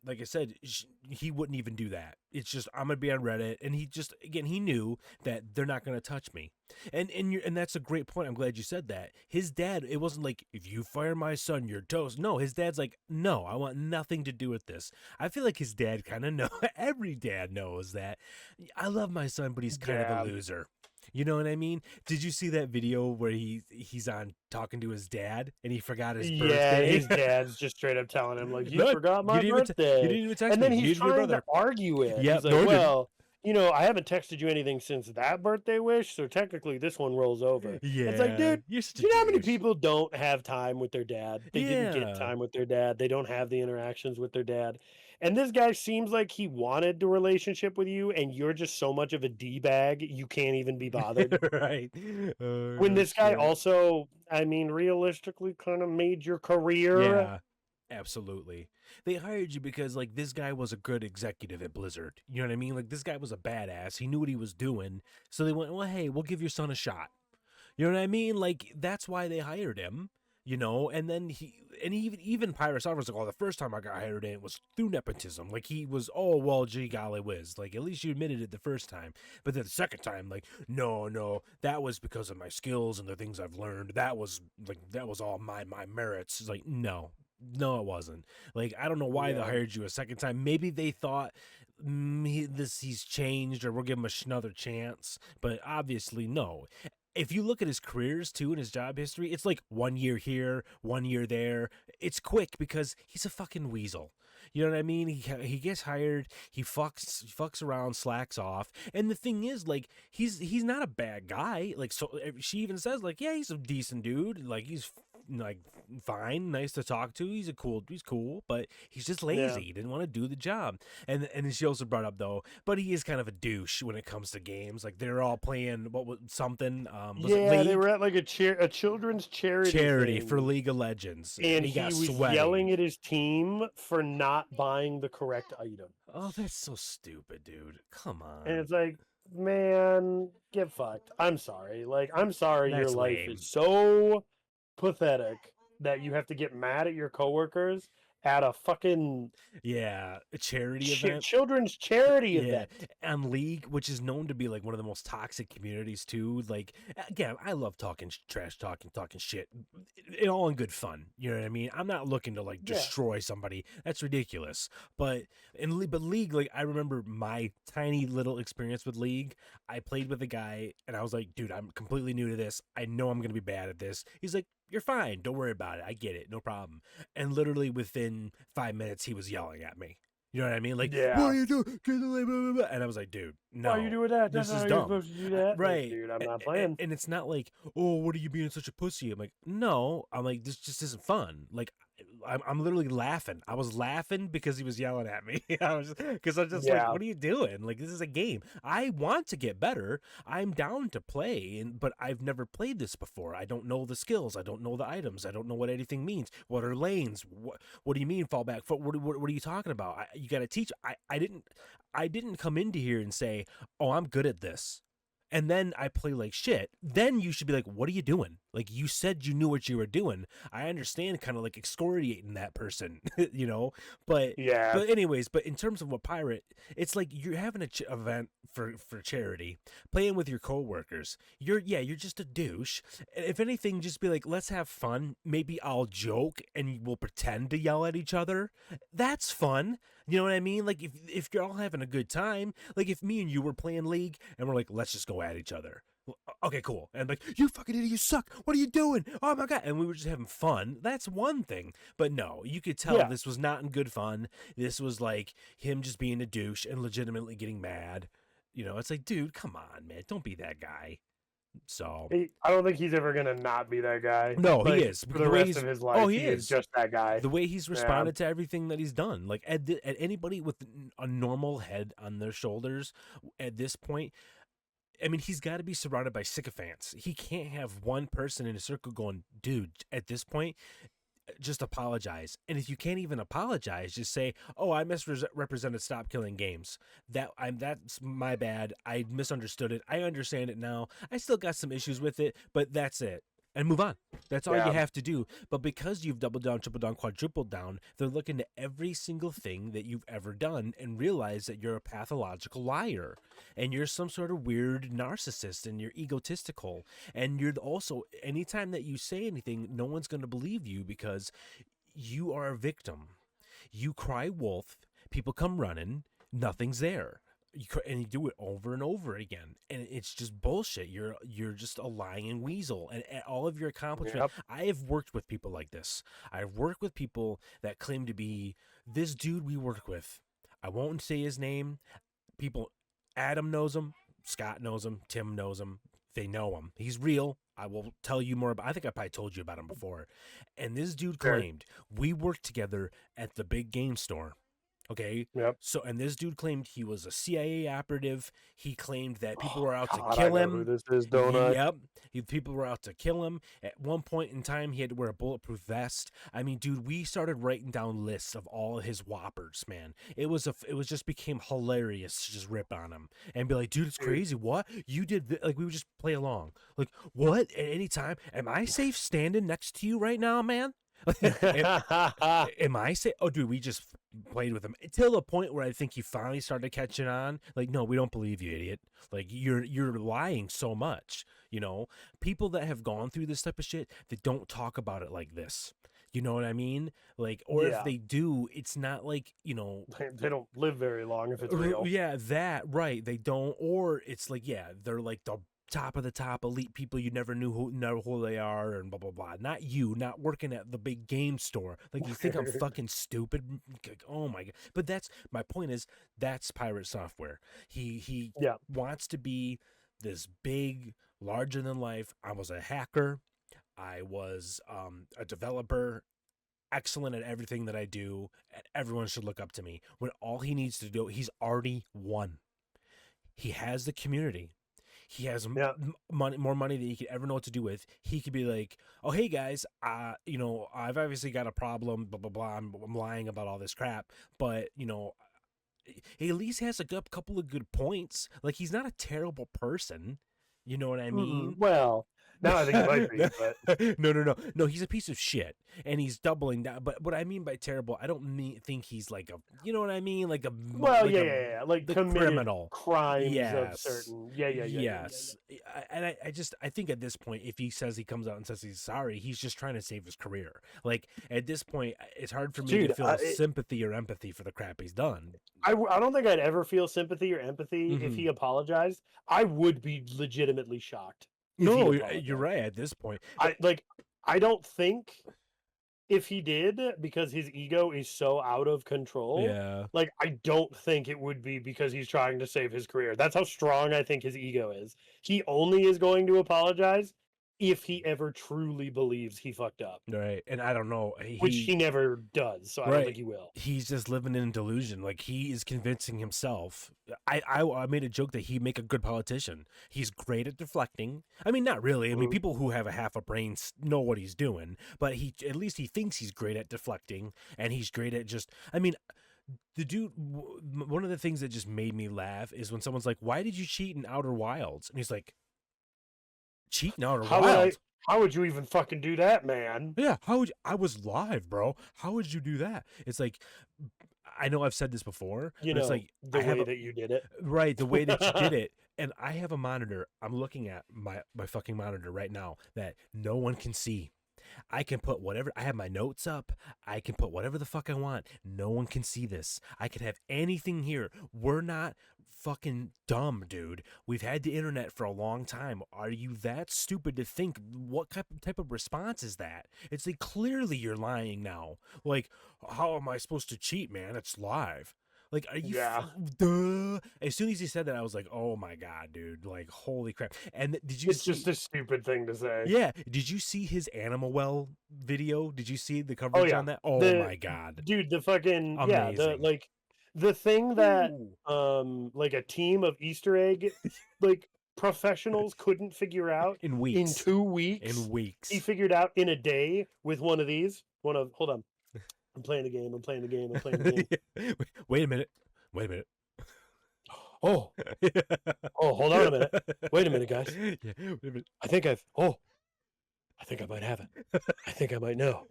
B: like I said, he wouldn't even do that. It's just I'm gonna be on Reddit, and he knew that they're not gonna touch me. And that's a great point. I'm glad you said that. His dad, it wasn't like, if you fire my son, you're toast. No, his dad's like, no, I want nothing to do with this. I feel like his dad kind of know. Every dad knows that. I love my son, but he's kind of a loser. You know what I mean? Did you see that video where he's on talking to his dad and he forgot his birthday?
C: Yeah, his dad's just straight up telling him like, you
B: Look,
C: forgot my
B: you didn't
C: birthday.
B: you didn't even text
C: And then
B: me. You
C: he's
B: didn't even
C: trying to
B: brother.
C: argue it.
B: Yep,
C: He's
B: nor
C: like,
B: did-
C: well, I haven't texted you anything since that birthday wish, so technically this one rolls over.
B: Yeah,
C: It's like, dude,
B: you're such a
C: do you know how many
B: douche.
C: people don't have time with their dad? They didn't
B: Yeah.
C: get time with their dad. They don't have the interactions with their dad. And this guy seems like he wanted the relationship with you, and you're just so much of a D-bag, you can't even be bothered.
B: Right.
C: When this guy
B: Shit.
C: also, I mean, realistically kind of made your career.
B: Yeah, absolutely. They hired you because, like, this guy was a good executive at Blizzard. You know what I mean? Like, this guy was a badass. He knew what he was doing. So they went, well, hey, we'll give your son a shot. You know what I mean? Like, that's why they hired him, and then even PirateSoftware was like, oh, the first time I got hired in was through nepotism. Like, he was, oh, well, gee golly whiz. Like, at least you admitted it the first time. But then the second time, like, no, that was because of my skills and the things I've learned. That was all my merits. It's like, no, it wasn't. Like, I don't know why they hired you a second time. Maybe they thought he's changed, or we'll give him another chance. But obviously, no. If you look at his careers too and his job history, it's like 1 year here, 1 year there. It's quick because he's a fucking weasel. You know what I mean? He gets hired, he fucks around, slacks off. And the thing is, like, he's not a bad guy. Like, so she even says, like, yeah, he's a decent dude. Like, he's like fine, nice to talk to. He's cool, but he's just lazy.
C: Yeah.
B: He didn't want to do the job. And she also brought up though, but he is kind of a douche when it comes to games. Like, they're all playing something. Was it League?
C: They were at like a children's charity
B: For
C: thing,
B: League of Legends,
C: and
B: he got
C: was
B: sweaty.
C: yelling at his team for not buying the correct item.
B: Oh, that's so stupid, dude. Come on.
C: And it's like, man, get fucked. I'm sorry. Like, I'm sorry
B: That's
C: your life
B: lame.
C: is so pathetic that you have to get mad at your coworkers at a fucking
B: Yeah, a charity event.
C: children's charity event.
B: And League, which is known to be like one of the most toxic communities too. Like, again, I love talking trash, talking shit, it all in good fun. You know what I mean? I'm not looking to like destroy somebody. That's ridiculous. But League, like, I remember my tiny little experience with League. I played with a guy, and I was like, dude, I'm completely new to this. I know I'm gonna be bad at this. He's like, you're fine. Don't worry about it. I get it. No problem. And literally within 5 minutes, he was yelling at me. You know what I mean? Like, what are you doing? Get away, blah, blah, blah. And I was like, dude, no.
C: Why are you doing that?
B: This
C: That's
B: is
C: not how
B: dumb.
C: you're supposed to do that.
B: Right.
C: Like, dude, I'm not playing.
B: And it's not like, oh, what are you being such a pussy? I'm like, no. I'm like, this just isn't fun. Like, I'm literally laughing. I was laughing because he was yelling at me. I was just like, what are you doing? Like, this is a game. I want to get better. I'm down to play, but I've never played this before. I don't know the skills. I don't know the items. I don't know what anything means. What are lanes? What do you mean fall back? What are you talking about? You got to teach. I didn't come into here and say, oh, I'm good at this, and then I play like shit. Then you should be like, what are you doing? Like, you said you knew what you were doing. I understand kind of like excoriating that person, but anyways, but in terms of what pirate, it's like you're having a event for charity, playing with your coworkers. You're just a douche. If anything, just be like, let's have fun. Maybe I'll joke and we'll pretend to yell at each other. That's fun. You know what I mean? Like, if you're all having a good time, like if me and you were playing League and we're like, let's just go at each other. okay, cool. And like, you fucking idiot, you suck. What are you doing? Oh my God. And we were just having fun. That's one thing. But no, you could tell this was not in good fun. This was like him just being a douche and legitimately getting mad. You know, it's like, dude, come on, man. Don't be that guy. So
C: I don't think he's ever gonna not be that guy.
B: no,
C: like,
B: he is
C: for the rest of his life.
B: Oh,
C: he is just that guy.
B: The way he's responded to everything that he's done, like at anybody with a normal head on their shoulders at this point, I mean, he's got to be surrounded by sycophants. He can't have one person in a circle going, dude, at this point, just apologize. And if you can't even apologize, just say, "Oh, I misrepresented. Stop killing games. That's my bad. I misunderstood it. I understand it now. I still got some issues with it, but that's it." And move on. That's all you have to do. But because you've doubled down, triple down, quadrupled down, they're looking at every single thing that you've ever done and realize that you're a pathological liar and you're some sort of weird narcissist and you're egotistical. And you're also, anytime that you say anything, no one's going to believe you because you are a victim. You cry wolf, people come running, nothing's there. And you do it over and over again, and it's just bullshit. You're just a lying weasel, and all of your accomplishments. Yep. I have worked with people like this. I've worked with people that claim to be this dude we work with. I won't say his name. People, Adam knows him, Scott knows him, Tim knows him. They know him. He's real. I will tell you more about. I think I probably told you about him before. And this dude claimed we worked together at the big game store. Okay.
C: Yep.
B: So, and this dude claimed he was a CIA operative. He claimed that people were out to kill him.
C: I know who this is, donut.
B: Yep. People were out to kill him. At one point in time, he had to wear a bulletproof vest. I mean, dude, we started writing down lists of all of his whoppers, man. It was just became hilarious to just rip on him and be like, dude, it's crazy. What you did? Like, we would just play along. Like, what? At any time, am I safe standing next to you right now, man? Am I say? Oh, dude, we just played with him until the point where I think he finally started catching on. Like, no, we don't believe you, idiot. Like, you're lying so much. You know, people that have gone through this type of shit, they don't talk about it like this. You know what I mean? Like, or if they do, it's not like, you know,
C: they don't live very long if it's real.
B: Yeah, that right. They don't, or it's like, they're like the top of the top elite people you never knew who they are and blah blah blah. Not you, not working at the big game store. Like, you think I'm fucking stupid? Oh my God. But that's my point, is that's Pirate Software. He wants to be this big, larger than life. I was a hacker. I was a developer, excellent at everything that I do, and everyone should look up to me. When all he needs to do, he's already won. He has the community. He has money, more money than he could ever know what to do with. He could be like, "Oh, hey guys, you know, I've obviously got a problem. Blah blah blah. I'm lying about all this crap, but you know, he at least has a couple of good points. Like, he's not a terrible person. You know what I mean?
C: Well, now I think he might be, but
B: no. He's a piece of shit, and he's doubling down. But what I mean by terrible, I don't think he's like a, you know what I mean, like a
C: like
B: the
C: committed
B: criminal
C: crimes of certain,
B: yes. And I think at this point, if he says, he comes out and says he's sorry, he's just trying to save his career. Like, at this point, it's hard for me to feel sympathy or empathy for the crap he's done.
C: I don't think I'd ever feel sympathy or empathy if he apologized. I would be legitimately shocked.
B: No, you're right. At this point,
C: I don't think if he did, because his ego is so out of control.
B: Yeah.
C: Like, I don't think it would be because he's trying to save his career. That's how strong I think his ego is. He only is going to apologize if he ever truly believes he fucked up.
B: Right. And I don't know.
C: Which he never does, so I don't think he will.
B: He's just living in delusion. Like, he is convincing himself. I made a joke that he'd make a good politician. He's great at deflecting. I mean, not really. I mean, people who have a half a brain know what he's doing, but at least he thinks he's great at deflecting, and he's great at just, I mean, the dude, one of the things that just made me laugh is when someone's like, "Why did you cheat in Outer Wilds?" And he's like, "Cheating Outer Wilds?
C: How would you even fucking do that, man?"
B: Yeah, how would you, I was live, bro. How would you do that? It's like, I know I've said this before.
C: You know,
B: it's like
C: the way that you did it.
B: Right, the way that you did it. And I have a monitor. I'm looking at my fucking monitor right now that no one can see. I can put whatever, I have my notes up. I can put whatever the fuck I want. No one can see this. I can have anything here. We're not fucking dumb, dude. We've had the internet for a long time. Are you that stupid to think what type of response is that? It's like, clearly you're lying now. Like, how am I supposed to cheat, man? It's live. Like, are you?
C: Yeah.
B: Duh. As soon as he said that, I was like, "Oh my god, dude! Like, holy crap!" And did you?
C: It's just a stupid thing to say.
B: Yeah. Did you see his Animal Well video? Did you see the coverage
C: yeah.
B: on that? Oh
C: The-
B: my god,
C: Dude, the fucking
B: Amazing.
C: the thing that
B: Ooh.
C: like a team of Easter egg like professionals couldn't figure out
B: in
C: in
B: weeks.
C: 2 weeks.
B: In weeks.
C: He figured out in a day with one of these. Hold on. I'm playing the game. I'm playing the game. I'm playing the game.
B: Wait a minute. Wait a minute.
C: Oh, hold on a minute. Wait a minute, guys.
B: Yeah, wait a minute.
C: I think I might have it. I think I might know.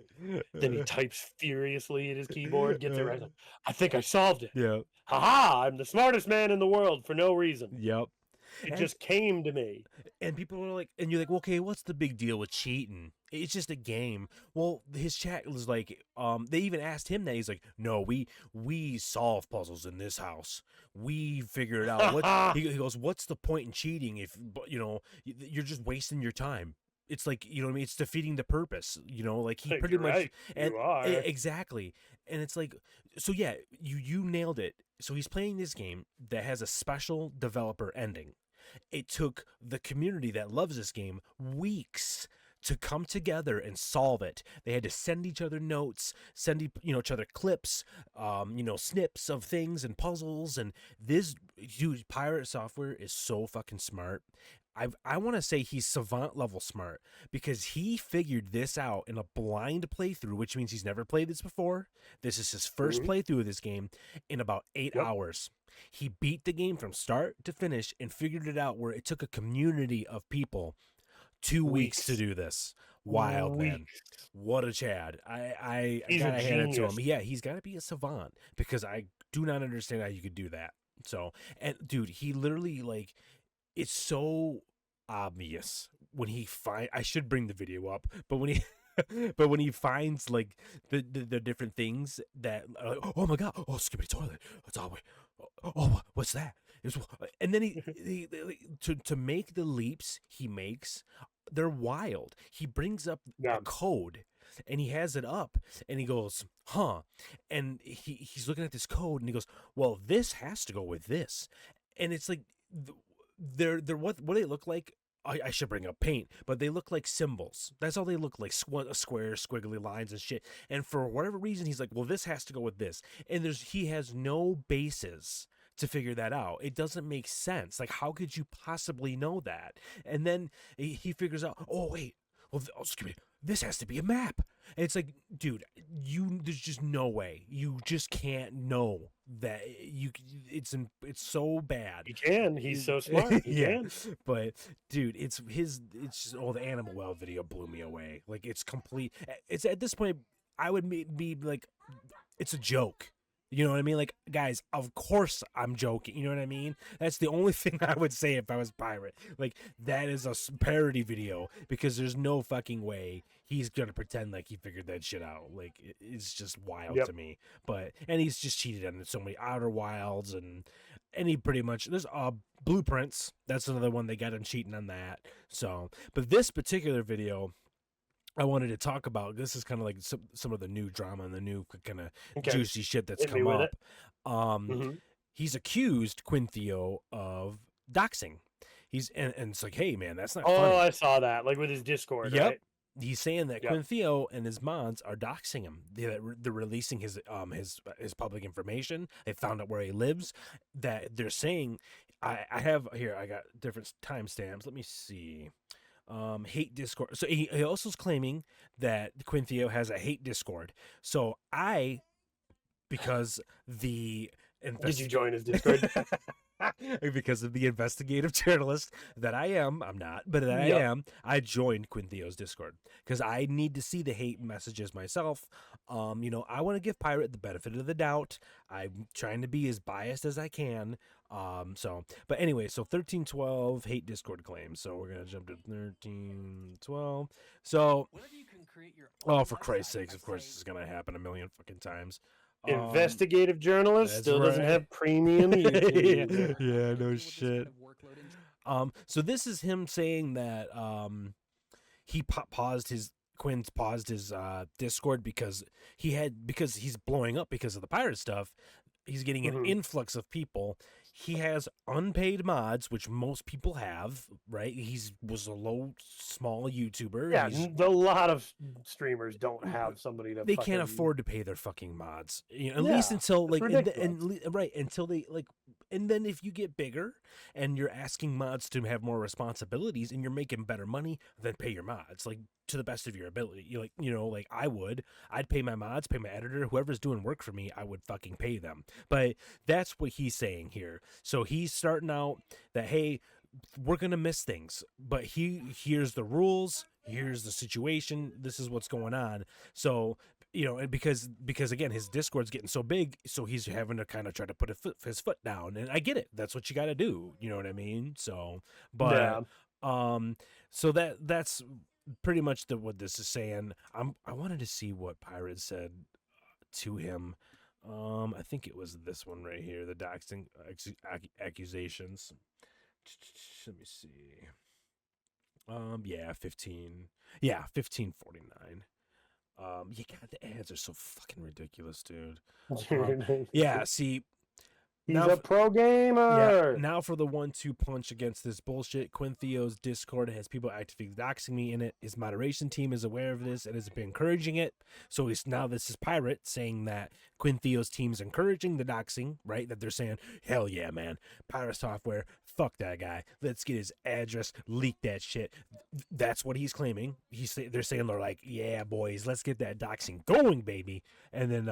C: Then he types furiously at his keyboard, gets it right. I think I solved it.
B: Yeah.
C: Haha, I'm the smartest man in the world for no reason.
B: Yep.
C: It just came to me.
B: And people were like, and you're like, okay, what's the big deal with cheating? It's just a game. Well, his chat was like, they even asked him that. He's like, no, we solve puzzles in this house. We figure it out. He goes, what's the point in cheating if, you're just wasting your time? It's like, you know what I mean? It's defeating the purpose, like he pretty
C: You're
B: much,
C: right.
B: and
C: You are.
B: exactly. And it's like, so yeah, you nailed it. So he's playing this game that has a special developer ending. It took the community that loves this game weeks to come together and solve it. They had to send each other notes, send each other clips, snips of things and puzzles. And this dude, PirateSoftware, is so fucking smart. I want to say he's savant level smart, because he figured this out in a blind playthrough, which means he's never played this before. This is his first playthrough of this game in about 8 hours. He beat the game from start to finish and figured it out, where it took a community of people 2 weeks to do this. Wild, man. What a Chad. I gotta hand it to him. Yeah, he's got to be a savant, because I do not understand how you could do that. So, and dude, he literally, like, it's so obvious when he I should bring the video up, but when he but when he finds like the different things that oh my god, oh, skippy toilet, it's all oh, what's that? And then he to make the leaps he makes, they're wild. He brings up a code and he has it up and he goes, huh? And he's looking at this code and he goes, well, this has to go with this. And it's like, they're what they look like. I should bring up paint, but they look like symbols. That's all they look like, square, squiggly lines and shit. And for whatever reason, he's like, well, this has to go with this. And he has no basis to figure that out. It doesn't make sense. Like, how could you possibly know that? And then he figures out, oh, wait, well, this has to be a map. And it's like, dude, there's just no way. You just can't know that it's so bad.
C: He can. He's so smart. He can.
B: But dude, it's just, the Animal Well video blew me away. Like, it's complete. It's at this point, I would be like, it's a joke. You know what I mean? Like, guys, of course I'm joking. You know what I mean? That's the only thing I would say if I was Pirate. Like, that is a parody video, because there's no fucking way he's going to pretend like he figured that shit out. Like, it's just wild to me. And he's just cheated on so many Outer Wilds, and he pretty much, there's Blueprints. That's another one they got him cheating on that. So, but this particular video I wanted to talk about, this is kind of like some of the new drama and the new kind of juicy shit that's come up. He's accused Quinthio of doxing. And it's like, hey man, that's not funny.
C: Oh, I saw that, like with his Discord.
B: Yep.
C: Right?
B: He's saying that Quinthio and his mods are doxing him. They're releasing his public information. They found out where he lives. That they're saying, I have here, I got different timestamps. Let me see. Hate Discord. So he also is claiming that Quinthio has a hate Discord. So because the
C: did you join his Discord?
B: because of the investigative journalist that I am, I'm not, but that I am, I joined Quinthio's Discord because I need to see the hate messages myself. I want to give Pirate the benefit of the doubt. I'm trying to be as biased as I can. But anyway, so 1312 hate Discord claims. So we're going to jump to 1312. So
E: create your
B: Oh,
E: own
B: for Christ's
E: website
B: sakes, of
E: by
B: course,
E: saying,
B: this is gonna happen a million fucking times.
C: Investigative journalist
B: that's
C: still doesn't
B: right.
C: have premium YouTube.
B: Yeah, no
E: deal with this kind
B: shit.
E: of workload in
B: So this is him saying that he paused his Quinn's paused his Discord because he's blowing up because of the pirate stuff. He's getting an influx of people. He has unpaid mods, which most people have, right? Was a small YouTuber.
C: Yeah, a lot of streamers don't have somebody to.
B: They can't afford to pay their fucking mods, at
C: Yeah,
B: least until
C: that's
B: like,
C: ridiculous.
B: right, until they like, and then if you get bigger and you're asking mods to have more responsibilities and you're making better money, then pay your mods like to the best of your ability. Like I'd pay my mods, pay my editor, whoever's doing work for me, I would fucking pay them. But that's what he's saying here. So he's starting out that, hey, we're gonna miss things, but here's the rules, here's the situation, this is what's going on. So and because again his Discord's getting so big, so he's having to kind of try to put his foot down, and I get it, that's what you got to do, you know what I mean? So but so that's pretty much what this is saying. I wanted to see what Pirate said to him. I think it was this one right here, the doxing accusations. Let me see. Yeah, 1549. Yeah, God, the ads are so fucking ridiculous, dude. Yeah, see,
C: He's a pro gamer.
B: yeah, now for the 1-2 punch against this bullshit. Quinn Theo's Discord has people actively doxing me in it. His moderation team is aware of this and has been encouraging it. So this is Pirate saying that Quinn Theo's team is encouraging the doxing, right? That they're saying, hell yeah, man, PirateSoftware, fuck that guy. Let's get his address, leak that shit. That's what he's claiming. They're saying, they're like, yeah, boys, let's get that doxing going, baby. And then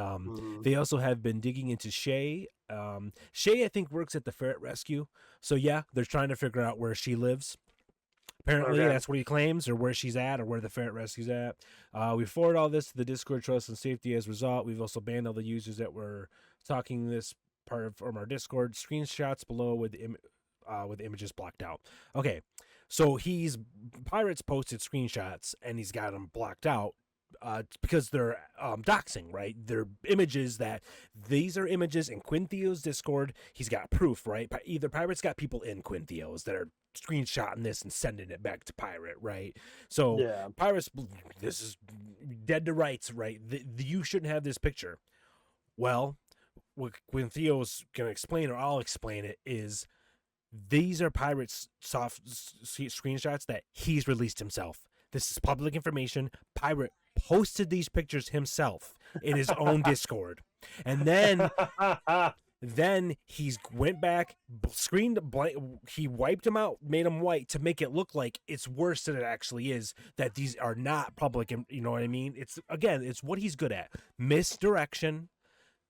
B: they also have been digging into Shay. Shay, I think, works at the ferret rescue. So yeah, they're trying to figure out where she lives. Apparently, that's what he claims, or where she's at, or where the ferret rescue's at. We forward all this to the Discord trust and safety as a result. We've also banned all the users that were talking this part from our Discord. Screenshots below with images blocked out. Okay, so Pirates posted screenshots and he's got them blocked out. Because they're doxing, right? They're images these are images in Quinn Theo's Discord. He's got proof, right? Either Pirate's got people in Quinn Theo's that are screenshotting this and sending it back to Pirate, right? So Pirate's, this is dead to rights, right? You shouldn't have this picture. Well, what Quinn Theo's gonna explain, or I'll explain it, is these are Pirate's soft screenshots that he's released himself. This is public information. Pirate posted these pictures himself in his own Discord, and then he's went back, he wiped them out, made them white to make it look like it's worse than it actually is, that these are not public. You know what I mean? It's what he's good at: misdirection,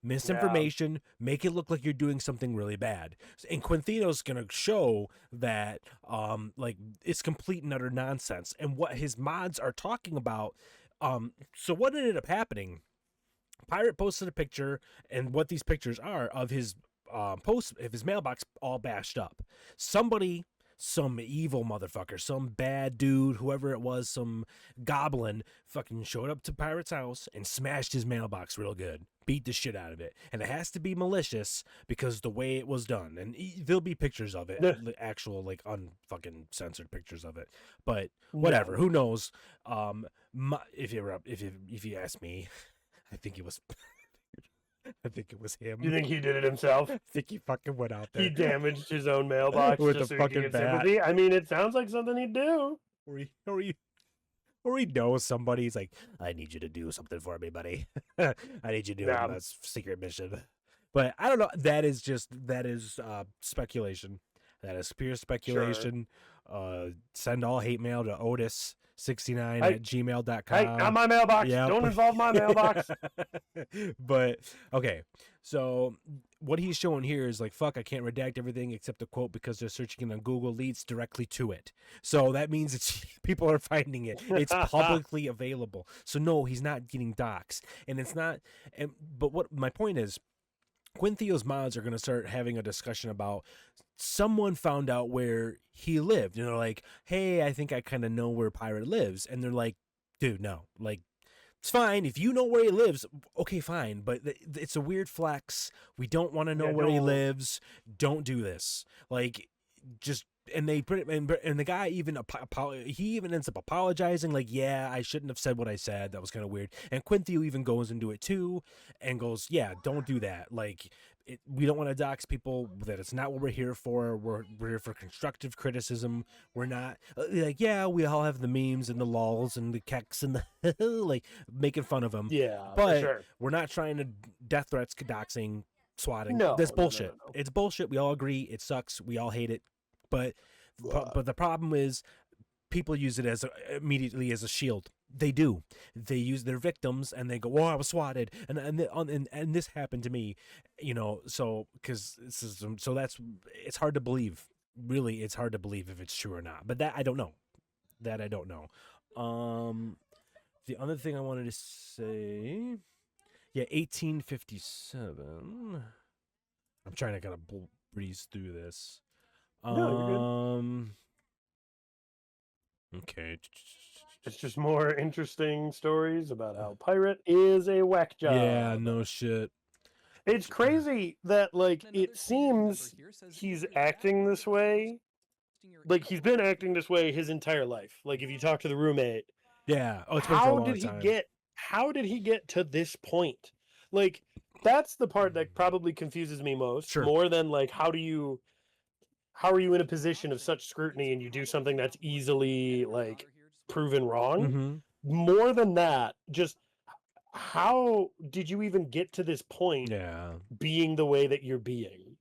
B: misinformation, make it look like you're doing something really bad. And Quintino's gonna show that it's complete and utter nonsense. And what his mods are talking about, so what ended up happening, Pirate posted a picture, and what these pictures are of his post of his mailbox all bashed up. Some evil motherfucker, some bad dude, whoever it was, some goblin fucking showed up to Pirate's house and smashed his mailbox real good, beat the shit out of it. And it has to be malicious because the way it was done. And there'll be pictures of it, actual unfucking censored pictures of it. But whatever, who knows? If you ask me, I think it was him.
C: You think he did it himself?
B: I think he fucking went out there.
C: He damaged his own mailbox
B: with
C: just
B: a
C: so
B: fucking
C: he could get
B: bat.
C: sympathy. I mean, it sounds like something he'd do.
B: Or he knows somebody. He's like, I need you to do something for me, buddy. I need you to do a secret mission. But I don't know. That is speculation. That is pure speculation. Sure. Send all hate mail to Otis69@gmail.com.
C: Hey, not my mailbox. Yep. Don't involve my mailbox.
B: But okay, so what he's showing here is fuck, I can't redact everything except the quote because they're searching it on Google, leads directly to it. So that means people are finding it. It's publicly available. So no, he's not getting doxxed, and it's not. But what my point is, Quinn Theo's mods are going to start having a discussion about someone found out where he lived, and they're like, hey, I think I kind of know where Pirate lives. And they're like, dude, no. Like, it's fine if you know where he lives. Okay, fine, but it's a weird flex. We don't want to know where he lives. Don't do this. Like, just and they put it, and the guy even he even ends up apologizing. Like, yeah, I shouldn't have said what I said. That was kind of weird. And Quinthio even goes into it too, and goes, yeah, don't do that. Like, we don't want to dox people. That it's not what we're here for. We're here for constructive criticism. We're not like, yeah, we all have the memes and the lols and the keks and the like making fun of them.
C: Yeah,
B: but
C: for sure.
B: we're not trying to death threats, doxing, swatting.
C: No,
B: that's
C: no,
B: bullshit.
C: no.
B: It's bullshit. We all agree it sucks. We all hate it. But the problem is people use it as immediately as a shield. They do. They use their victims and they go, "Oh, I was swatted," and this happened to me, you know. So that's it's hard to believe. Really, it's hard to believe if it's true or not. But that I don't know. The other thing I wanted to say, yeah, 1857. I'm trying to kind of breeze through this.
C: No, you're good.
B: Okay.
C: It's just more interesting stories about how Pirate is a whack job.
B: Yeah, no shit.
C: It's crazy that, like, it seems he's acting this way. Like, he's been acting this way his entire life. Like, if you talk to the roommate,
B: yeah, it's been for a long time.
C: How did he get to this point? Like, that's the part that probably confuses me most.
B: Sure.
C: More than, like, how are you in a position of such scrutiny and you do something that's easily, like, proven wrong?
B: Mm-hmm.
C: More than that, just how did you even get to this point?
B: Yeah,
C: being the way that you're being,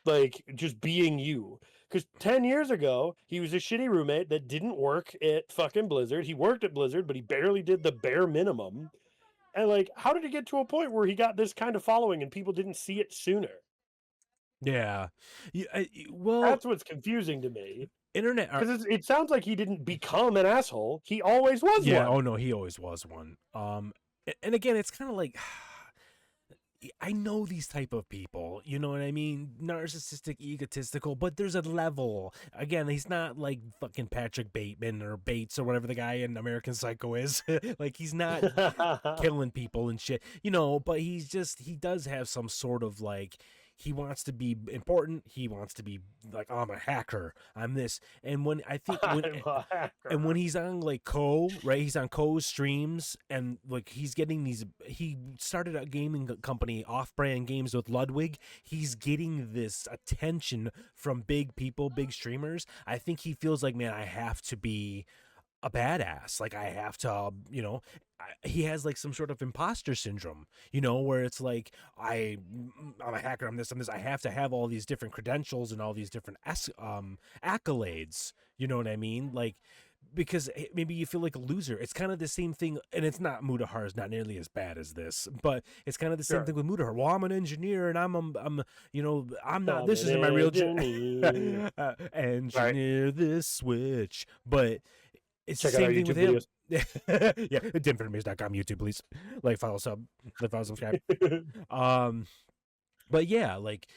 C: like, just being you. Because 10 years ago he was a shitty roommate that didn't work at fucking Blizzard. He worked at Blizzard, but he barely did the bare minimum. And, like, how did he get to a point where he got this kind of following and people didn't see it sooner?
B: yeah. Well,
C: that's what's confusing to me.
B: Internet,
C: because it sounds like he didn't become an asshole. He always was one.
B: Yeah. Oh no, he always was one. And again, it's kind of like, I know these type of people, you know what I mean? Narcissistic, egotistical, but there's a level. Again, he's not like fucking Patrick Bateman or Bates or whatever the guy in American Psycho is. Like, he's not killing people and shit, you know, but he does have some sort of, like, he wants to be important. He wants to be like, oh, I'm a hacker. I'm this. And when I think when he's on, like, right? He's on Co's streams and, like, he's getting these. He started a gaming company, Off-Brand Games with Ludwig. He's getting this attention from big people, big streamers. I think he feels like, man, I have to be a badass. Like, I have to, you know. He has, like, some sort of imposter syndrome, you know, where it's like, I'm a hacker, I'm this, I have to have all these different credentials and all these different accolades, you know what I mean? Like, because maybe you feel like a loser. It's kind of the same thing, and it's not, Mudahar is not nearly as bad as this, but it's kind of the same thing with Mudahar. Well, I'm an engineer, and I'm you know, I'm not, this isn't my real job. Engineer this switch, but it's the same thing with him. Yeah, dimfinities.com, YouTube, please. Like, follow, subscribe. But yeah, like,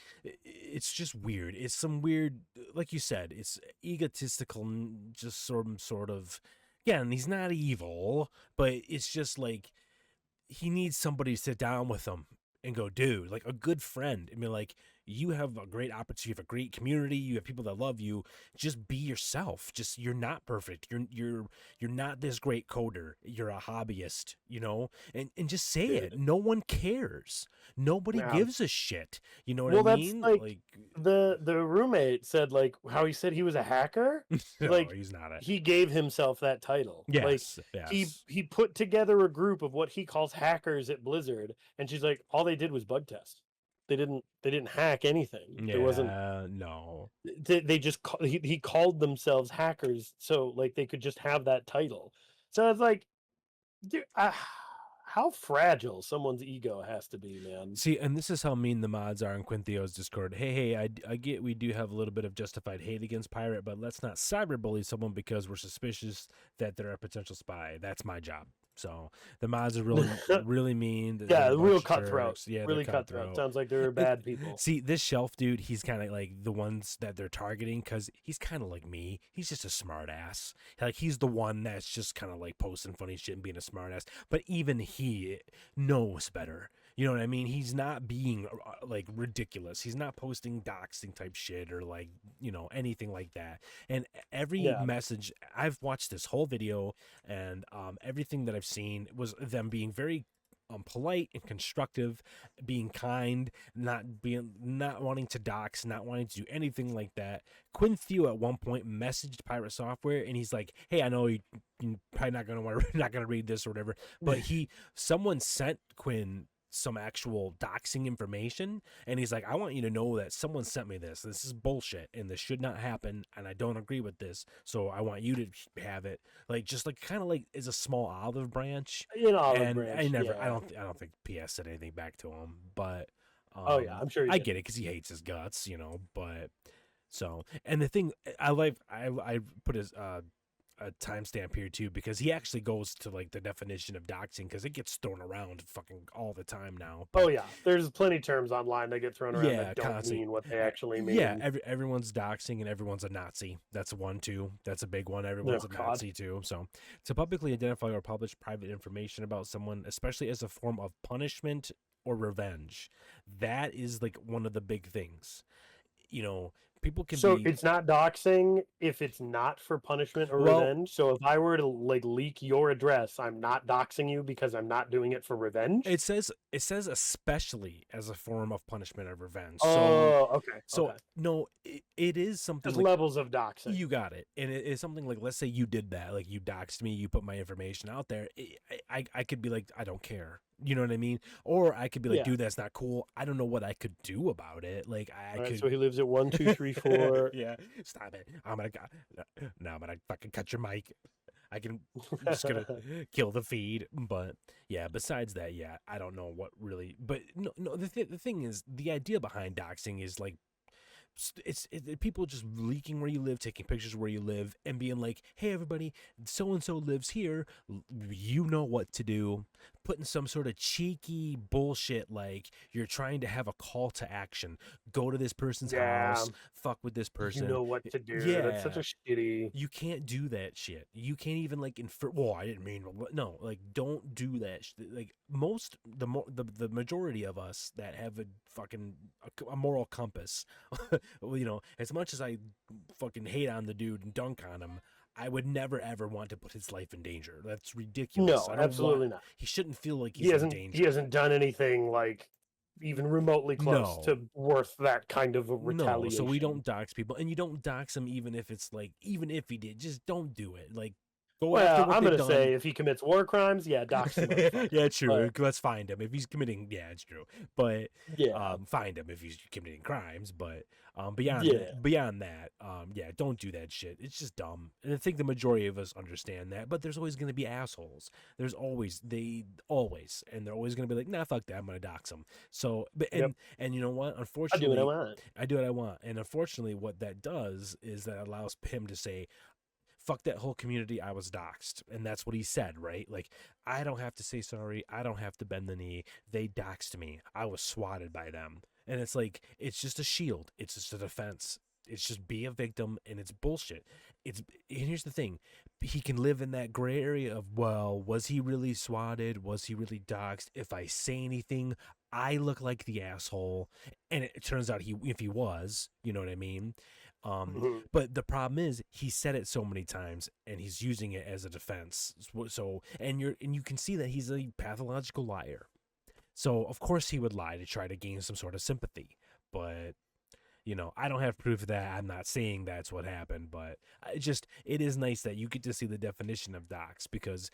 B: it's just weird. It's some weird, like you said, it's egotistical, just sort of, again, he's not evil, but it's just like, he needs somebody to sit down with him and go, dude, like, a good friend. I mean, like, you have a great opportunity, you have a great community, you have people that love you. Just be yourself. Just, you're not perfect. You're not this great coder. You're a hobbyist, you know? And just say it. No one cares. Nobody gives a shit. You know what I mean?
C: That's like the roommate said, like, how he said he was a hacker.
B: No,
C: like,
B: he's not.
C: He gave himself that title.
B: Yes,
C: like, he put together a group of what he calls hackers at Blizzard, and she's like, all they did was bug test. They didn't hack anything.
B: Yeah,
C: there wasn't.
B: No.
C: They just he called themselves hackers, so, like, they could just have that title. So it's like, dude, how fragile someone's ego has to be, man.
B: See, and this is how mean the mods are in Quinthio's Discord. Hey, I get we do have a little bit of justified hate against Pirate, but let's not cyberbully someone because we're suspicious that they're a potential spy. That's my job. So the mods are really really mean.
C: Yeah,
B: They're a
C: real
B: bunch of
C: cutthroat.
B: jerks. Yeah,
C: Really
B: they're
C: cutthroat. Sounds like they're bad people.
B: See, this Shelf dude, he's kind of like the ones that they're targeting because he's kind of like me. He's just a smart ass. Like, he's the one that's just kind of like posting funny shit and being a smart ass. But even he knows better. You know what I mean? He's not being like ridiculous. He's not posting doxing type shit or like, you know, anything like that. And every message, I've watched this whole video, and everything that I've seen was them being very polite and constructive, being kind, not wanting to dox, not wanting to do anything like that. Quinn Theo at one point messaged Pirate Software, and he's like, "Hey, I know you're probably not gonna read this or whatever," but someone sent Quinn some actual doxing information, and he's like, "I want you to know that someone sent me this. This is bullshit, and this should not happen, and I don't agree with this, so I want you to have it." Like, just like kind of like is a small olive branch. I don't think PS said anything back to him, but
C: I'm sure
B: I get it because he hates his guts, you know. But so, and the thing I put his a timestamp here too, because he actually goes to like the definition of doxing, because it gets thrown around fucking all the time now.
C: But, there's plenty of terms online that get thrown around that don't
B: constantly
C: mean what they actually mean.
B: Yeah, everyone's doxing, and everyone's a Nazi. That's one too. That's a big one. Everyone's a Nazi too. So to publicly identify or publish private information about someone, especially as a form of punishment or revenge, that is like one of the big things. You know, people can
C: it's not doxing if it's not for punishment or revenge. So if I were to like leak your address, I'm not doxing you because I'm not doing it for revenge.
B: It says especially as a form of punishment or revenge.
C: Okay.
B: No, it is something.
C: There's
B: like,
C: levels of doxing.
B: You got it, and it's something like, let's say you did that, like you doxed me, you put my information out there. I could be like, I don't care. You know what I mean? Or I could be like, dude, that's not cool. I don't know what I could do about it. Like, I could.
C: So he lives at 1, 2, 3, 4.
B: Yeah, stop it. I'm gonna fucking cut your mic. I'm just gonna kill the feed. But yeah, besides that, I don't know what really. But no. The thing is, the idea behind doxing is like, it's people just leaking where you live, taking pictures where you live, and being like, "Hey, everybody, so and so lives here. You know what to do." Putting some sort of cheeky bullshit like you're trying to have a call to action. Go to this person's house, fuck with this person.
C: You know what to do.
B: Yeah,
C: that's such a shitty.
B: You can't do that shit. You can't even like infer. Well, I didn't mean. No, like, don't do that. Like, the majority of us that have a moral compass. You know, as much as I fucking hate on the dude and dunk on him, I would never ever want to put his life in danger. That's ridiculous.
C: No, absolutely not.
B: He shouldn't feel like he's in danger.
C: He hasn't done anything like even remotely close to worth that kind of a retaliation.
B: No, so we don't dox people, and you don't dox him even if it's like, even if he did, just don't do it. Like,
C: I'm going to say if he commits war crimes, dox him.
B: Yeah, true. Let's find him if he's committing. Yeah, it's true. But find him if he's committing crimes. But beyond that, don't do that shit. It's just dumb. And I think the majority of us understand that. But there's always going to be assholes. There's always, and they're always going to be like, nah, fuck that. I'm going to dox him. So, and you know what? Unfortunately, I do what I want. And unfortunately, what that does is that allows him to say, fuck that whole community, I was doxxed. And that's what he said, right? Like, I don't have to say sorry. I don't have to bend the knee. They doxed me. I was swatted by them. And it's like, it's just a shield. It's just a defense. It's just be a victim, and it's bullshit. And here's the thing. He can live in that gray area of, well, was he really swatted? Was he really doxxed? If I say anything, I look like the asshole. And it turns out if he was, you know what I mean? But the problem is he said it so many times, and he's using it as a defense. So you can see that he's a pathological liar. So of course he would lie to try to gain some sort of sympathy. But you know, I don't have proof of that. I'm not saying that's what happened, but it is nice that you get to see the definition of dox, because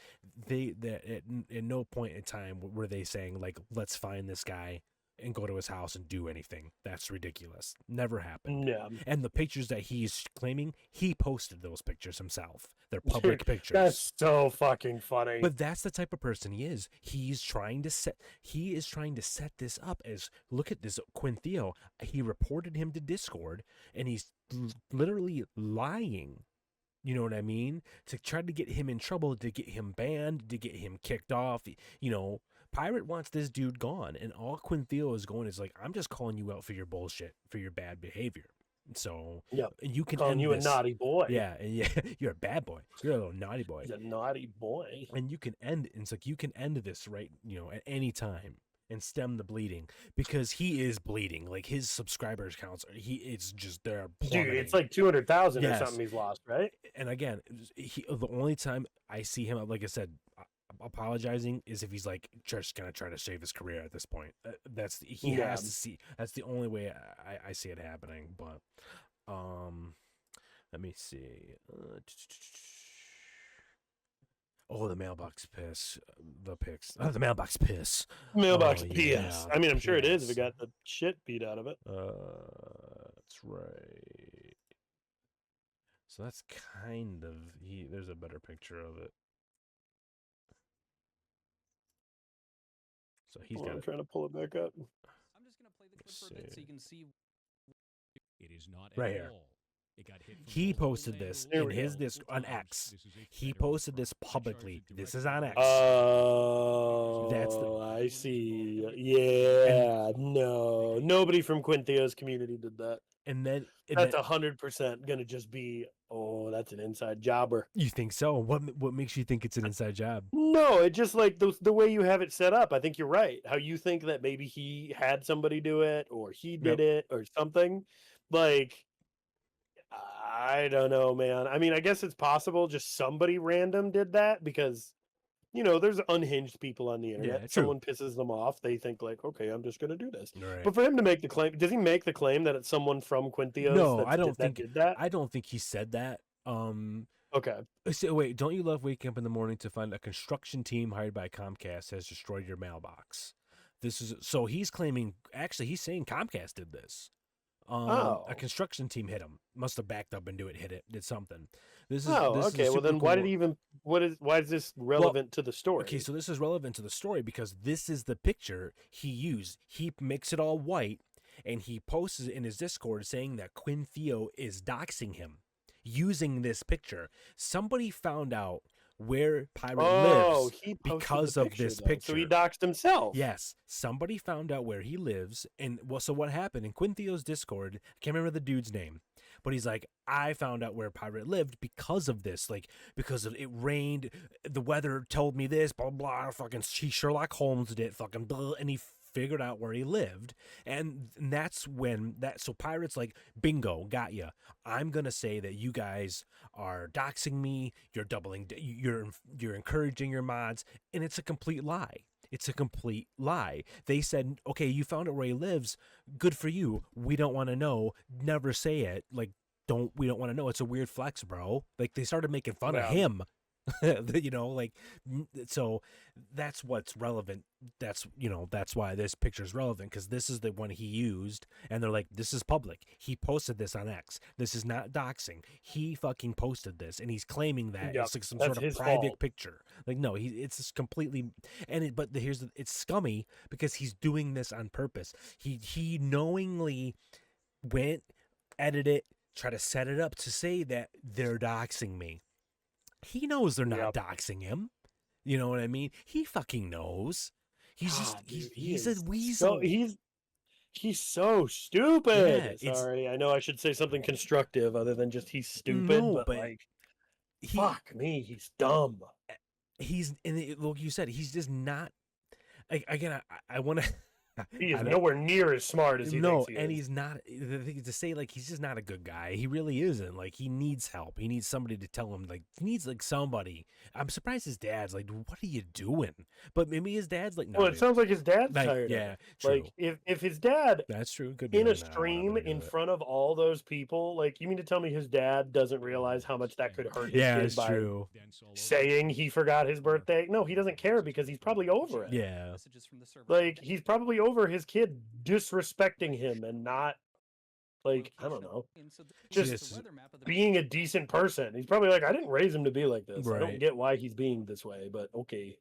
B: at no point in time were they saying like, let's find this guy and go to his house and do anything. That's ridiculous. Never happened.
C: Yeah.
B: And the pictures that he's claiming, he posted those pictures himself. They're public pictures.
C: That's so fucking funny.
B: But that's the type of person he is. He is trying to set this up as, look at this Quinn Theo. He reported him to Discord, and he's literally lying You know what I mean? To try to get him in trouble, to get him banned, to get him kicked off. You know, Pirate wants this dude gone, and all Quintheo is going is like, I'm just calling you out for your bullshit, for your bad behavior. So you can
C: calling
B: end
C: you
B: this.
C: a naughty boy.
B: Yeah, and yeah, you're a bad boy. You're a little naughty boy.
C: He's a naughty boy.
B: And you can end. It's like you can end this right, at any time and stem the bleeding, because he is bleeding. Like his subscribers counts, it's just they're plummeting.
C: Dude, it's like 200,000 or something he's lost, right?
B: And again, the only time I see him, like I said, apologizing is if he's like just gonna try to save his career at this point. He has to see. That's the only way I see it happening. But let me see. Oh, the mailbox piss. The pics. Oh, the mailbox piss.
C: Mailbox
B: Oh,
C: PS.
B: yeah,
C: I mean, I'm sure it is if
B: PS.
C: it got the shit beat out of it.
B: That's right. So that's kind of there's a better picture of it. So he's got
C: I'm
B: it.
C: trying to pull it back up.
E: I'm just gonna play the clip for a bit so you can see.
F: It is not
B: Right
F: at
B: here.
F: all. It got hit from
B: He
F: multiple
B: posted this
C: There
B: in
C: we
B: his
C: go.
B: disc on X.
F: This is a
B: He
F: federal
B: posted this
F: crime.
B: publicly.
F: Charged
B: This
F: directly
B: is on X. That's the-
C: I see. Yeah, no. Nobody from Quintheo's community did that.
B: And then
C: That's 100% going to just be, that's an inside jobber.
B: you think so? What makes you think it's an inside job?
C: No, it just like the way you have it set up. I think you're right. How you think that maybe he had somebody do it or he did it or something. Like, I don't know, man. I mean, I guess it's possible just somebody random did that because, there's unhinged people on the internet.
B: Yeah, true.
C: Someone pisses them off. They think like, okay, I'm just going to do this.
B: Right.
C: But for him to make the claim, does he make the claim that it's someone from Quintheo's
B: No, I don't think
C: did that?
B: I don't think he said that.
C: Okay.
B: So wait, don't you love waking up in the morning to find a construction team hired by Comcast has destroyed your mailbox? So he's claiming, actually he's saying Comcast did this. A construction team hit him. Must have backed up and did something. This is
C: okay. Well, then why did he even? Why is this relevant to the story?
B: Okay, so this is relevant to the story because this is the picture he used. He makes it all white and he posts it in his Discord saying that Quintheo is doxing him using this picture. Somebody found out where Pirate lives because of this picture.
C: So he doxed himself.
B: Yes, somebody found out where he lives, and so what happened in Quintheo's Discord? I can't remember the dude's name, but he's like, I found out where Pirate lived because of this, like because of it rained, the weather told me this, blah blah. Fucking he Sherlock Holmes did, fucking blah, and he figured out where he lived, and that's when so Pirate's like, bingo, got ya. I'm gonna say that you guys are doxing me, you're you're encouraging your mods, and it's a complete lie. It's a complete lie. They said, okay, you found out where he lives, good for you, we don't want to know, never say it, like we don't want to know, it's a weird flex, bro. Like they started making fun of him. So that's what's relevant. That's why this picture is relevant, because this is the one he used, and they're like, this is public. He posted this on X. This is not doxing. He fucking posted this, and he's claiming that it's like some sort of private picture. Like, no, it's just completely. But it's scummy because he's doing this on purpose. He knowingly went, edited it, try to set it up to say that they're doxing me. He knows they're not doxing him. You know what I mean? He fucking knows. He's a weasel.
C: He's so stupid.
B: Yeah,
C: Sorry, I know I should say something constructive other than just he's stupid, but like, fuck me, he's dumb.
B: Like you said, he's just not. Again, I want to.
C: He is nowhere near as smart as he thinks he is.
B: And he's not. The thing is to say, like, he's just not a good guy. He really isn't. Like, he needs help. He needs somebody to tell him. Like, he needs like somebody. I'm surprised his dad's like, "What are you doing?" But maybe his dad's like, "No."
C: Well, it sounds like his dad's
B: like,
C: tired.
B: Yeah,
C: of it.
B: true.
C: Like, if his dad,
B: that's true. Could be
C: in a
B: right now,
C: stream in front of all those people, like, you mean to tell me his dad doesn't realize how much that could hurt his kid by
B: true.
C: saying he forgot his birthday? No, he doesn't care because he's probably over it.
B: Yeah.
C: Like, he's probably over his kid disrespecting him and not, like, I don't know, just being a decent person. He's probably like, I didn't raise him to be like this.
B: Right.
C: I don't get why he's being this way, but okay.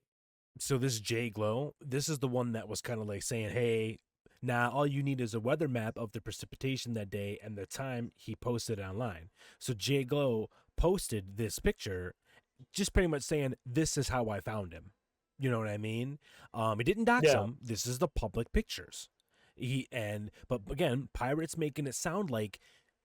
B: So this Jay Glow, this is the one that was kind of like saying, hey, now all you need is a weather map of the precipitation that day and the time he posted online. So Jay Glow posted this picture, just pretty much saying, "This is how I found him." You know what I mean? He didn't dox him. This is the public pictures. But again, Pirate's making it sound like,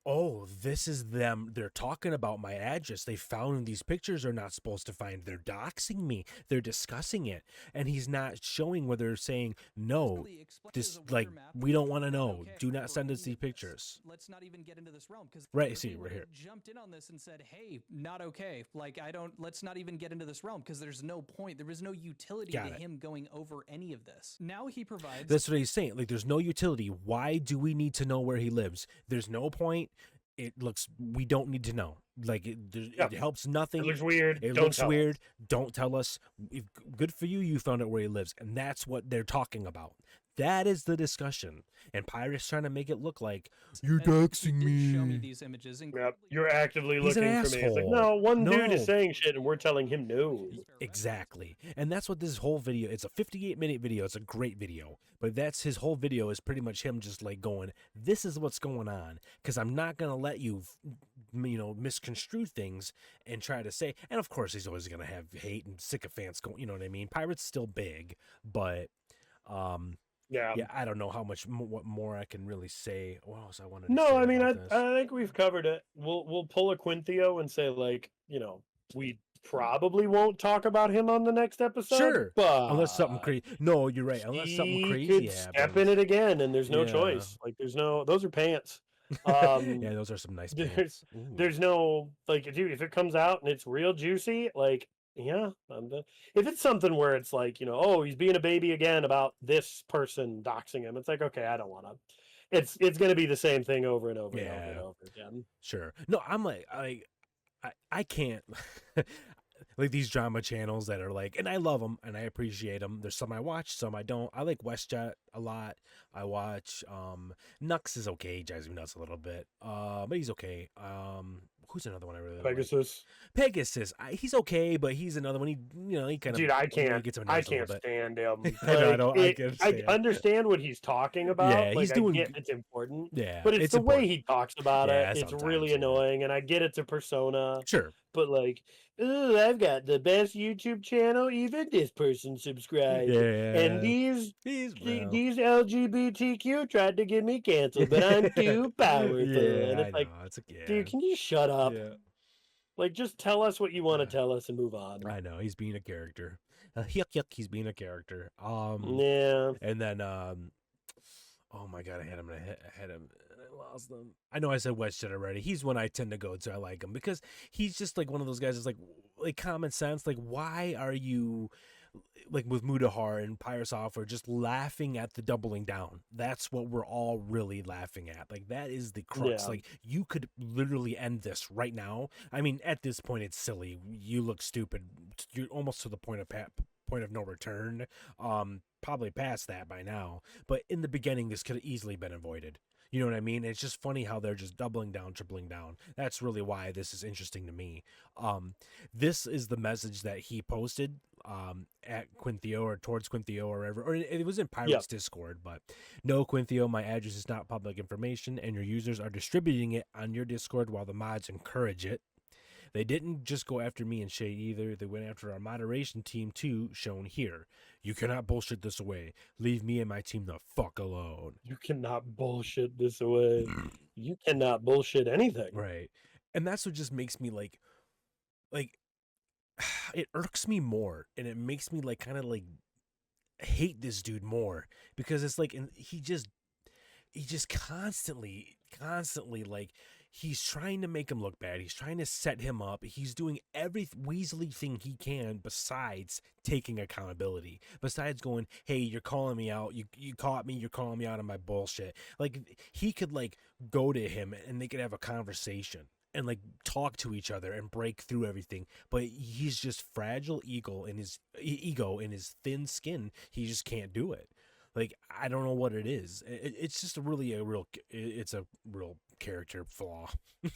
B: oh, this is them. They're talking about my address. They found these pictures they're not supposed to find. They're doxing me. They're discussing it. And he's not showing where they're saying, no, this, like, we don't want to know. Do not send us these pictures.
G: Let's not even get into this realm.
B: Right, see, we're here.
G: Jumped in on this and said, hey, not okay. Like, let's not even get into this realm because there's no point. There is no utility to him going over any of this. Now he provides.
B: That's what he's saying. Like, there's no utility. Why do we need to know where he lives? There's no point. We don't need to know. Like, it helps nothing.
C: It looks weird.
B: It looks weird. Don't tell us. Good for you. You found out where he lives. And that's what they're talking about. That is the discussion. And Pirate's trying to make it look like, you're doxing me.
G: Show me these images.
C: You're actively
B: He's
C: looking
B: an
C: for me. It's like,
B: asshole.
C: no, one dude is saying shit and we're telling him no.
B: Exactly. And that's what this whole video, it's a 58-minute video. It's a great video. But that's his whole video is pretty much him just like going, this is what's going on. Because I'm not going to let you, misconstrue things and try to say, and of course he's always going to have hate and sycophants going, you know what I mean? Pirate's still big, but, yeah, I don't know what more I can really say. What else I wanted to say
C: I mean,
B: about this?
C: I think we've covered it. We'll pull a Quinthio and say, like, we probably won't talk about him on the next episode.
B: Sure,
C: but
B: unless something crazy. No, you're right. Unless something crazy
C: could
B: happens.
C: step in it again, and there's no choice. Like, those are pants.
B: Yeah, those are some nice pants.
C: There's no, like, dude, if it comes out and it's real juicy, like, yeah, if it's something where it's like, oh, he's being a baby again about this person doxing him, it's like, okay, I don't want to. It's going to be the same thing over and over and over and over again.
B: Sure. No, I'm like, I can't. Like these drama channels that are like, and I love them and I appreciate them. There's some I watch, some I don't. I like WestJet a lot. I watch Nux is okay. He drives me nuts a little bit, but he's okay. Who's another one I really
C: Pegasus.
B: Like? Pegasus. He's okay, but he's another one. He kind of.
C: Dude, I can't stand him. Like, I understand what he's talking about.
B: Yeah, he's doing.
C: It's important.
B: Yeah,
C: but it's the
B: important.
C: way he talks about it. It's really annoying, and I get it's a persona.
B: Sure.
C: But like, oh, I've got the best YouTube channel. Even this person subscribed.
B: Yeah.
C: And these LGBTQ tried to get me canceled, but I'm too powerful. And it's like, dude, can you shut up? Yeah. Like, just tell us what you want to tell us and move on.
B: I know he's being a character. Yuck, he's being a character.
C: Yeah.
B: And then, oh my god, I had him. I lost them. I know I said WestJet already. He's one I tend to go to. I like him because he's just like one of those guys that's like common sense. Like, why are you like with Mudahar and PirateSoftware just laughing at the doubling down? That's what we're all really laughing at. Like, that is the crux. Yeah. Like, you could literally end this right now. I mean, at this point, it's silly. You look stupid. You're almost to the point of no return. Probably past that by now. But in the beginning, this could have easily been avoided. You know what I mean? It's just funny how they're just doubling down, tripling down. That's really why this is interesting to me. This is the message that he posted at Quinthio or towards Quinthio or wherever. Or it was in Pirate's Discord. But no, Quinthio, my address is not public information, and your users are distributing it on your Discord while the mods encourage it. They didn't just go after me and Shay either. They went after our moderation team too, shown here. You cannot bullshit this away. Leave me and my team the fuck alone.
C: You cannot bullshit this away. You cannot bullshit anything.
B: Right. And that's what just makes me like it irks me more, and it makes me like kind of like hate this dude more, because it's like, and he just constantly like, he's trying to make him look bad. He's trying to set him up. He's doing every weaselly thing he can besides taking accountability. Besides going, hey, you're calling me out. You caught me. You're calling me out on my bullshit. Like, he could like go to him and they could have a conversation and like talk to each other and break through everything. But he's just fragile ego in his thin skin. He just can't do it. Like, I don't know what it is. It's just it's a real character flaw.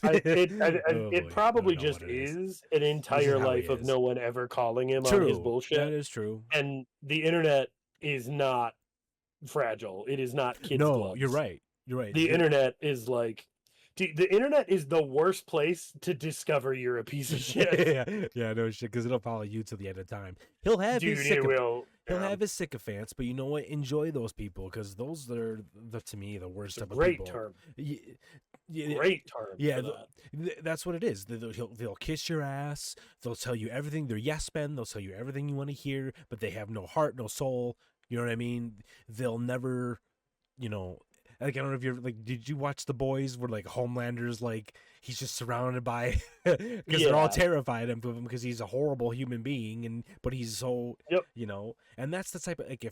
C: It probably just is an entire life of no one ever calling him on his bullshit.
B: That is true.
C: And the internet is not fragile. It is not kids' gloves.
B: You're right. The
C: internet is like, Dude, the internet is the worst place to discover you're a piece of shit.
B: yeah, no shit, because it'll follow you till the end of time. He'll have
C: Dude,
B: his
C: it will.
B: he'll have his sycophants, but you know what? Enjoy those people, because those are to me the worst
C: It's a
B: type of
C: great
B: people.
C: term.
B: Yeah,
C: Great term.
B: yeah,
C: for that.
B: that's what it is. They'll kiss your ass. They'll tell you everything. They're yes men. They'll tell you everything you want to hear, but they have no heart, no soul. You know what I mean? They'll never, you know. Like, I don't know if you're like, did you watch The Boys where like Homelander's like he's just surrounded by because they're all terrified of him because he's a horrible human being but he's so you know, and that's the type of like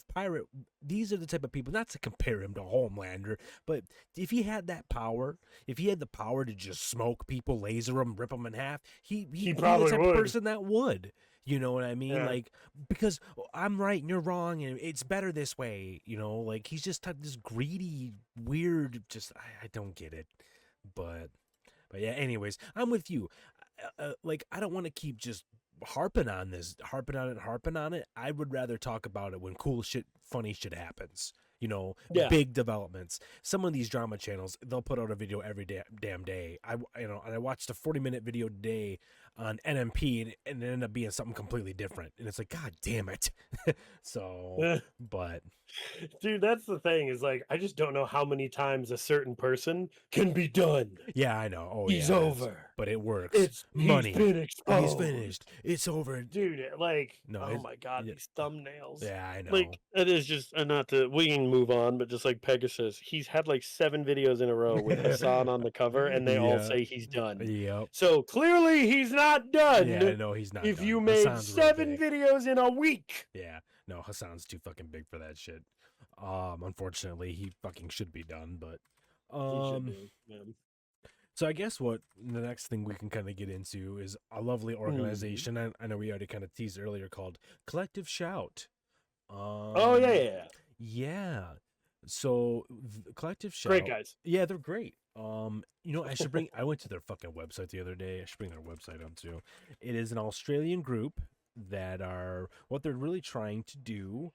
B: these are the type of people, not to compare him to Homelander, but if he had that power, if he had the power to just smoke people, laser them, rip them in half, he'd
C: probably
B: be the type
C: would.
B: of person that would. You know what I mean?
C: Yeah.
B: Like, because I'm right and you're wrong and it's better this way, you know, like he's just this greedy, weird, just, I don't get it. But yeah, anyways, I'm with you. Like, I don't want to keep just harping on it. I would rather talk about it when cool shit, funny shit happens. You know, big developments. Some of these drama channels, they'll put out a video every damn day. And I watched a 40-minute video today on NMP, and it ended up being something completely different. And it's like, God damn it. So, but
C: dude, that's the thing is like, I just don't know how many times a certain person can be done.
B: Yeah, I know. Oh,
C: he's over.
B: But it works.
C: It's
B: money.
C: He's been exposed.
B: He's finished. It's over.
C: Dude, like,
B: no,
C: oh my God, these thumbnails.
B: Yeah, I know.
C: Like, it is just, not to, we can move on, but just like Pegasus, he's had like 7 videos in a row with Hassan on the cover, and they all say he's done.
B: Yep.
C: So clearly he's not done.
B: Yeah, no, he's not
C: if
B: done.
C: you made
B: Hassan's
C: 7 videos in a week.
B: Yeah, no, Hassan's too fucking big for that shit. Unfortunately, he fucking should be done, but
C: He should be, man.
B: So I guess what the next thing we can kind of get into is a lovely organization. I know we already kind of teased earlier, called Collective Shout.
C: Oh yeah.
B: Yeah. So Collective Shout.
C: Great guys.
B: Yeah, they're great. You know, I went to their fucking website the other day. I should bring their website up too. It is an Australian group that what they're really trying to do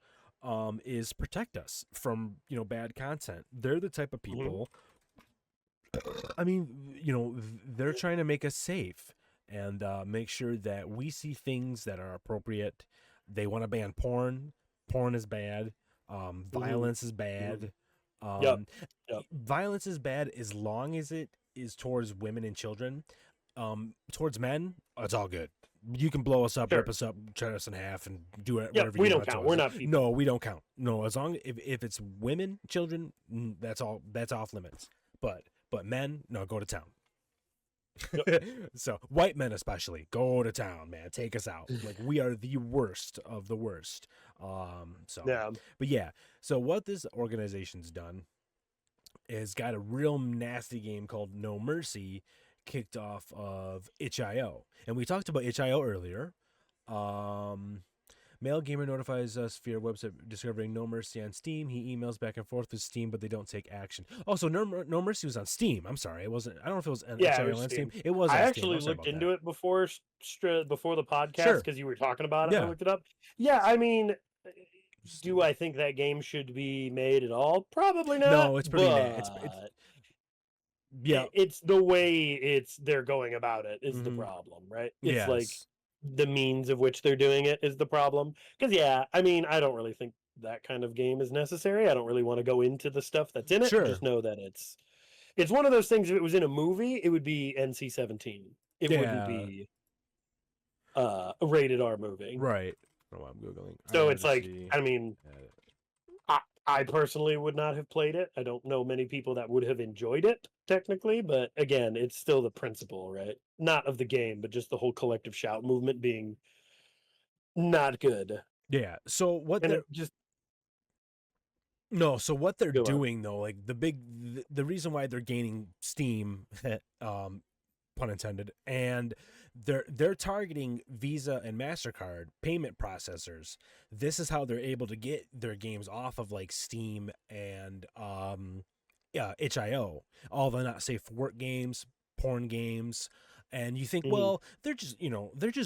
B: is protect us from, you know, bad content. They're the type of people, I mean, you know, they're trying to make us safe and make sure that we see things that are appropriate. They want to ban porn. Porn is bad. Violence is bad. Violence is bad as long as it is towards women and children. Towards men, it's all good. You can blow us up, rip us up, cut us in half, and do it.
C: Yeah, we don't count. We're not people.
B: No, we don't count. No, as long if it's women, children, that's all. That's off limits. But men, no, go to town. Yep. So white men especially, go to town, man. Take us out. Like, we are the worst of the worst. But yeah. So what this organization's done is got a real nasty game called No Mercy kicked off of itch.io, and we talked about itch.io earlier. Male gamer notifies us via website discovering No Mercy on Steam. He emails back and forth with Steam, but they don't take action. Also, No Mercy was on Steam. I'm sorry, it wasn't. I don't know if it was on itch.io on Steam. It was.
C: I
B: on
C: actually
B: Steam.
C: looked into it before the podcast because you were talking about it.
B: Yeah.
C: I looked it up. Yeah, I mean, do I think that game should be made at all? Probably not.
B: No, it's pretty bad.
C: It's the way they're going about it is the problem, right? It's like the means of which they're doing it is the problem. Because I mean, I don't really think that kind of game is necessary. I don't really want to go into the stuff that's in it.
B: Sure.
C: Just know that it's one of those things. If it was in a movie, it would be NC-17. It wouldn't be a rated R movie.
B: Right. Oh, I'm Googling.
C: So it's like, I mean, I personally would not have played it. I don't know many people that would have enjoyed it, technically, but again, it's still the principle, right? Not of the game, but just the whole collective shout movement being not good.
B: Yeah. So what they're doing though, like the reason why they're gaining steam, pun intended, and they're targeting Visa and MasterCard payment processors. This is how they're able to get their games off of like Steam and itch.io. All the not safe for work games, porn games, And you think, well, they're just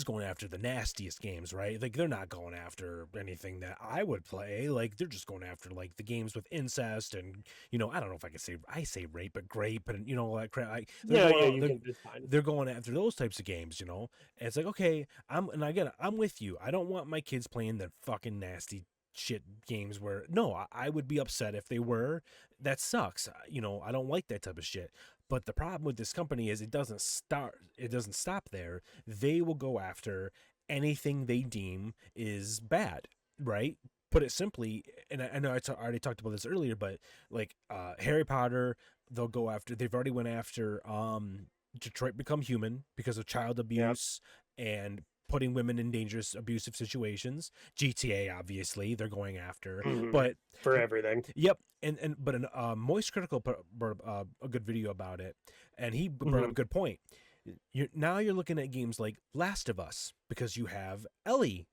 B: going after the nastiest games, right? Like they're not going after anything that I would play. Like they're just going after like the games with incest and, I don't know if I say rape, but grape and all that crap. Like, they're going after those types of games, And it's like, okay, I'm with you. I don't want my kids playing the fucking nasty shit games where I would be upset if they were. That sucks. I don't like that type of shit. But the problem with this company is it doesn't stop there. They will go after anything they deem is bad, right? Put it simply, and I know I already talked about this earlier, but like Harry Potter, they've already went after Detroit Become Human because of child abuse and putting women in dangerous abusive situations. GTA, obviously, they're going after, but
C: for everything.
B: Yep. But Moist Critical put a good video about it, and he brought up a good point. Now you're looking at games like Last of Us because you have Ellie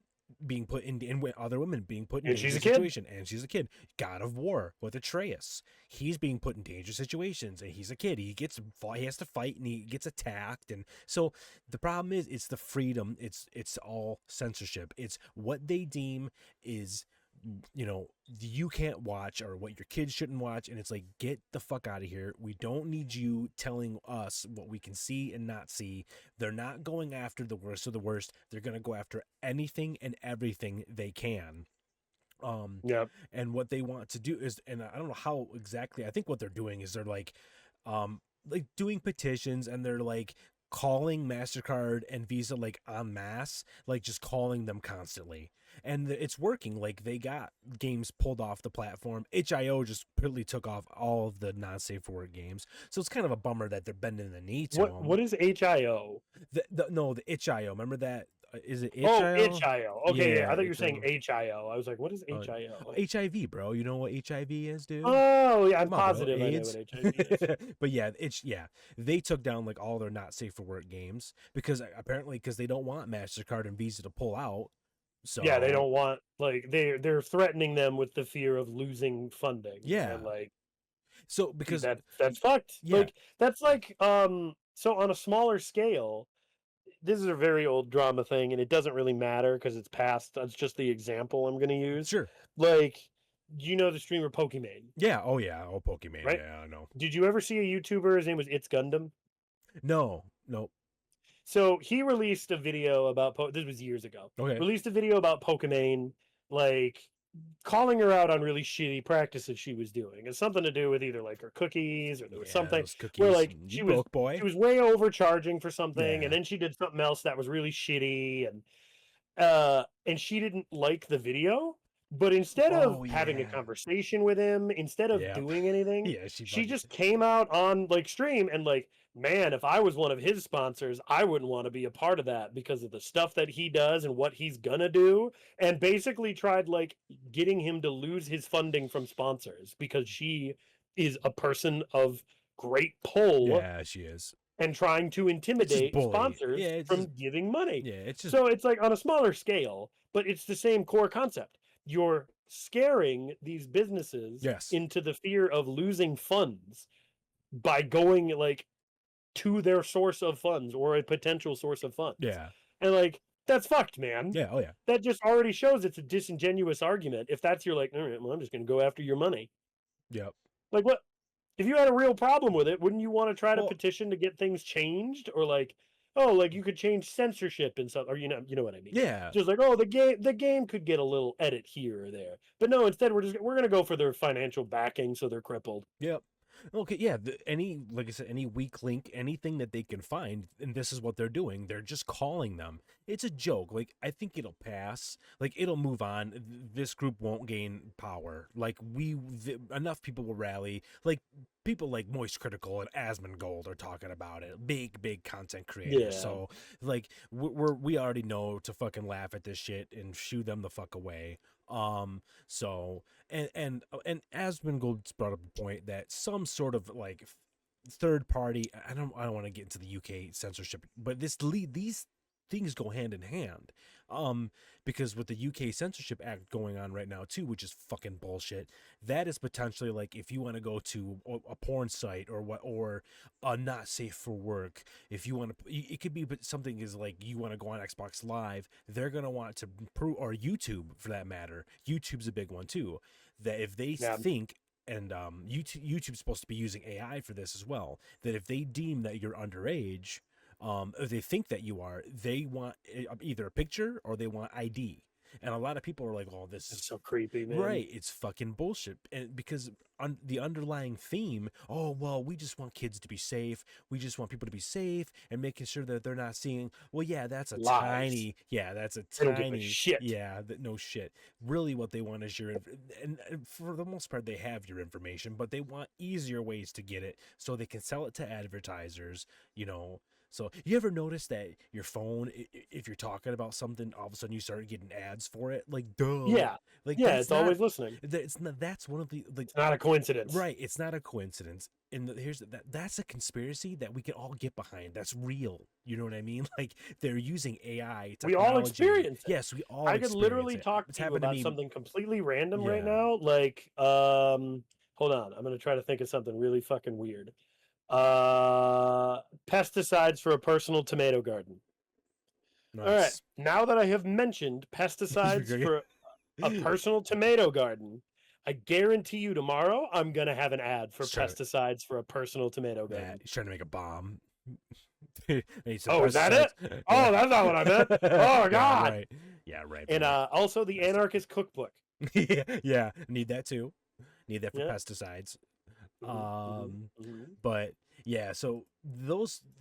B: being put in other women being put in a dangerous situation, and she's a kid. God of War with Atreus, he's being put in dangerous situations, and he's a kid. He has to fight, and he gets attacked, and so the problem is it's the freedom. It's all censorship. It's what they deem is you can't watch or what your kids shouldn't watch, and it's like, get the fuck out of here. We don't need you telling us what we can see and not see. They're not going after the worst of the worst. They're going to go after anything and everything they can. And what they want to do is, and I don't know how exactly, I think what they're doing is they're like doing petitions, and they're like calling MasterCard and Visa like en masse, like just calling them constantly. And it's working. Like they got games pulled off the platform. HIO just completely took off all of the non-safe for work games. So it's kind of a bummer that they're bending the knee to them.
C: What is HIO?
B: The HIO. Remember that? Is it HIO?
C: Oh, HIO. Okay, yeah. I thought you were saying HIO. I was like, what is HIO?
B: HIV, bro. You know what HIV is, dude?
C: Oh, yeah. I'm
B: Come on,
C: positive
B: bro.
C: I know what HIV is.
B: But yeah, they took down like all their not safe for work games because they don't want MasterCard and Visa to pull out. So
C: yeah, they don't want, like, they're threatening them with the fear of losing funding.
B: Yeah.
C: And, like,
B: so because
C: that's fucked.
B: Yeah.
C: Like that's like so on a smaller scale, this is a very old drama thing, and it doesn't really matter because it's past. That's just the example I'm going to use.
B: Sure.
C: Like, the streamer Pokimane?
B: Yeah. Oh yeah. Oh, Pokimane.
C: Right?
B: Yeah, I know.
C: Did you ever see a YouTuber? His name was It's Gundam.
B: No.
C: So he released a video about this was years ago.
B: Okay.
C: Released a video about Pokimane, like calling her out on really shitty practices she was doing. It's something to do with either like her cookies or there was something where like she was way overcharging for something, and then she did something else that was really shitty, and she didn't like the video. But instead of having a conversation with him, instead of doing anything, she just came out on like stream and like, man, if I was one of his sponsors, I wouldn't want to be a part of that because of the stuff that he does and what he's gonna do. And basically tried like getting him to lose his funding from sponsors because she is a person of great pull.
B: Yeah, she is.
C: And trying to intimidate sponsors from giving money.
B: Yeah,
C: so it's like on a smaller scale, but it's the same core concept. You're scaring these businesses into the fear of losing funds by going like to their source of funds or a potential source of funds.
B: Yeah.
C: And like, that's fucked, man.
B: Yeah. Oh yeah.
C: That just already shows it's a disingenuous argument. If that's your like, all right, well, I'm just going to go after your money.
B: Yep.
C: Like what, if you had a real problem with it, wouldn't you want to try to petition to get things changed? Or like, oh, like you could change censorship and stuff, or you know what I mean?
B: Yeah.
C: Just like, oh, the game could get a little edit here or there, but no, instead we're gonna go for their financial backing, so they're crippled.
B: Yep. Okay. Yeah. Like I said, any weak link, anything that they can find, and this is what they're doing. They're just calling them. It's a joke. Like I think it'll pass. Like it'll move on. This group won't gain power. Like enough people will rally. Like people like Moist Critical and Asmongold are talking about it. Big content creators.
C: Yeah.
B: So like we already know to fucking laugh at this shit and shoo them the fuck away. So and Asmongold's brought up a point that some sort of like third party. I don't want to get into the UK censorship, but these things go hand in hand. Because with the UK Censorship Act going on right now too, which is fucking bullshit, that is potentially like if you want to go to a porn site or not safe for work, if you want to, it could be something is like you want to go on Xbox Live, they're gonna want to prove, or YouTube for that matter. YouTube's a big one too. That if they think, and YouTube's supposed to be using AI for this as well, that if they deem that you're underage, if they think that you are, they want either a picture or they want ID. And a lot of people are like, "Oh, this is
C: so creepy, man."
B: Right? It's fucking bullshit. And because the underlying theme, oh well, we just want kids to be safe. We just want people to be safe and making sure that they're not seeing. Well, yeah, that's a
C: Lies.
B: tiny. Yeah, that's a
C: They don't give a
B: tiny
C: shit.
B: Yeah, no shit. Really, what they want is your. And for the most part, they have your information, but they want easier ways to get it so they can sell it to advertisers. You know. So you ever notice that your phone, if you're talking about something, all of a sudden you start getting ads for it? Like, duh.
C: Yeah.
B: Like,
C: Yeah, it's always listening.
B: That's one of the, like,
C: It's not a coincidence.
B: right. It's not a coincidence. And that's a conspiracy that we can all get behind. That's real. You know what I mean? Like, they're using AI technology.
C: We all experience it.
B: Yes, we all
C: I could literally
B: it.
C: talk
B: It's
C: to you
B: happened
C: about
B: me.
C: something completely random
B: Yeah.
C: right now. Like, hold on. I'm going to try to think of something really fucking weird. Pesticides for a personal tomato garden.
B: Nice.
C: All right. Now that I have mentioned pesticides for a personal tomato garden, I guarantee you tomorrow I'm going to have an ad for pesticides for a personal tomato garden.
B: He's trying to make a bomb.
C: Oh, is that it? Oh, that's not what I meant. Oh, God.
B: Right. Yeah, right.
C: And also the Anarchist Cookbook.
B: Yeah. Need that too. Need that for pesticides. But yeah, so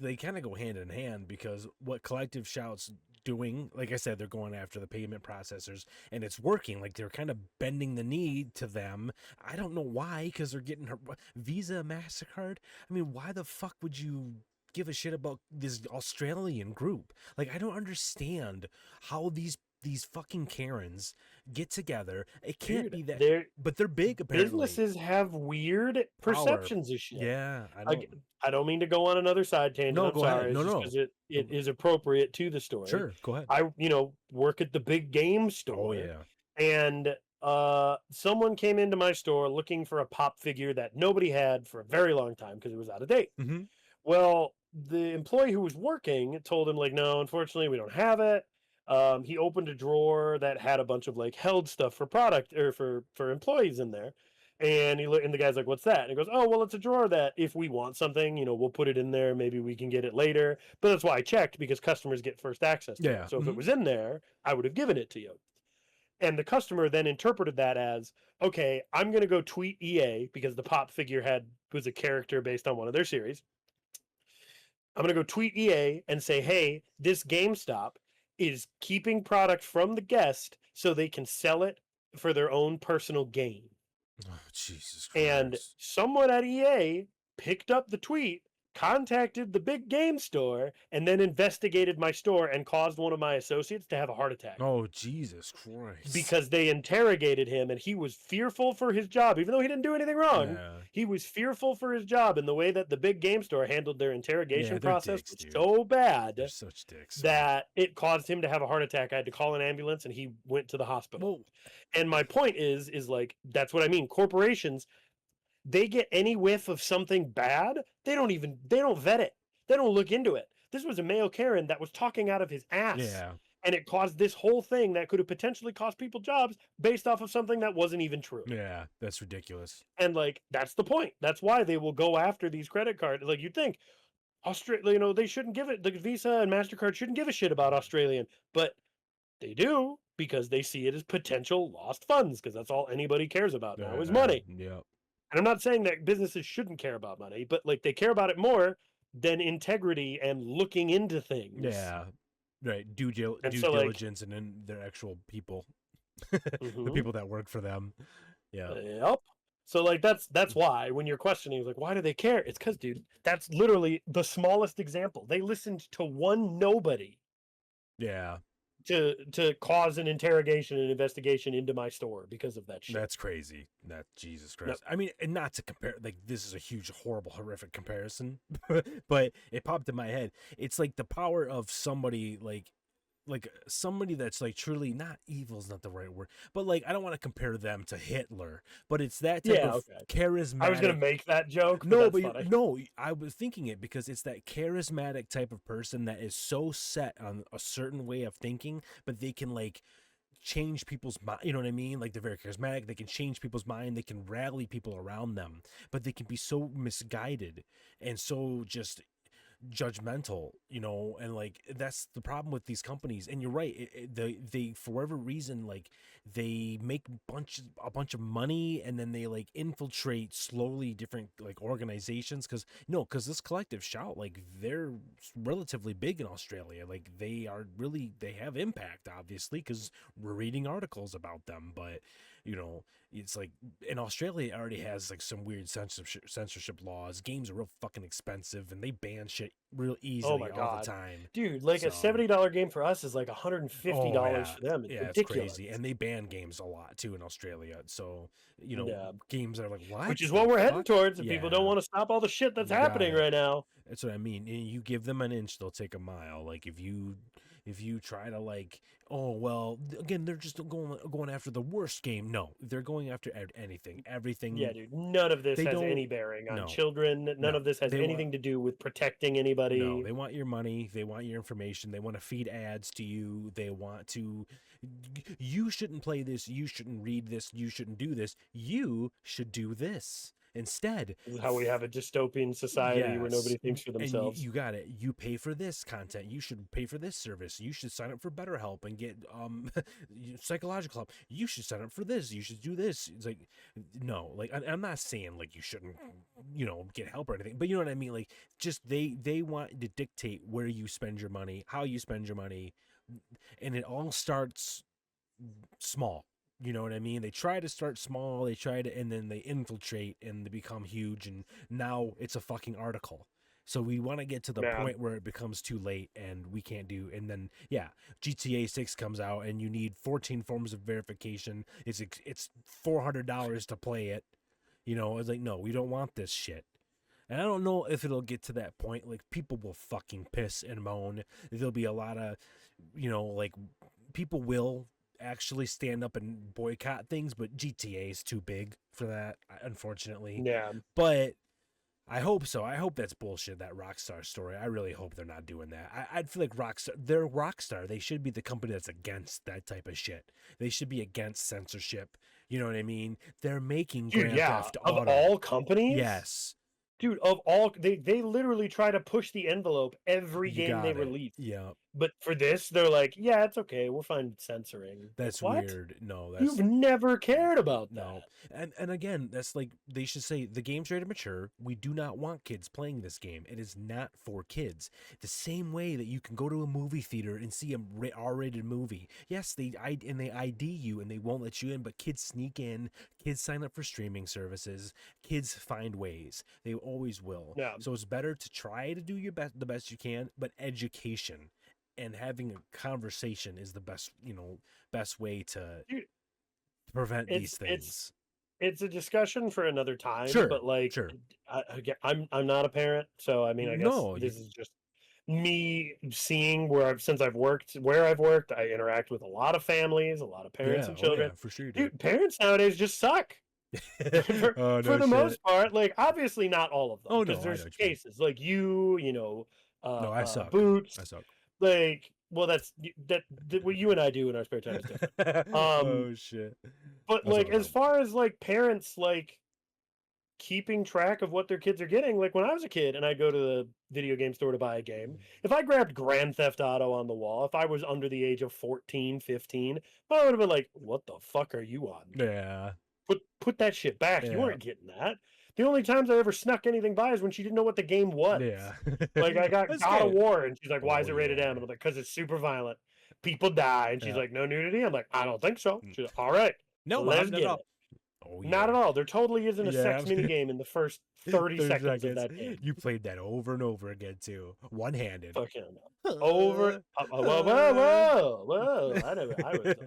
B: they kind of go hand in hand, because what Collective Shout's doing, like I said, they're going after the payment processors, and it's working. Like, they're kind of bending the knee to them. I don't know why, because they're getting Visa, MasterCard. I mean, why the fuck would you give a shit about this Australian group? Like, I don't understand how these fucking Karens get together. It can't be that, but they're big apparently.
C: Businesses have weird perceptions of shit.
B: Yeah,
C: I don't mean to go on another side tangent.
B: No,
C: I'm
B: go
C: sorry.
B: ahead. No.
C: Because it is appropriate to the story.
B: Sure, go ahead.
C: I work at the big game store.
B: Oh yeah.
C: And someone came into my store looking for a pop figure that nobody had for a very long time because it was out of date.
B: Mm-hmm.
C: Well, the employee who was working told him, like, no, unfortunately, we don't have it. He opened a drawer that had a bunch of like held stuff for product or for employees in there. And the guy's like, what's that? And he goes, oh, well, it's a drawer that if we want something, we'll put it in there. Maybe we can get it later. But that's why I checked, because customers get first access to it. So if it was in there, I would have given it to you. And the customer then interpreted that as, okay, I'm going to go tweet EA, because the pop figure was a character based on one of their series. I'm going to go tweet EA and say, hey, this GameStop is keeping product from the guest so they can sell it for their own personal gain.
B: Oh, Jesus Christ.
C: And someone at EA picked up the tweet, contacted the big game store, and then investigated my store and caused one of my associates to have a heart attack.
B: Oh, Jesus Christ.
C: Because they interrogated him, and he was fearful for his job. Even though he didn't do anything wrong, he was fearful for his job. And the way that the big game store handled their interrogation process was so bad
B: such dicks,
C: that it caused him to have a heart attack. I had to call an ambulance, and he went to the hospital.
B: Whoa.
C: And my point is like, that's what I mean. Corporations, they get any whiff of something bad, they don't vet it. They don't look into it. This was a male Karen that was talking out of his ass.
B: Yeah.
C: And it caused this whole thing that could have potentially cost people jobs based off of something that wasn't even true.
B: Yeah, that's ridiculous.
C: And like, that's the point. That's why they will go after these credit cards. Like, you'd think Australia, they shouldn't give it, the Visa and MasterCard shouldn't give a shit about Australian, but they do, because they see it as potential lost funds, because that's all anybody cares about now is money.
B: Yeah.
C: And I'm not saying that businesses shouldn't care about money, but like, they care about it more than integrity and looking into things.
B: Yeah. Right. Due diligence, and then their actual people, the people that work for them. Yeah.
C: Yep. So like, that's why when you're questioning, like, why do they care? It's because, dude, that's literally the smallest example. They listened to one nobody.
B: Yeah.
C: To cause an interrogation and investigation into my store because of that shit.
B: That's crazy. That Jesus Christ. Yep. I mean, and not to compare, like, this is a huge, horrible, horrific comparison, but it popped in my head. It's like the power of somebody like like somebody that's like truly not evil is not the right word, but like I don't want to compare them to Hitler, but it's that type of charismatic.
C: I was gonna make that joke.
B: No,
C: but
B: but no, I was thinking it because it's that charismatic type of person that is so set on a certain way of thinking, but they can like change people's mind. You know what I mean? Like they're very charismatic. They can change people's mind. They can rally people around them, but they can be so misguided and so just judgmental, you know, and like that's the problem with these companies. And you're right, they for whatever reason, like they make a bunch of money, and then they like infiltrate slowly different like organizations, because this Collective Shout, like they're relatively big in Australia. Like they have impact, obviously, because we're reading articles about them. But you know, it's like in Australia it already has like some weird censorship laws. Games are real fucking expensive, and they ban shit real easily all the time.
C: Dude, like a $70 game for us is like $150 for them. It's ridiculous.
B: It's crazy. And they ban games a lot too in Australia. So, you know, games are like, what?
C: Which is what we're heading towards, and people don't want to stop all the shit that's happening right now.
B: That's what I mean. You give them an inch, they'll take a mile. Like if you try to like, oh well, again, they're just going after the worst game. No, they're going after everything.
C: Yeah, dude. None of this has any bearing on children. None of this has anything to do with protecting anybody.
B: No, they want your money. They want your information. They want to feed ads to you. They want to. You shouldn't play this. You shouldn't read this. You shouldn't do this. You should do this instead.
C: How we have a dystopian society where nobody thinks for themselves.
B: And you got it. You pay for this content. You should pay for this service. You should sign up for BetterHelp and get psychological help. You should sign up for this. You should do this. It's like, no, like I'm not saying like you shouldn't, you know, get help or anything, but you know what I mean. Like just they want to dictate where you spend your money, how you spend your money, and it all starts small. You know what I mean? They try to start small, and then they infiltrate and they become huge, and now it's a fucking article. So we want to get to the point where it becomes too late and we can't do, and then GTA 6 comes out and you need 14 forms of verification. It's $400 to play it. You know, it's like, no, we don't want this shit. And I don't know if it'll get to that point. Like people will fucking piss and moan. There'll be a lot of, you know, like people will actually stand up and boycott things, but GTA is too big for that, unfortunately.
C: Yeah.
B: But I hope so. I hope that's bullshit, that Rockstar story. I really hope they're not doing that. I feel like they're Rockstar. They should be the company that's against that type of shit. They should be against censorship. You know what I mean? They're making Grand Theft Auto.
C: Of all companies?
B: Yes.
C: Dude, of all, they literally try to push the envelope every game they release.
B: Yeah.
C: But for this, they're like, yeah, it's okay. We're fine censoring.
B: That's
C: like,
B: weird. No, that's...
C: You've never cared about that.
B: No. And again, that's like, they should say, the game's ready to mature. We do not want kids playing this game. It is not for kids. The same way that you can go to a movie theater and see a R-rated movie. Yes, they ID you and they won't let you in, but kids sneak in. Kids sign up for streaming services. Kids find ways. They always will.
C: Yeah.
B: So it's better to try to do the best you can, but education and having a conversation is the best way to prevent these things.
C: It's a discussion for another time.
B: Sure,
C: but like,
B: sure.
C: I'm not a parent, so I mean, I guess this is just me seeing where I've worked, I interact with a lot of families, a lot of parents and children.
B: For sure,
C: dude. Parents nowadays just suck. for the most part, like obviously not all of them, because there's cases like you know.
B: No, I suck.
C: Boots.
B: I suck.
C: Like, well, that's what you and I do in our spare time is different.
B: Oh shit!
C: But like, as far as like parents like keeping track of what their kids are getting, like when I was a kid and I'd go to the video game store to buy a game, if I grabbed Grand Theft Auto on the wall, if I was under the age of 14, 15, I would have been like, "What the fuck are you on?"
B: Yeah.
C: Put that shit back. You weren't getting that. The only times I ever snuck anything by is when she didn't know what the game was.
B: Yeah.
C: Like I got God of War and she's like, "Why is it rated M?" And I'm like, "Because it's super violent. People die." And she's like, "No nudity?" I'm like, "I don't think so." She's like, "All right.
B: No,
C: let's
B: not
C: get
B: at all.
C: it."
B: Oh, yeah.
C: Not at all. There totally isn't a sex mini game in the first 30 seconds of that game.
B: You played that over and over again too. One-handed.
C: Fucking over. Whoa.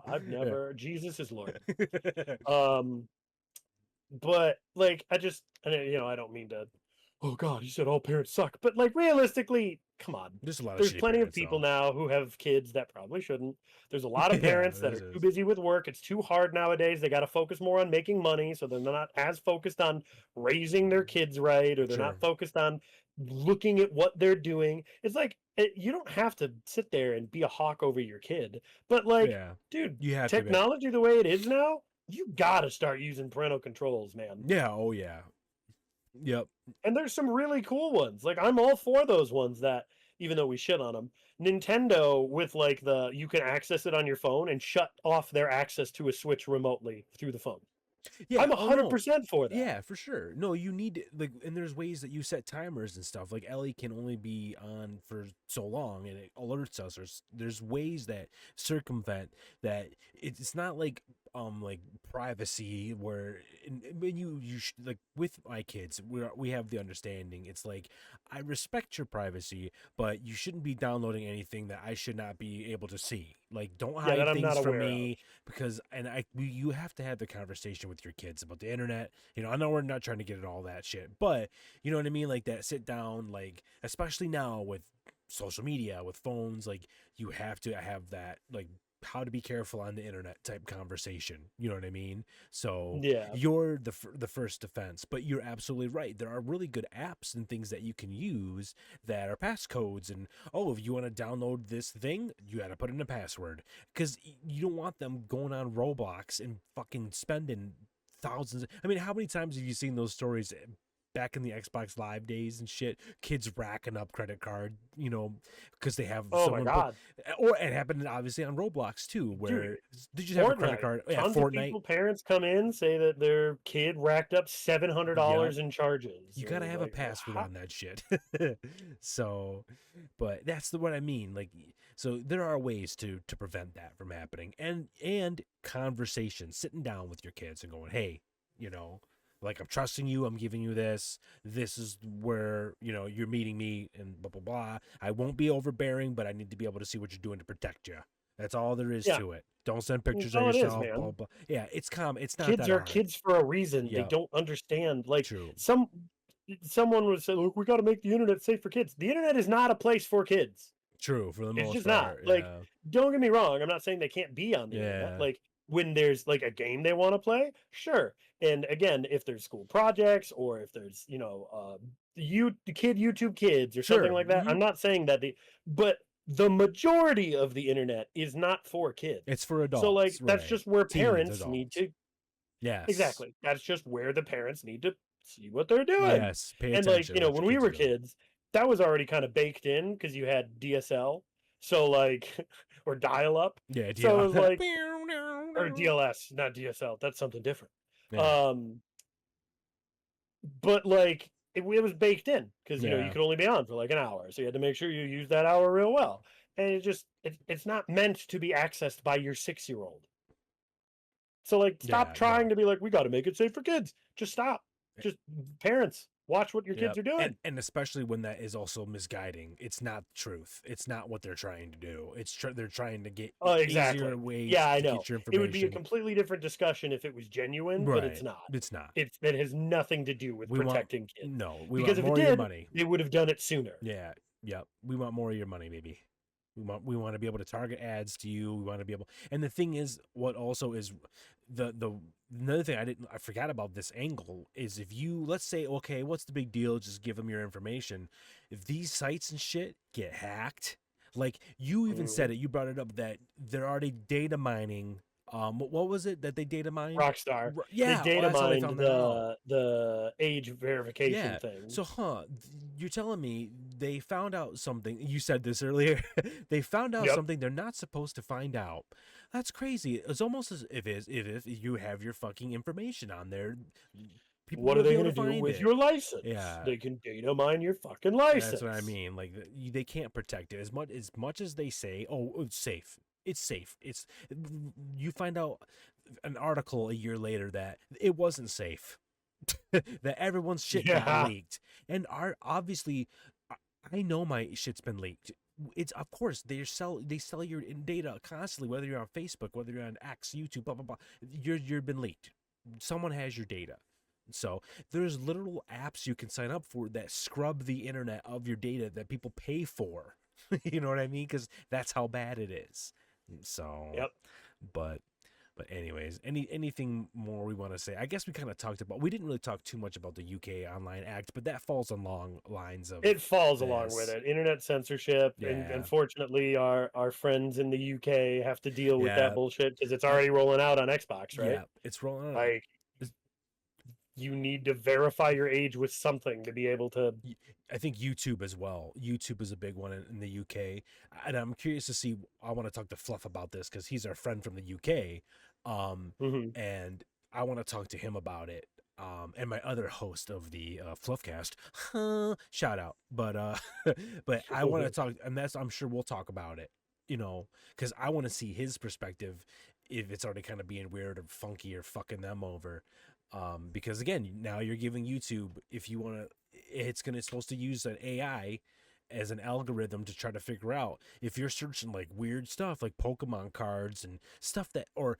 C: I've never. Jesus is Lord. But like, I don't mean to oh God, you said all parents suck. But like realistically, come on.
B: There's a lot of
C: There's
B: shitty
C: plenty of
B: parents,
C: people
B: though.
C: now who have kids that probably shouldn't. There's a lot of
B: Yeah,
C: parents that
B: this
C: are too
B: is.
C: busy with work. It's too hard nowadays. They got to focus more on making money, so they're not as focused on raising their kids right, or they're
B: Sure.
C: not focused on looking at what they're doing. It's like you don't have to sit there and be a hawk over your kid, but like,
B: Yeah.
C: dude,
B: You have to be.
C: technology the way it is now, you gotta start using parental controls, man.
B: Yeah. Oh yeah. Yep.
C: And there's some really cool ones. Like I'm all for those ones that, even though we shit on them, Nintendo with like the you can access it on your phone and shut off their access to a Switch remotely through the phone.
B: Yeah.
C: I'm
B: Oh no.
C: 100% for that.
B: Yeah, for sure. No, you need like, and there's ways that you set timers and stuff. Like Ellie can only be on for so long, and it alerts us. There's ways that circumvent that. It's not like privacy where when like with my kids, we have the understanding. It's like I respect your privacy, but you shouldn't be downloading anything that I should not be able to see. Like don't hide
C: that I'm
B: things
C: not
B: from
C: aware
B: me because you have to have the conversation with your kids about the internet. I know we're not trying to get at all that shit, but you know what I mean? Like that sit down, like especially now with social media, with phones, like you have to have that like how to be careful on the internet type conversation. You know what I mean? So
C: Yeah.
B: you're the first defense, but you're absolutely right. There are really good apps and things that you can use that are passcodes. And if you want to download this thing, you got to put in a password because you don't want them going on Roblox and fucking spending thousands. I mean, how many times have you seen those stories back in the Xbox Live days and shit? Kids racking up credit card, because they have
C: Oh my
B: someone
C: God.
B: or it happened obviously on Roblox too, where did you have a credit
C: Fortnite.
B: card? Yeah,
C: Tons of
B: Fortnite.
C: people, parents come in, say that their kid racked up $700 in charges.
B: You gotta have a password on that shit. So, but that's what I mean. Like, so there are ways to prevent that from happening, and conversation, sitting down with your kids and going, hey, like I'm trusting you, I'm giving you this is where you're meeting me, and blah blah blah. I won't be overbearing, but I need to be able to see what you're doing to protect you. That's all there is to it. Don't send pictures
C: That's all
B: of
C: it is,
B: yourself.
C: man.
B: Blah, blah. Yeah, it's it's not
C: Kids
B: that
C: are
B: hard.
C: kids for a reason. They
B: Yep.
C: don't understand. Like
B: True.
C: someone would say, look, we got to make the internet safe for kids. The internet is not a place for kids.
B: True, for the most
C: It's just
B: part.
C: not. Like,
B: yeah.
C: don't get me wrong. I'm not saying they can't be on the internet.
B: Yeah.
C: Like when there's like a game they want to play, sure. And again, if there's school projects or if there's YouTube Kids or something
B: Sure.
C: like that, I'm not saying that but the majority of the internet is not for kids.
B: It's for adults.
C: So like that's
B: right.
C: just where
B: Teens,
C: parents need
B: adults.
C: to.
B: Yes.
C: Exactly. That's just where the parents need to see what they're doing.
B: Yes. Pay
C: And
B: attention.
C: like,
B: what
C: when
B: your
C: we were
B: are doing.
C: kids, that was already kind of baked in because you had DSL. So like or dial up.
B: Yeah,
C: So it was like
B: or
C: or DLS, not DSL. That's something different.
B: Yeah.
C: But like it was baked in because you
B: Yeah.
C: could only be on for like an hour. So you had to make sure you use that hour real well. And it's not meant to be accessed by your 6-year-old. So like stop
B: Yeah,
C: trying
B: no.
C: to be like, we got to make it safe for kids. Just stop. Just parents, watch what your kids
B: Yep.
C: are doing.
B: And especially when that is also misguiding. It's not truth. It's not what they're trying to do. They're trying to get
C: Exactly.
B: easier ways
C: Yeah, I
B: to
C: know.
B: get your
C: It
B: information.
C: would be a completely different discussion if it was genuine,
B: right.
C: but it's not.
B: It's not.
C: It has nothing to do with
B: We want-
C: protecting kids.
B: No, we
C: Because
B: want
C: if
B: more
C: it
B: of your
C: did,
B: money.
C: they would have done it sooner.
B: Yeah. Yep. We want more of your money, baby. We want to be able to target ads to you. We want to be able, and the thing is, what also is the another thing I forgot about this angle is if you, let's say, okay, what's the big deal? Just give them your information. If these sites and shit get hacked, like you even said it, you brought it up that they're already data mining. What was it that they data mined?
C: Rockstar.
B: Yeah,
C: They data
B: that's how they
C: mined
B: found that out.
C: the age verification
B: Yeah.
C: thing.
B: So, you're telling me they found out something? You said this earlier. They found out
C: Yep.
B: something they're not supposed to find out. That's crazy. It's almost as if you have your fucking information on there. People
C: What are
B: will be
C: they
B: able
C: going to do
B: find
C: with
B: it.
C: your license?
B: Yeah.
C: They can data mine your fucking license.
B: That's what I mean. Like they can't protect it as much as they say. Oh, it's safe. It's safe. You find out an article a year later that it wasn't safe. That everyone's shit got leaked, and obviously, I know my shit's been leaked. It's of course they sell your data constantly, whether you're on Facebook, whether you're on X, YouTube, blah blah blah. You've been leaked. Someone has your data. So there's literal apps you can sign up for that scrub the internet of your data that people pay for. You know what I mean? Because that's how bad it is. So,
C: Yep.
B: But anyways, anything more we want to say? I guess we kind of talked about. We didn't really talk too much about the UK Online Act, but that falls along lines of.
C: It falls along with
B: this.
C: it. Internet censorship, and
B: Yeah.
C: unfortunately, our friends in the UK have to deal with
B: Yeah.
C: that bullshit because it's already rolling out on Xbox, right?
B: Yeah, it's rolling out.
C: Like, you need to verify your age with something to be able to.
B: I think YouTube as well. YouTube is a big one in the UK, and I'm curious to see. I want to talk to Fluff about this because he's our friend from the UK,
C: Mhm.
B: and I want to talk to him about it. And my other host of the Fluffcast, shout out, but but I want to talk, and I'm sure we'll talk about it, because I want to see his perspective if it's already kind of being weird or funky or fucking them over. Because again, now you're giving YouTube, if you want to, it's supposed to use an AI as an algorithm to try to figure out if you're searching like weird stuff like Pokemon cards and stuff or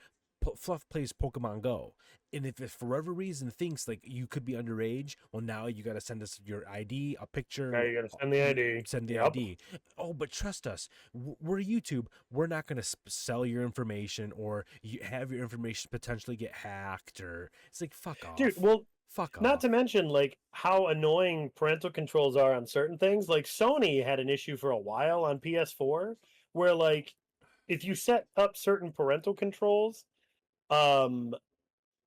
B: Fluff plays Pokemon Go, and if it for whatever reason thinks like you could be underage, well, now you got to send us your ID, a picture.
C: Now you got to send the ID.
B: Send the
C: Yep.
B: ID. Oh, but trust us, we're YouTube. We're not going to sell your information or you have your information potentially get hacked, or it's like fuck off,
C: Dude, well,
B: fuck off.
C: not to mention like how annoying parental controls are on certain things. Like Sony had an issue for a while on PS4 where like if you set up certain parental controls,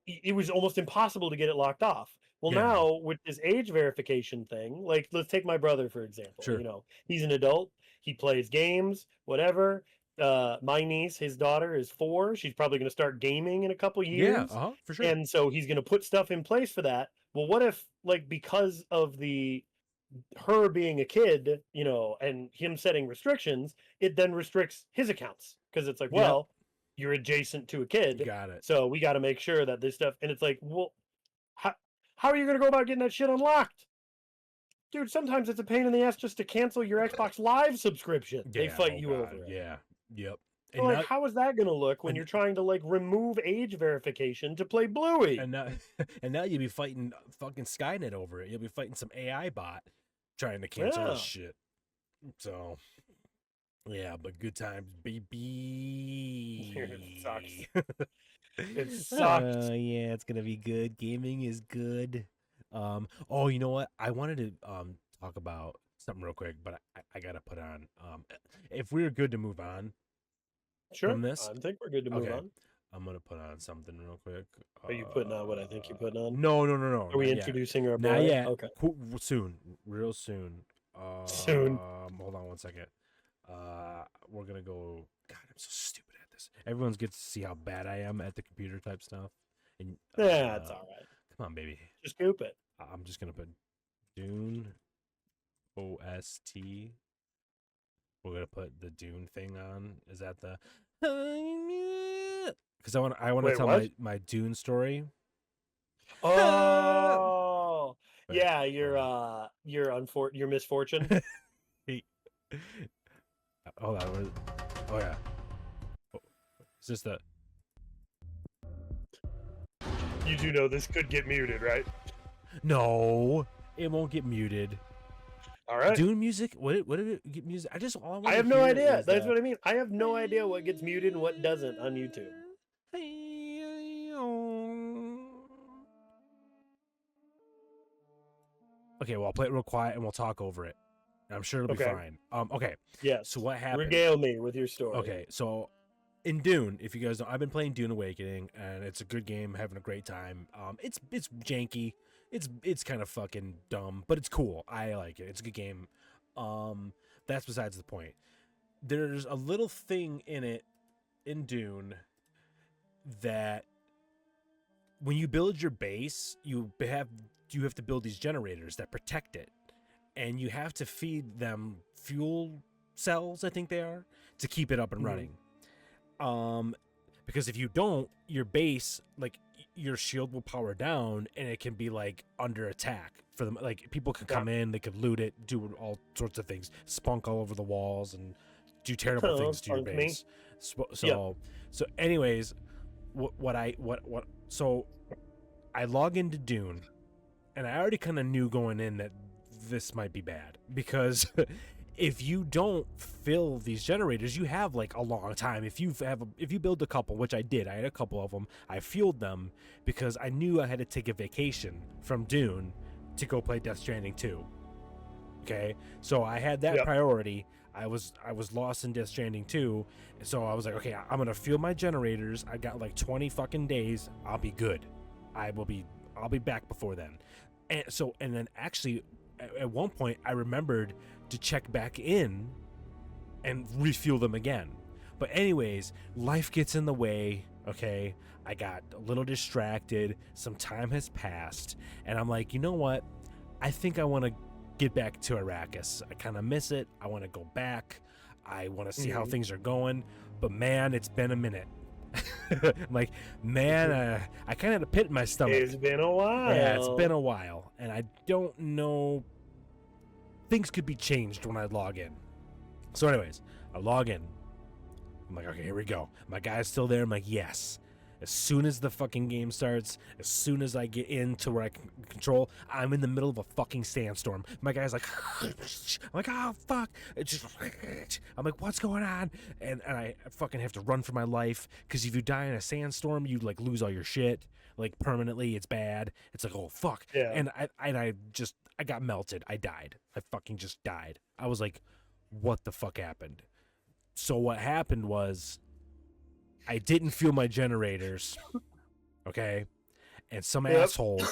C: it was almost impossible to get it locked off. Well,
B: Yeah.
C: now with this age verification thing, like let's take my brother for example.
B: Sure.
C: You know, he's an adult, he plays games, whatever. My niece, his daughter, is 4. She's probably going to start gaming in a couple years.
B: Yeah, for sure.
C: And so he's going to put stuff in place for that. Well, what if, like, because of her being a kid, and him setting restrictions, it then restricts his accounts because it's like,
B: Yep.
C: well, you're adjacent to a kid,
B: You got it.
C: so we got to make sure that this stuff. And it's like, well, how are you going to go about getting that shit unlocked? Dude, sometimes it's a pain in the ass just to cancel your Xbox Live subscription. They
B: Yeah,
C: fight
B: oh
C: you
B: God,
C: over it.
B: Yeah. Yep.
C: So,
B: And
C: like,
B: now,
C: how is that going to look when
B: and-
C: you're trying to like remove age verification to play Bluey?
B: and now, and now you'll be fighting fucking Skynet over it. You'll be fighting some AI bot trying to cancel
C: Yeah.
B: this shit. So, yeah, but good times, baby.
C: It sucks. It sucks.
B: Yeah, it's gonna be good. Gaming is good. Oh, you know what? I wanted to talk about something real quick, but I gotta put on if we're good to move on.
C: Sure.
B: From this?
C: I think we're good to move
B: Okay.
C: on.
B: I'm gonna put on something real quick.
C: Are you putting on what I think you're putting on?
B: No.
C: Are we
B: not yet.
C: introducing our boy?
B: Not yet.
C: Okay.
B: Soon, real soon.
C: Soon.
B: Hold on one second. We're gonna go. God, I'm so stupid at this. Everyone gets to see how bad I am at the computer type stuff. And
C: Yeah, it's all right.
B: Come on, baby.
C: Just scoop it.
B: I'm just gonna put Dune OST. We're gonna put the Dune thing on. Is that the? Because I want to
C: Wait,
B: tell
C: what?
B: my Dune story.
C: Oh,
B: Wait,
C: yeah.
B: hold
C: Your misfortune.
B: Hold on. Oh yeah. Oh, is this the?
C: You do know this could get muted, right?
B: No, it won't get muted.
C: All right.
B: Dune music? What did it get music? All I
C: I
B: wanna
C: have no
B: hear
C: idea.
B: is
C: That's
B: the-
C: what I mean. I have no idea what gets muted and what doesn't on YouTube.
B: Okay, well, I'll play it real quiet and we'll talk over it. I'm sure it'll be
C: Okay.
B: fine. Okay,
C: Yes.
B: so what happened?
C: Regale me with your story.
B: Okay, so in Dune, if you guys know, I've been playing Dune Awakening, and it's a good game, having a great time. It's janky, it's kind of fucking dumb, but it's cool. I like it. It's a good game. That's besides the point. There's a little thing in it in Dune that when you build your base, you have to build these generators that protect it, and you have to feed them fuel cells, I think they are, to keep it up and running. Because if you don't, your base, like your shield will power down, and it can be like under attack for them. Like people could come in, they could loot it, do all sorts of things, spunk all over the walls, and do terrible things to your
C: Spunk me.
B: base. So anyways, so I log into Dune, and I already kind of knew going in that this might be bad because if you don't fill these generators, you have like a long time. If you build a couple, which I did, I had a couple of them. I fueled them because I knew I had to take a vacation from Dune to go play Death Stranding 2. Okay, so I had that priority. I was lost in Death Stranding 2, so I was like, okay, I'm gonna fuel my generators. I got like 20 fucking days. I'll be good. I'll be back before then. And then actually, at one point, I remembered to check back in and refuel them again. But anyways, life gets in the way. Okay, I got a little distracted. Some time has passed, and I'm like, you know what? I think I want to get back to Arrakis. I kind of miss it. I want to go back. I want to see how things are going. But man, it's been a minute. I'm like, man, I kind of had a pit in my stomach.
C: It's been a while.
B: Yeah, it's been a while, and I don't know. Things could be changed when I log in. So, anyways, I log in. I'm like, okay, here we go. My guy's still there. I'm like, yes. As soon as the fucking game starts, as soon as I get into where I can control, I'm in the middle of a fucking sandstorm. My guy's like, I'm like, oh, fuck. It's just, I'm like, what's going on? And I fucking have to run for my life, because if you die in a sandstorm, you, like, lose all your shit. Like, permanently, it's bad. It's like, oh, fuck.
C: Yeah.
B: And I got melted. I died. I fucking just died. I was like, what the fuck happened? So what happened was, I didn't fuel my generators, okay? And some asshole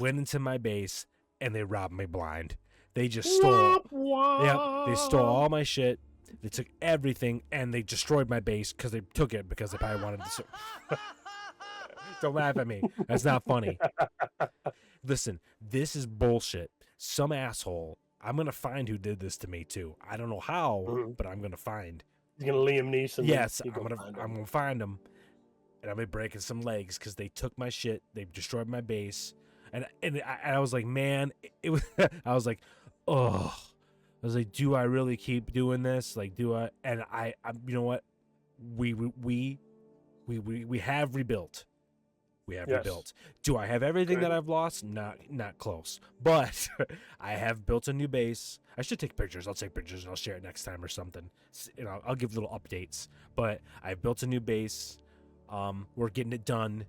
B: went into my base and they robbed me blind. They just stole. They stole all my shit. They took everything and they destroyed my base because they took it because they probably wanted to. Don't laugh at me. That's not funny. Listen, this is bullshit. Some asshole. I'm gonna find who did this to me too. I don't know how, but I'm gonna find.
C: He's gonna Liam Neeson.
B: Yes, I'm gonna find them, and I'm gonna breaking some legs because they took my shit. They destroyed my base, and I was like, man, it was. I was like, oh, I was like, do I really keep doing this? Like, do I? And I you know what? We have rebuilt. We have rebuilt. Do I have everything that I've lost? Not close. But I have built a new base. I should take pictures. I'll take pictures and I'll share it next time or something. You know, I'll give little updates. But I've built a new base. We're getting it done.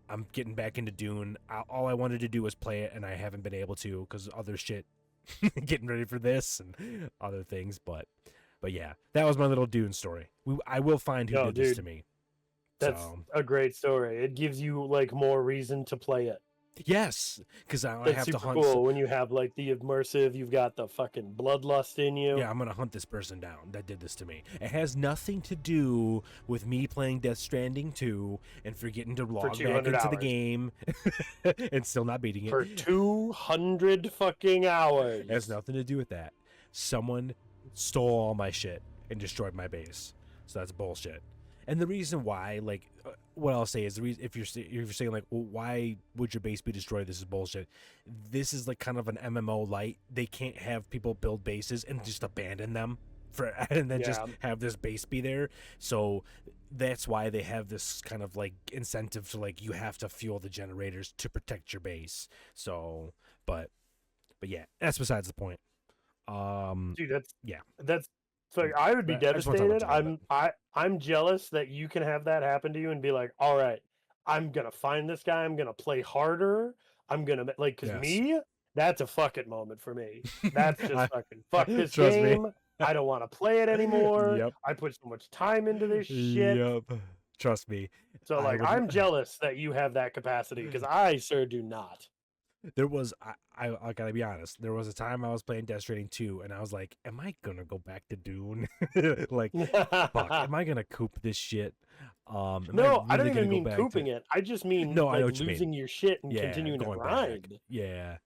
B: I'm getting back into Dune. All I wanted to do was play it, and I haven't been able to because other shit. Getting ready for this and other things. But yeah, that was my little Dune story. I will find who did this to me.
C: That's a great story. It gives you like more reason to play it.
B: Yes, because I have to hunt.
C: Cool when you have like the immersive. You've got the fucking bloodlust in you.
B: Yeah, I'm gonna hunt this person down that did this to me. It has nothing to do with me playing Death Stranding 2 and forgetting to log back into the game and still not beating it
C: for 200 fucking hours.
B: It has nothing to do with that. Someone stole all my shit and destroyed my base, so that's bullshit. And the reason why, like, what I'll say is the reason if you're saying like, well, why would your base be destroyed? This is bullshit. This is like kind of an MMO light. They can't have people build bases and just abandon them and then just have this base be there. So that's why they have this kind of like incentive to like you have to fuel the generators to protect your base. So, but yeah, that's besides the point.
C: Dude, that's. So
B: Yeah.
C: I would be devastated.
B: I'm
C: I'm jealous that you can have that happen to you and be like, all right, I'm gonna find this guy. I'm gonna play harder. I'm gonna like, cause me, that's a fuck it moment for me. That's just fucking fuck this game. I don't want to play it anymore. I put so much time into this shit.
B: Trust me.
C: So like, I'm jealous that you have that capacity because I sure do not.
B: There was, I gotta be honest, there was a time I was playing Death Stranding 2 and I was like, am I gonna go back to Dune? Like, fuck, am I gonna coop this shit?
C: No, I don't even mean cooping it. I just mean
B: like
C: losing your shit and continuing to grind.
B: Back. Yeah.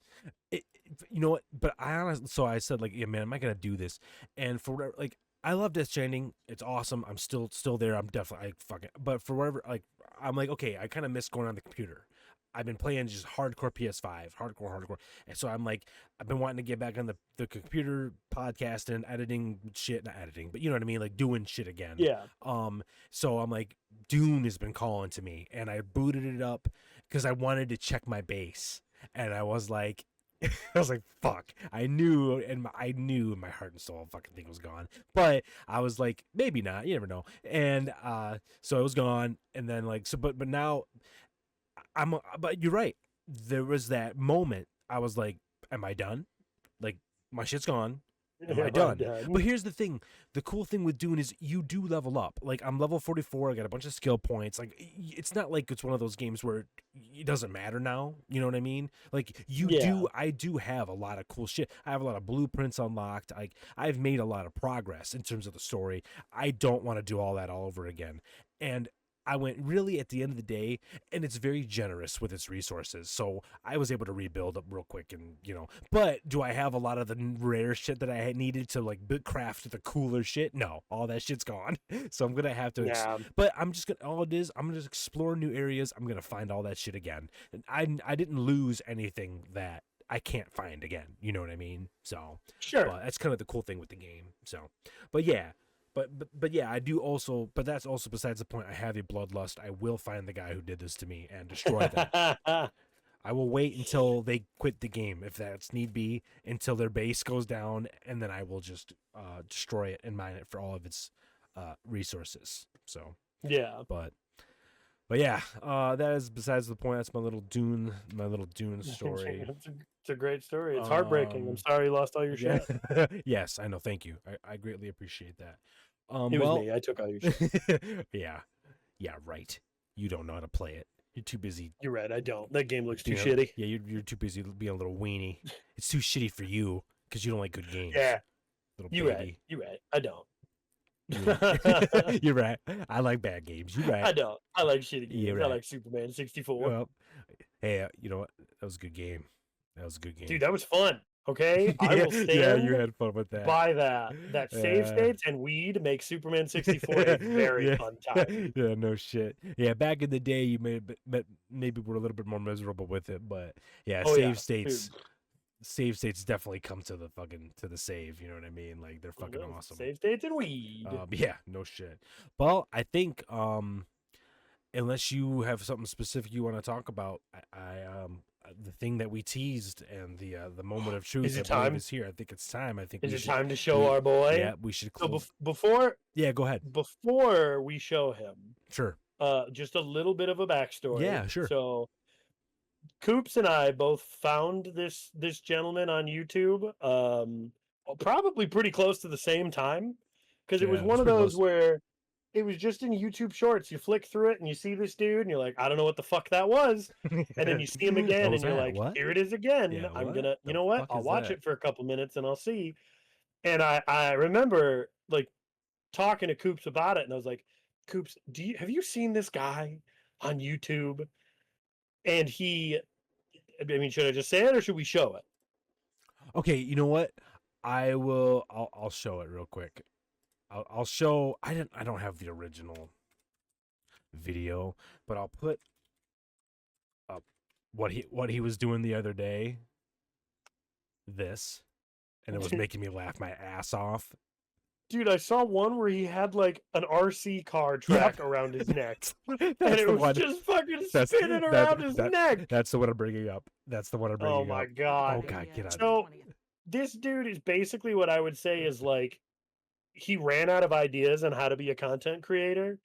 B: You know what? But I honestly, so I said like, yeah, man, am I gonna do this? And for whatever, like, I love Death Stranding. It's awesome. I'm still there. I'm definitely but for whatever, like, I'm like, okay, I kind of miss going on the computer. I've been playing just hardcore PS5, hardcore. And so I'm like, I've been wanting to get back on the computer podcasting, editing shit, not editing, but you know what I mean? Like doing shit again.
C: Yeah.
B: So I'm like, Dune has been calling to me, and I booted it up because I wanted to check my base, and I was like, fuck. I knew in my heart and soul, fucking thing was gone. But I was like, maybe not. You never know. And so it was gone, and then like so, but now But you're right. There was that moment. I was like, am I done? Like my shit's gone. Am I done? But here's the thing. The cool thing with Dune is you do level up. Like I'm level 44. I got a bunch of skill points. Like it's not like it's one of those games where it doesn't matter now. You know what I mean? Like I do have a lot of cool shit. I have a lot of blueprints unlocked. Like I've made a lot of progress in terms of the story. I don't want to do all that all over again. And I went really at the end of the day, and it's very generous with its resources. So I was able to rebuild up real quick, and but do I have a lot of the rare shit that I had needed to like craft the cooler shit? No, all that shit's gone. So I'm gonna have to. But I'm just gonna I'm gonna just explore new areas. I'm gonna find all that shit again. And I didn't lose anything that I can't find again. You know what I mean? So
C: sure.
B: But that's kind of the cool thing with the game. So, but yeah. But yeah, I do also. But that's also besides the point. I have a bloodlust. I will find the guy who did this to me and destroy them. I will wait until they quit the game, if that's need be, until their base goes down, and then I will just destroy it and mine it for all of its resources. So
C: yeah.
B: But yeah, that is besides the point. That's my little Dune story.
C: It's a great story. It's heartbreaking. I'm sorry you lost all your shit.
B: Yes, I know. Thank you. I greatly appreciate that.
C: It was me. I took all your shit.
B: Yeah, right. You don't know how to play it. You're too busy.
C: You're right. I don't. That game looks too shitty.
B: Yeah, you're too busy being a little weenie. It's too shitty for you because you don't like good games.
C: Yeah.
B: You
C: right. I don't.
B: You're right. I like bad games. You're right.
C: I don't. I like shitty games.
B: Right.
C: I like Superman 64.
B: Well, hey, you know what? That was a good game.
C: Dude, that was fun. Okay, I will stand.
B: Yeah, you had fun with that.
C: By that save states and weed make Superman 64 a very fun time.
B: Yeah, no shit. Yeah, back in the day, you maybe were a little bit more miserable with it, but yeah, states. Dude. Save states definitely come to the save. You know what I mean? Like they're fucking awesome.
C: Save states and weed.
B: Yeah, no shit. Well, I think unless you have something specific you want to talk about, I the thing that we teased and the moment of truth is here. I think it's time. I think
C: is it time to show our boy?
B: Yeah, we should.
C: Close. So before,
B: yeah, go ahead.
C: Before we show him,
B: sure.
C: Just a little bit of a backstory.
B: Yeah, sure.
C: So, Coops and I both found this gentleman on YouTube, probably pretty close to the same time, because it was one of those where it was just in YouTube Shorts. You flick through it and you see this dude, and you're like, I don't know what the fuck that was, and then you see him again, and you're like, what? Here it is again. Yeah, I'm gonna, you know what? I'll watch it for a couple minutes and I'll see. And I remember like talking to Coops about it, and I was like, Coops, have you seen this guy on YouTube? And should I just say it or should we show it?
B: Okay, you know what? I'll show it real quick. I'll show. I don't have the original video, but I'll put up what he was doing the other day. This, and it was making me laugh my ass off.
C: Dude, I saw one where he had like an RC car track around his neck, and it was just fucking spinning around his neck.
B: That's the one I'm bringing up. Oh
C: my god!
B: Oh god, get out!
C: So this dude is basically what I would say is like he ran out of ideas on how to be a content creator,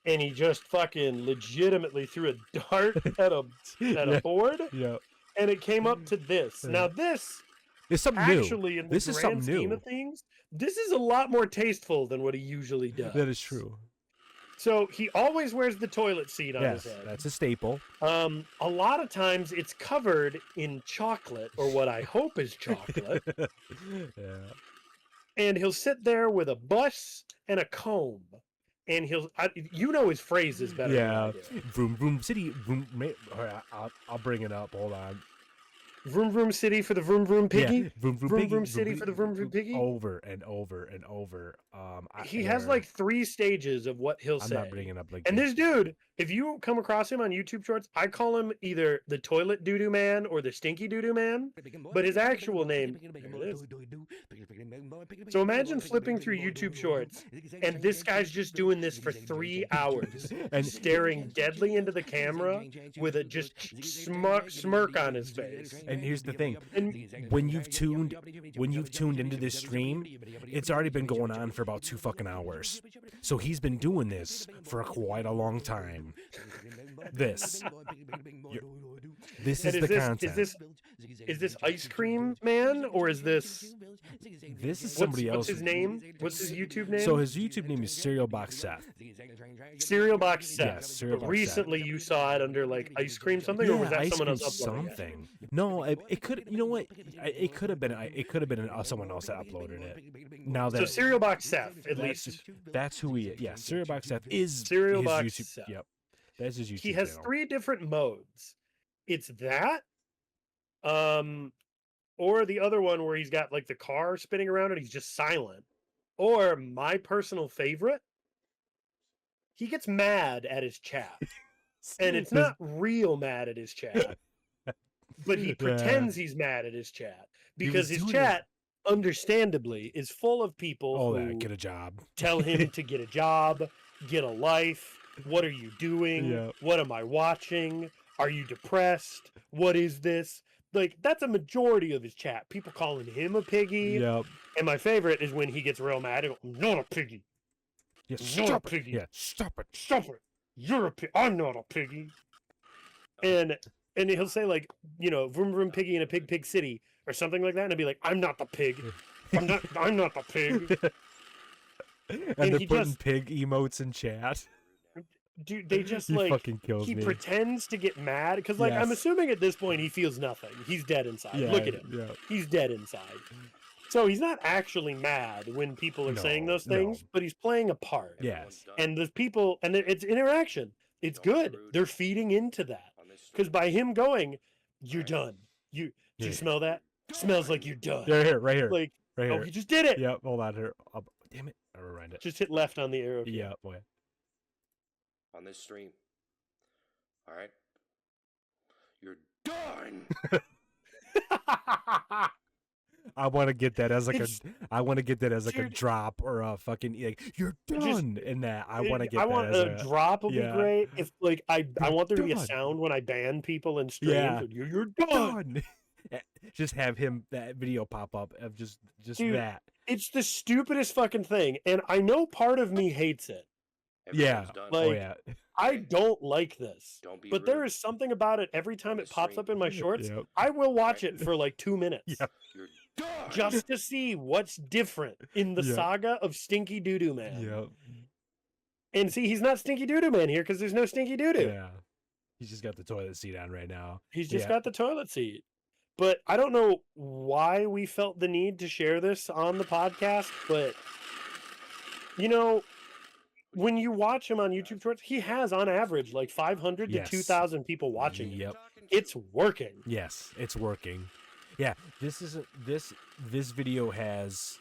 C: and he just fucking legitimately threw a dart at a board, and it came up to this. Now this.
B: It's something
C: actually,
B: new.
C: In the grand scheme of things, this is a lot more tasteful than what he usually does.
B: That is true.
C: So he always wears the toilet seat on his head.
B: That's a staple.
C: A lot of times it's covered in chocolate, or what I hope is chocolate.
B: Yeah.
C: And he'll sit there with a bus and a comb. And his phrases better.
B: Yeah. Vroom, vroom, city. Vroom, I'll bring it up. Hold on.
C: Vroom Vroom City for the Vroom Vroom Piggy.
B: Yeah, vroom, vroom,
C: Vroom
B: piggy,
C: Vroom City for the Vroom Vroom Piggy.
B: Over and over and over.
C: He has like 3 stages of what he'll
B: I'm
C: say.
B: not bringing up like
C: And this dude, if you come across him on YouTube Shorts, I call him either the Toilet Doo-Doo Man or the Stinky Doo-Doo Man, but his actual name, there it is. So imagine flipping through YouTube Shorts, and this guy's just doing this for 3 hours,
B: and
C: staring deadly into the camera with a just smirk on his face.
B: And here's the thing:
C: And
B: when you've tuned into this stream, it's already been going on for about 2 fucking hours. So he's been doing this for quite a long time. This is
C: and
B: the content.
C: Is this Ice Cream Man, or is this
B: somebody else?
C: What's his name? What's his YouTube name?
B: So his YouTube name is Cereal Box Seth.
C: Cereal Box Seth.
B: Yes, Cereal
C: But
B: Box
C: recently you saw it under like Ice Cream something, or was that
B: Ice
C: someone
B: Cream
C: else uploading it?
B: something? No, it could. You know what? It could have been. It could have been someone else that uploaded it. Now
C: So
B: that
C: Cereal Box Seth, at least.
B: that's who he is. Yeah, Cereal Box Seth is
C: Cereal
B: his
C: Box
B: YouTube.
C: Seth.
B: Yep, that's his YouTube.
C: He has
B: channel.
C: 3 different modes. It's that, or the other one where he's got like the car spinning around and he's just silent. Or my personal favorite, he gets mad at his chat. And it's not real mad at his chat, but he pretends he's mad at his chat because his chat, understandably, is full of people who
B: get a job.
C: tell him to get a job, get a life. What are you doing?
B: Yep.
C: What am I watching? Are you depressed? What is this? Like, that's a majority of his chat. People calling him a piggy.
B: Yep.
C: And my favorite is when he gets real mad and goes, I'm not a piggy.
B: Yeah,
C: You're
B: stop
C: a
B: it.
C: piggy.
B: Yeah, stop it.
C: Stop it. You're a pig. I'm not a piggy. And he'll say, like, you know, vroom vroom piggy in a pig pig city or something like that. And he'll be like, I'm not the pig. I'm not the pig.
B: And they're
C: he
B: putting
C: just-
B: pig emotes in chat.
C: Dude, they just
B: He
C: like
B: fucking kills
C: he
B: me.
C: pretends to get mad because, like, I'm
B: Yes.
C: assuming at this point he feels nothing. He's dead inside.
B: Yeah,
C: Look at him.
B: yeah.
C: He's dead inside. So he's not actually mad when people are saying
B: No,
C: those things,
B: no.
C: but he's playing a part.
B: Yes.
C: And the people, and it's interaction. It's good. They're feeding into that because by him going, "You're done. Do you smell that? Smells like you're done."
B: Right here.
C: Like,
B: Right
C: oh,
B: here.
C: he just did it.
B: Yep, hold on here. Damn it. I'll rewind it.
C: Just hit left on the arrow. key.
B: Yeah, boy.
H: On this stream. All right? You're done.
B: I want to get that as like
C: It's-
B: a
C: dude,
B: drop or a fucking like you're
C: Just-
B: done in that. I want to get
C: I
B: that
C: want
B: as
C: a drop would
B: yeah.
C: be great. If like I want there to be a
B: done.
C: sound when I ban people in streams.
B: Yeah.
C: You're done.
B: done. Just have that video pop up of just
C: Dude,
B: that.
C: It's the stupidest fucking thing, and I know part of me hates it.
B: Yeah.
H: Everyone's done.
C: Like,
B: Oh yeah.
C: I don't like this,
H: Don't be
C: but there
H: rude.
C: is something about it. Every time
H: On
C: it
H: the
C: pops
H: stream.
C: up in my shorts,
B: Yep.
C: I will watch it for like 2 minutes.
B: Yeah.
H: You're done.
C: Just to see what's different in the
B: Yeah.
C: saga of Stinky Doodoo Man.
B: Yep.
C: And see, he's not Stinky Doodoo Man here because there's no Stinky Doodoo.
B: Yeah. He's just got the toilet seat on right now.
C: He's just
B: Yeah.
C: got the toilet seat. But I don't know why we felt the need to share this on the podcast, but you know, when you watch him on YouTube Shorts, he has on average like 500
B: Yes.
C: to 2,000 people watching him.
B: Yep.
C: It's working.
B: Yes, it's working. Yeah, this video has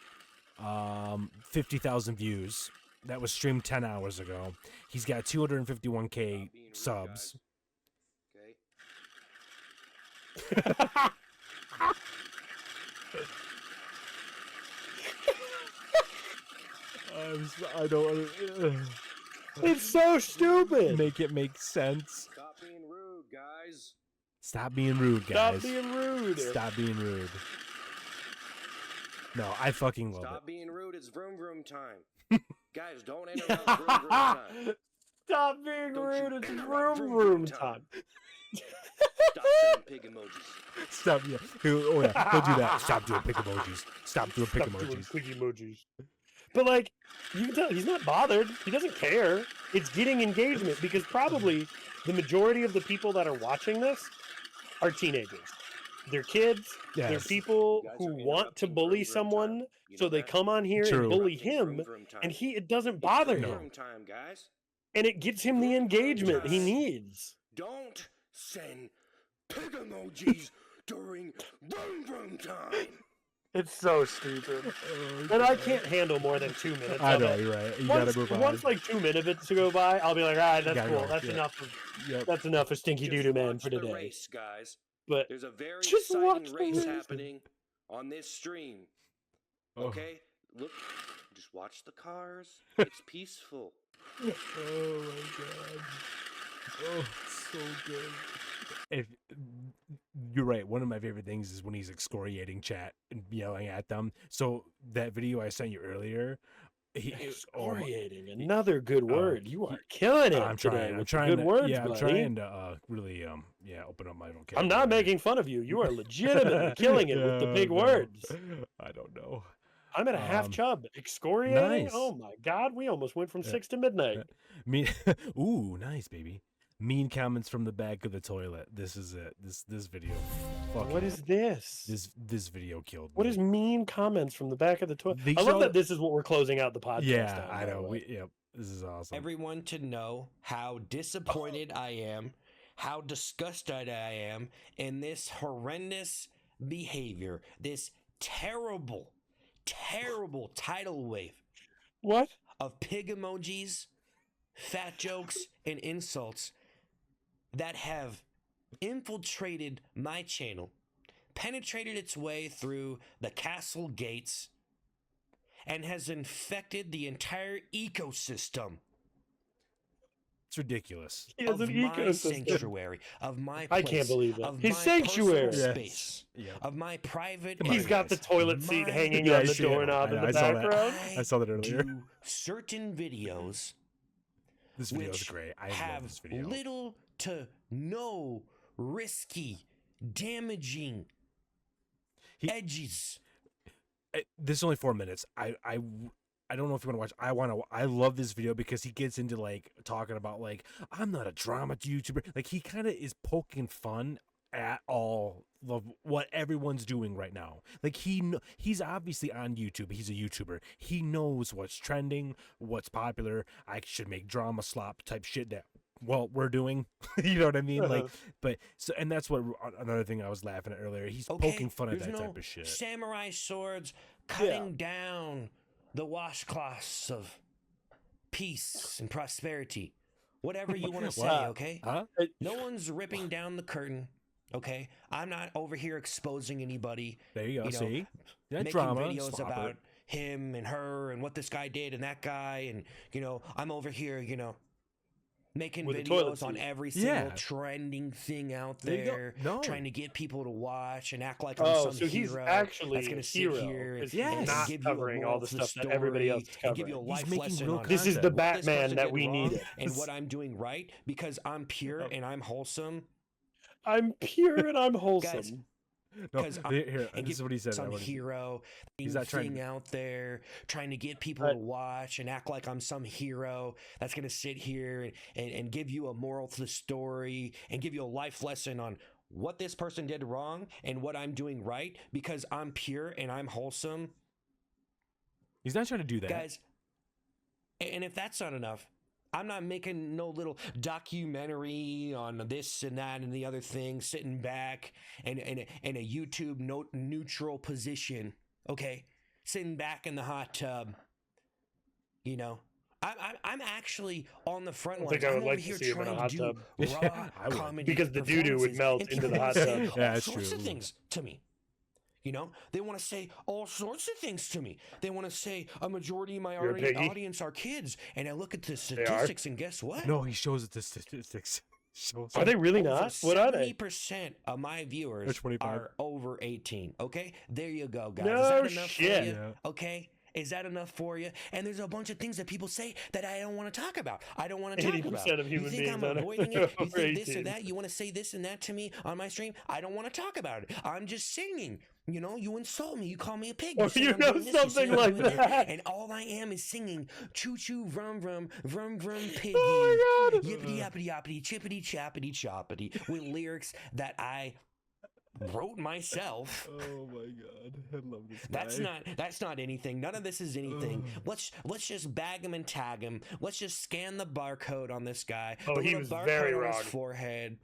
B: 50,000 views. That was streamed 10 hours ago. He's got 251K subs.
H: Okay.
B: I don't
C: It's so stupid.
B: make it make sense.
H: Stop being rude, guys.
B: Stop being rude,
C: Stop
B: guys.
C: being rude.
B: Stop being rude. No, I fucking love
H: Stop
B: it.
H: being rude. It's vroom vroom time. Guys, don't interrupt vroom vroom time.
C: Stop being
H: Don't you
C: rude. It's
H: interrupt
C: room
H: vroom
C: room
H: vroom
C: time.
H: Stop sending pig emojis.
B: Stop. Yeah. Oh yeah. He'll do that. Stop doing pick emojis. Stop doing pick
C: Stop doing
B: emojis.
C: quick emojis. But like, you can tell he's not bothered. He doesn't care. It's getting engagement because probably the majority of the people that are watching this are teenagers. They're kids. They're
B: Yes.
C: people
H: You guys
C: who
H: are
C: want to
H: interrupting
C: bully
H: vroom vroom
C: someone,
H: time. You
C: so
H: know
C: they
H: that?
C: come on here
B: True.
C: and bully
H: Interrupting
C: him,
H: vroom vroom time.
C: and it doesn't
H: It's
C: bother
H: vroom
C: him,
H: vroom time, guys.
C: and it gets him the engagement he needs.
H: Don't send pig emojis during vroom vroom time.
C: It's so stupid. And I can't handle more than 2 minutes.
B: I
C: of
B: know,
C: it.
B: you're right. You
C: Once,
B: gotta move on.
C: once like 2 minutes to go by, I'll be like, all right, that's
B: Gotta
C: cool.
B: go,
C: That's
B: yeah.
C: enough of
B: Yep.
C: that's enough of Stinky
H: Just
C: Doo Man
H: watch
C: for
H: the
C: today.
H: race, guys.
C: But
H: There's a very
C: just watch
H: exciting
C: the
H: race
C: race.
H: happening on this stream.
B: Oh.
H: Okay? Look, just watch the cars. It's peaceful.
B: Oh my god. Oh, so good. If you're right, one of my favorite things is when he's excoriating chat and yelling at them. So that video I sent you earlier,
C: Excoriating, another good word. You are killing it
B: I'm
C: today.
B: trying. I'm
C: with
B: trying.
C: good
B: to,
C: words,
B: yeah, I'm
C: buddy.
B: trying to really open up my vocabulary.
C: I'm not making fun of you. You are legitimately killing it with the big words.
B: I don't know.
C: I'm at a half chub. Excoriating?
B: Nice.
C: Oh my god, we almost went from 6 to midnight.
B: Mean, ooh, nice, baby. Mean comments from the back of the toilet. This is it. This video.
C: What is this?
B: This video killed me.
C: What is mean comments from the back of the toilet?
B: They
C: I love
B: show-
C: that this is what we're closing out the podcast.
B: Yeah,
C: on,
B: I
C: by
B: know.
C: the way.
B: Yep. This is awesome.
I: Everyone to know how disappointed I am, how disgusted I am in this horrendous behavior, this terrible, terrible tidal wave
C: What?
I: of pig emojis, fat jokes, and insults that have infiltrated my channel, penetrated its way through the castle gates, and has infected the entire ecosystem
B: It's ridiculous.
C: He has
I: of
C: an
I: my
C: ecosystem.
I: sanctuary, of my
C: I
I: place,
C: can't believe it.
I: of
C: His
I: my
C: sanctuary.
I: personal
B: Yes.
I: space,
B: Yeah.
I: of my private
C: He's got the
I: areas.
C: toilet seat
I: My-
C: hanging
B: Yeah,
C: on
B: I
C: the
B: see it.
C: doorknob in
B: I
C: the
B: saw that.
C: background.
B: I saw that earlier.
I: do certain videos
B: This video is
I: which
B: great. I love
I: have
B: this video.
I: little to no risky, damaging
B: He-
I: edges.
B: This is only 4 minutes. I don't know if you want to watch. I love this video because he gets into like talking about like I'm not a drama YouTuber. Like he kind of is poking fun at all of what everyone's doing right now. Like he's obviously on YouTube. He's a YouTuber. He knows what's trending, what's popular. I should make drama slop type shit that we're doing. You know what I mean? Like, but so and that's what another thing I was laughing at earlier. He's poking fun at
I: there's
B: that
I: no
B: type of shit.
I: samurai swords cutting down the washcloths of peace and prosperity. Whatever you want to say,
B: Wow.
I: okay?
B: Huh?
I: No one's ripping down the curtain, okay? I'm not over here exposing anybody.
B: There you go.
I: You know,
B: See, that
I: making
B: drama.
I: videos
B: Stop
I: about
B: it.
I: him and her and what this guy did and that guy, and I'm over here, making
C: With a toilet
I: videos on
C: seat.
I: every single
B: Yeah.
I: trending thing out
B: There you go.
I: there,
B: No.
I: trying to get people to watch and act like I'm
C: Oh,
I: some
C: so he's
I: hero
C: actually
I: that's
C: a
I: going to sit
C: hero,
I: here
C: 'cause
B: he's
I: and
B: not
I: give you a
C: covering
I: moral
C: all the
I: to
C: stuff that everybody else is
I: story and give you a
C: covering.
I: life
B: He's making
I: lesson
B: real
I: on
C: This is the
B: content.
I: what this
C: Batman
I: person
C: that
I: did
C: we
I: wrong
C: needed.
I: and what I'm doing right because I'm pure and I'm wholesome.
C: I'm pure and I'm wholesome.
I: Guys,
B: No,
I: 'cause
B: here,
I: and
B: this is what he said.
I: Some
B: I wanna-
I: hero
B: He's not trying
I: thing
B: to-
I: out there trying to get people
C: But-
I: to watch and act like I'm some hero that's going to sit here and give you a moral to the story and give you a life lesson on what this person did wrong and what I'm doing right because I'm pure and I'm wholesome.
B: He's not trying to do that.
I: Guys, and if that's not enough, I'm not making no little documentary on this and that and the other thing, sitting back in a YouTube neutral position, okay? Sitting back in the hot tub, I'm actually on the front
C: I
I: lines.
C: think I
I: I'm
C: would
I: over
C: like to
I: here
C: see him in a
I: trying
C: hot
I: to do
C: tub.
I: raw
B: Yeah, I would.
I: comedy
C: Because the doo-doo would
I: performances,
C: melt
I: and
C: into the
I: people
C: hot
I: say
C: tub.
I: all
B: Yeah, that's
I: sorts
B: true.
I: of things to me. They want to say all sorts of things to me. They want to say a majority of my
C: You're a piggy.
I: audience are kids. And I look at the
C: are.
I: statistics and guess what?
B: No, he shows the statistics. Shows
C: Are they really
I: Over
C: not? What are they?
I: 70% of my viewers
B: They're 25.
I: are over 18. Okay? There you go, guys.
C: No
I: Is that enough
C: shit.
I: for you?
B: Yeah.
I: Okay? Is that enough for you? And there's a bunch of things that people say that I don't want to talk about. I don't want to talk
C: 80%
I: about.
C: of human
I: you think I'm
C: beings are
I: avoiding it? You
C: over
I: think this or
C: 18.
I: that? You want to say this and that to me on my stream? I don't want to talk about it. I'm just singing. You insult me. You call me a pig.
C: Or
I: say
C: you
I: I'm
C: know
I: doing this,
C: something
I: say I'm
C: like
I: doing
C: that.
I: And all I am is singing choo choo vrum vrum vrum vrum piggy.
C: Oh my God.
I: Yippity yappity yappity chippity chappity choppity with lyrics that I wrote myself.
B: Oh my god, I love this.
I: That's not anything. None of this is anything. Let's just bag him and tag him. Let's just scan the barcode on this guy.
C: Oh,
I: the
C: he
I: little
C: was
I: barcode
C: very
I: on his
C: wrong.
I: forehead.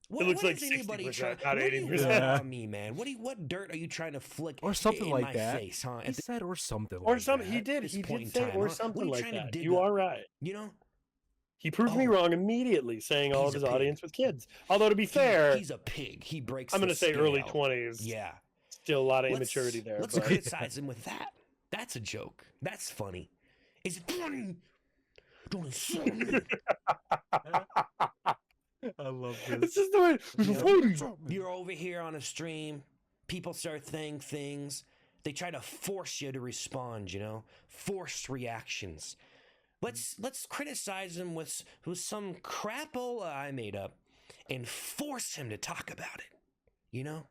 C: It looks like
I: is anybody
C: 60%,
I: trying?
C: not
I: What do you
C: 80%.
I: want on me, man? What dirt are you trying to flick
B: Or something
I: in
B: like
I: my
B: that.
I: face, huh?
B: He said or something
C: Or
B: like
C: something.
B: that.
C: He did.
I: this
C: He
I: point
C: did
I: in
C: say
I: time,
C: or
I: huh? What are
C: something
I: you
C: like
I: trying to
C: that.
I: dig
C: You
I: up?
C: are right.
I: You know,
C: He proved me
I: Oh.
C: wrong immediately, saying all
I: He's
C: of his
I: a pig.
C: audience was kids. Although to be fair,
I: he's a pig. He breaks.
C: I'm
I: going
C: going
I: to
C: to say early 20s.
I: Yeah.
C: Still a lot of immaturity there.
I: Let's
C: But
I: criticize him with that. That's a joke. That's funny. Is it funny? Don't insult me.
B: I love
C: it's just the way.
I: You know, you're over here on a stream. People start saying things. They try to force you to respond. You know, forced reactions. Let's criticize him with some crapola I made up, and force him to talk about it. You know.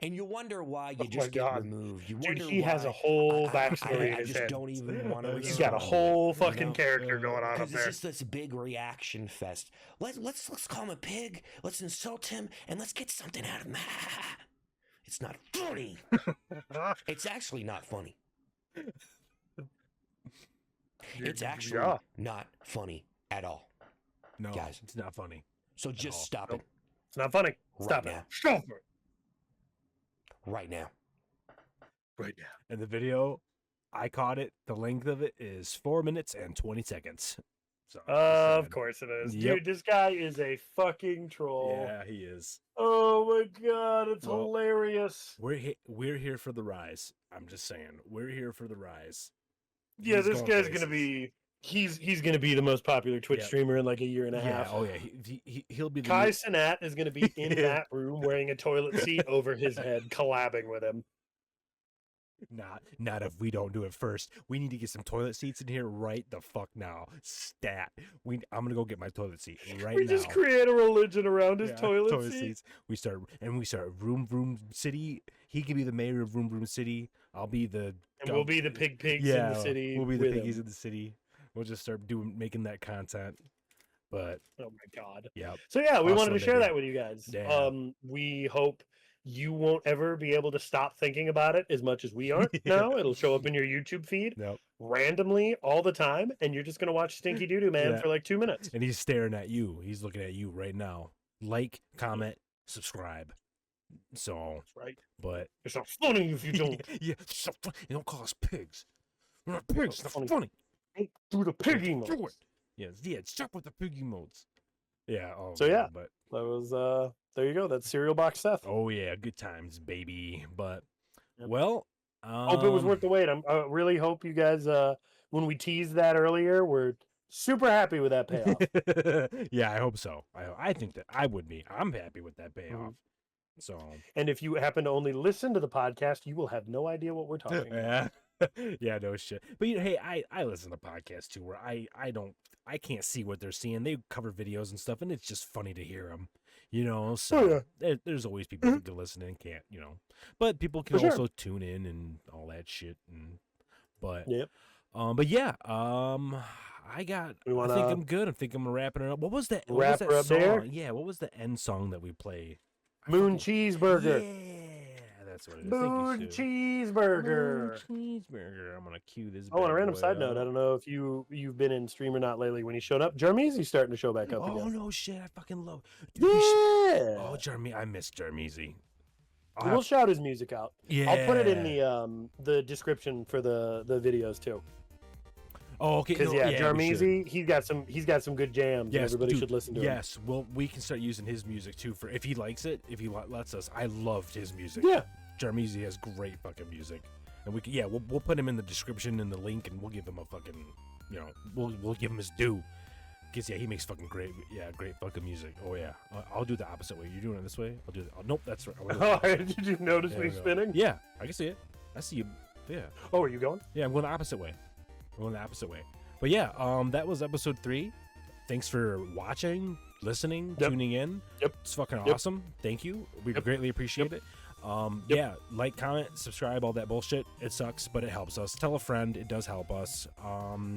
I: And you wonder why you just get removed. You wonder
C: he has a
I: why
C: whole backstory in
I: I
C: his
I: just
C: head.
I: don't even want to respond.
C: He's got a whole fucking character going on up
I: Because it's
C: there.
I: just this big reaction fest. Let's call him a pig. Let's insult him, and let's get something out of him. It's not funny. It's actually not funny. It's actually not funny at all.
B: No,
I: guys,
B: it's not funny.
I: So just stop it.
C: It's not funny. Stop
I: Right
C: it.
I: now.
C: Stop it.
I: Right now.
C: Right now.
B: And the video, I caught it. The length of it is 4 minutes and 20 seconds. So
C: Of course it is.
B: Yep.
C: Dude, this guy is a fucking troll.
B: Yeah, he is.
C: Oh my god, it's
B: Well,
C: hilarious.
B: We're here for the rise. I'm just saying, we're here for the rise.
C: Yeah,
B: He's
C: this
B: going
C: guy's
B: places.
C: gonna be he's gonna be the most popular Twitch
B: Yep.
C: streamer in like a year and a
B: Yeah.
C: half.
B: Oh yeah. He'll be the
C: Kai
B: new-
C: Cenat is gonna be in
B: Yeah.
C: that room wearing a toilet seat over his head, collabing with him.
B: Not if we don't do it first. We need to get some toilet seats in here right the fuck now. Stat. I'm gonna go get my toilet seat right
C: We
B: now.
C: just create a religion around his
B: Yeah,
C: toilet seat.
B: seats. We start Vroom Vroom City. He can be the mayor of Vroom Vroom City. I'll be the
C: And we'll be the pigs in the city.
B: We'll be the
C: with
B: piggies
C: him.
B: in the city. We'll just start making that content. But
C: Oh my god.
B: yeah.
C: So yeah, we wanted
B: Awesome,
C: to share
B: baby.
C: that with you guys.
B: Yeah.
C: We hope you won't ever be able to stop thinking about it as much as we are now. It'll show up in your YouTube feed
B: Nope.
C: randomly all the time, and you're just gonna watch Stinky Doodoo Man
B: Yeah.
C: for like 2 minutes.
B: And he's staring at you. He's looking at you right now. Like, comment, subscribe. So,
C: Right?
B: but
C: It's not funny if you don't
B: yeah, so you don't call us pigs. We're not pigs. It's
C: funny.
B: not funny.
C: do the piggy
B: Do
C: mode.
B: it. Yeah, stop with the piggy modes. Yeah. Oh,
C: So,
B: man,
C: yeah.
B: but
C: That was there you go. That's cereal box Seth.
B: oh yeah, good times, baby. But
C: Yep.
B: well,
C: Hope it was worth the wait. I really hope you guys when we teased that earlier, we're super happy with that payoff.
B: yeah, I hope so. I think that I would be. I'm happy with that payoff. So
C: And if you happen to only listen to the podcast, you will have no idea what we're talking about.
B: yeah, yeah, no shit. But hey, I listen to podcasts too, where I can't see what they're seeing. They cover videos and stuff, and it's just funny to hear them. You know, so there's always people who can listen and can't, you know. But people can
C: For sure.
B: also tune in and all that shit. But
C: Yep.
B: but yeah, I think I'm good. I think I'm wrapping it up. What was that? What was
C: Wrap
B: that
C: her up
B: song?
C: there?
B: Yeah, what was the end song that we play?
C: Moon cheeseburger.
B: Yeah, that's what it is.
C: Moon
B: Thank you, Sue.
C: cheeseburger.
B: Moon cheeseburger. I'm gonna cue this.
C: Oh, on a
B: bad
C: random
B: boy
C: side note, I
B: up.
C: don't know if you've been in Stream or not lately. When he showed up, Jarmeezy's starting to show back up
B: Oh
C: again.
B: no shit! I fucking love. Dude, we should-
C: Yeah.
B: Oh, Jeremy, I miss Jermeezy.
C: We'll shout his music out.
B: Yeah.
C: I'll put it in the description for the videos too.
B: Oh, okay.
C: Because
B: no,
C: yeah,
B: we should.
C: Jarmeezy, he's got some good jams. and
B: Yes,
C: everybody
B: dude,
C: should listen to him.
B: yes. Well, we can start using his music too for if he likes it. If he lets us, I loved his music.
C: Yeah.
B: Jermeezy has great fucking music, and we'll put him in the description and the link, and we'll give him a fucking, you know, we'll give him his due. Cause he makes fucking great fucking music. Oh yeah, I'll do the opposite way. You're doing it this way. I'll do it. Oh, nope, that's right. I'll do it.
C: Oh, did you notice
B: There
C: me
B: we go.
C: spinning?
B: Yeah, I can see it. I see you. Yeah.
C: Oh, are you going?
B: Yeah, I'm going the opposite way. I'm going the opposite way. But yeah, that was episode 3. Thanks for watching, listening,
C: Yep.
B: tuning in.
C: Yep.
B: It's fucking
C: Yep.
B: awesome. Thank you. We
C: Yep.
B: greatly appreciate it.
C: Yep.
B: Yeah, like, comment, subscribe, all that bullshit. It sucks, but it helps us. Tell a friend. It does help us.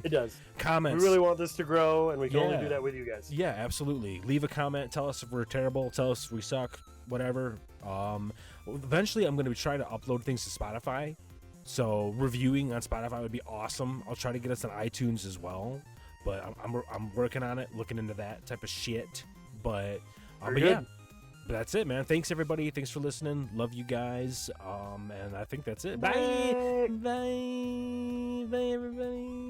C: It does.
B: Comments.
C: We really want this to grow, and we can only
B: Yeah.
C: do that with you guys.
B: Yeah, absolutely. Leave a comment. Tell us if we're terrible. Tell us if we suck. Whatever. Eventually, I'm going to try to upload things to Spotify. So reviewing on Spotify would be awesome. I'll try to get us on iTunes as well. But I'm working on it, looking into that type of shit. But
C: Very
B: yeah,
C: good.
B: But that's it, man. Thanks everybody. Thanks for listening. Love you guys. And I think that's it. Bye. Bye. Bye everybody.